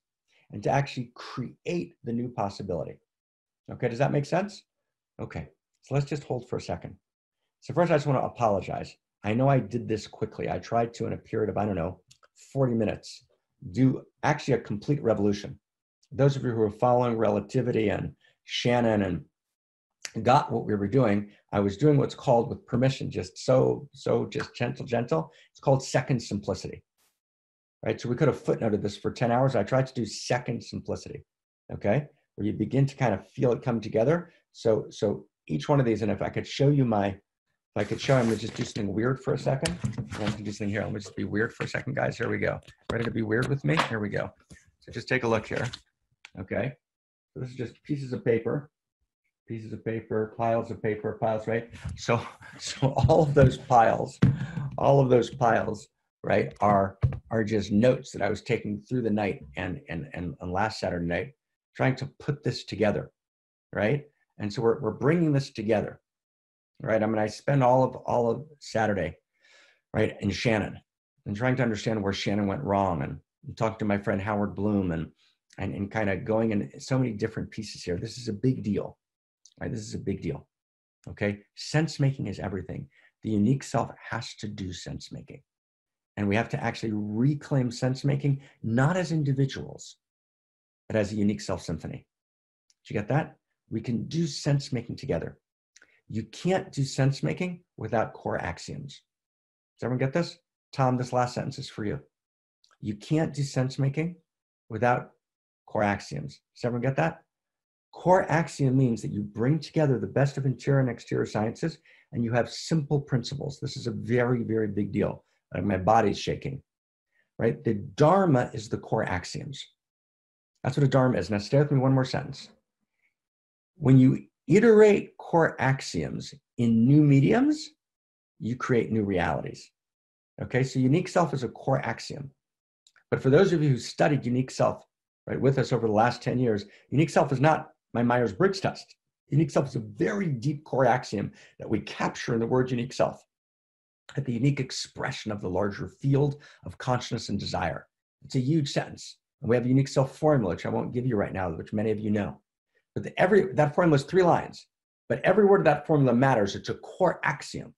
and to actually create the new possibility? Okay, does that make sense? Okay, so let's just hold for a second. So first I just want to apologize. I know I did this quickly. I tried to, in a period of, 40 minutes, do actually a complete revolution. Those of you who are following Relativity and Shannon and got what we were doing, I was doing what's called, with permission, just just gentle. It's called second simplicity, right? So we could have footnoted this for 10 hours. I tried to do second simplicity, okay? Where you begin to kind of feel it come together. So each one of these, and if I could show you I'm going to just do something weird for a second. I'm going to do something here. Let me just be weird for a second, guys. Here we go. Ready to be weird with me? Here we go. So just take a look here, okay? So this is just pieces of paper, piles of paper, right? So all of those piles, right, are just notes that I was taking through the night and last Saturday night, trying to put this together, right? And so we're bringing this together, right? I spend all of Saturday, right, in Shannon and trying to understand where Shannon went wrong and talk to my friend Howard Bloom and kind of going in so many different pieces here. This is a big deal, right? This is a big deal, okay? Sense making is everything. The unique self has to do sense making. And we have to actually reclaim sense making, not as individuals, but as a unique self symphony. Did you get that? We can do sense making together. You can't do sense making without core axioms. Does everyone get this? Tom, this last sentence is for you. You can't do sense making without core axioms. Does everyone get that? Core axiom means that you bring together the best of interior and exterior sciences and you have simple principles. This is a very, very big deal. My body's shaking, right? The Dharma is the core axioms. That's what a Dharma is. Now stay with me one more sentence. When you iterate core axioms in new mediums, you create new realities. Okay, so unique self is a core axiom. But for those of you who studied unique self, right, with us over the last 10 years, unique self is not my Myers-Briggs test. Unique self is a very deep core axiom that we capture in the word unique self, at the unique expression of the larger field of consciousness and desire. It's a huge sentence. And we have a unique self formula, which I won't give you right now, which many of you know. But that formula is 3 lines. But every word of that formula matters. It's a core axiom,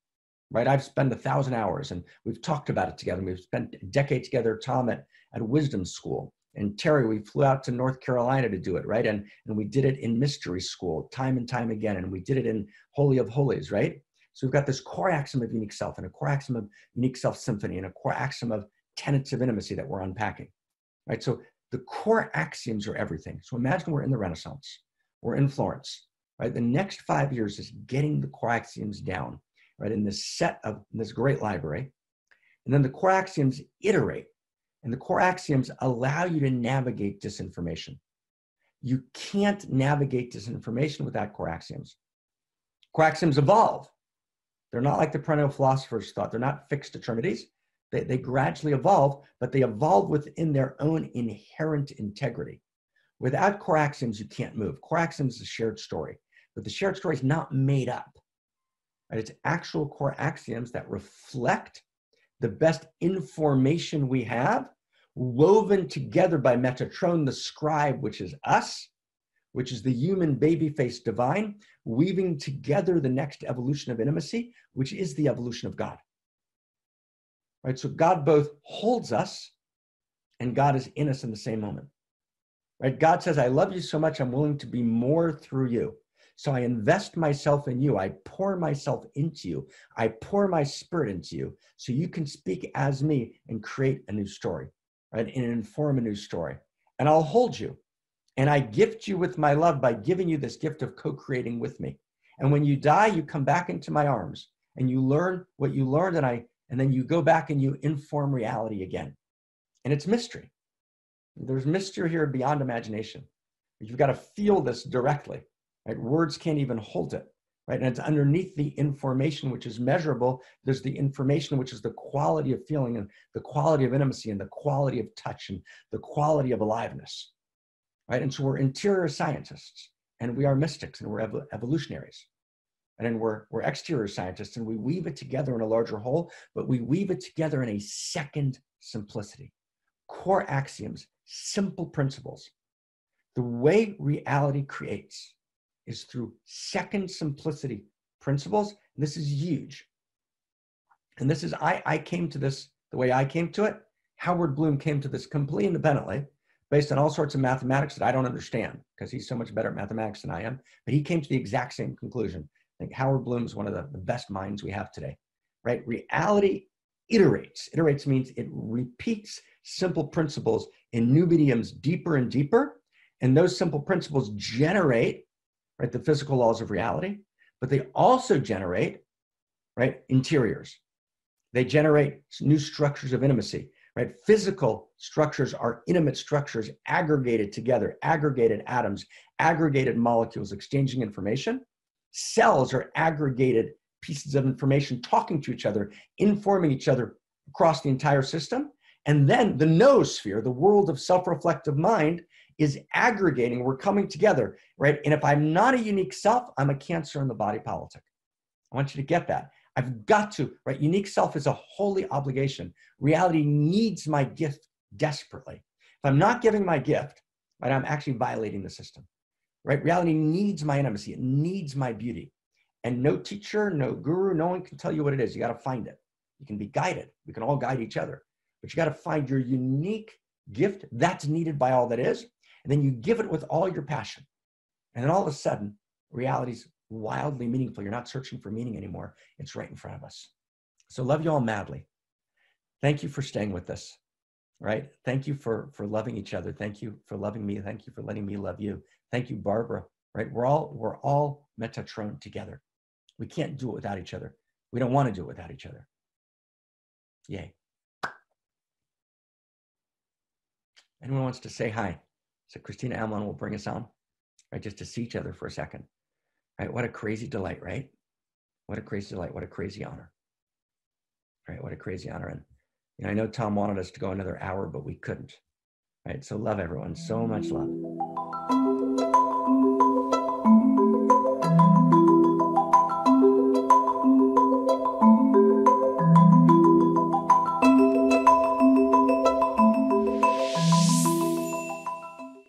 right? I've spent 1,000 hours and we've talked about it together. We've spent a decade together, Tom, at Wisdom School. And Terry, we flew out to North Carolina to do it, right? And we did it in Mystery School time and time again. And we did it in Holy of Holies, right? So we've got this core axiom of unique self and a core axiom of unique self symphony and a core axiom of tenets of intimacy that we're unpacking, right? So the core axioms are everything. So imagine we're in the Renaissance. We're in Florence, right? The next 5 years is getting the core axioms down, right? In this great library. And then the core axioms iterate. And the core axioms allow you to navigate disinformation. You can't navigate disinformation without core axioms. Core axioms evolve. They're not like the perennial philosophers thought. They're not fixed eternities. They gradually evolve, but they evolve within their own inherent integrity. Without core axioms, you can't move. Core axioms is a shared story, but the shared story is not made up. Right? It's actual core axioms that reflect the best information we have, woven together by Metatron, the scribe, which is us, which is the human baby-faced divine, weaving together the next evolution of intimacy, which is the evolution of God. Right? So God both holds us and God is in us in the same moment. Right? God says, I love you so much, I'm willing to be more through you. So I invest myself in you. I pour myself into you. I pour my spirit into you so you can speak as me and create a new story, right? And inform a new story. And I'll hold you. And I gift you with my love by giving you this gift of co-creating with me. And when you die, you come back into my arms and you learn what you learned, and then you go back and you inform reality again. And it's mystery. There's mystery here beyond imagination. You've got to feel this directly, right? Words can't even hold it, right? And it's underneath the information, which is measurable. There's the information, which is the quality of feeling and the quality of intimacy and the quality of touch and the quality of aliveness, right? And so we're interior scientists and we are mystics and we're evolutionaries. And then we're exterior scientists and we weave it together in a larger whole, but we weave it together in a second simplicity. Core axioms, simple principles. The way reality creates is through second simplicity principles. And this is huge. And this is, I came to this, the way I came to it, Howard Bloom came to this completely independently, based on all sorts of mathematics that I don't understand, because he's so much better at mathematics than I am. But he came to the exact same conclusion. I think Howard Bloom is one of the best minds we have today, right? Reality iterates. Iterates means it repeats simple principles in new mediums deeper and deeper. And those simple principles generate, right, the physical laws of reality, but they also generate, right, interiors. They generate new structures of intimacy, right? Physical structures are intimate structures aggregated together, aggregated atoms, aggregated molecules exchanging information. Cells are aggregated pieces of information talking to each other, informing each other across the entire system. And then the noosphere, the world of self-reflective mind, is aggregating. We're coming together, right? And if I'm not a unique self, I'm a cancer in the body politic. I want you to get that. I've got to, right? Unique self is a holy obligation. Reality needs my gift desperately. If I'm not giving my gift, right, I'm actually violating the system. Right? Reality needs my intimacy. It needs my beauty. And no teacher, no guru, no one can tell you what it is. You got to find it. You can be guided. We can all guide each other. But you got to find your unique gift that's needed by all that is. And then you give it with all your passion. And then all of a sudden, reality's wildly meaningful. You're not searching for meaning anymore. It's right in front of us. So love you all madly. Thank you for staying with us. Right? Thank you for loving each other. Thank you for loving me. Thank you for letting me love you. Thank you, Barbara. Right? We're all Metatron together. We can't do it without each other. We don't want to do it without each other. Yay. Anyone wants to say hi? So Christina Amlon will bring us on, right? Just to see each other for a second. Right? What a crazy delight, right? What a crazy delight. What a crazy honor. Right? What a crazy honor. And I know Tom wanted us to go another hour, but we couldn't. Right? So love everyone. So much love.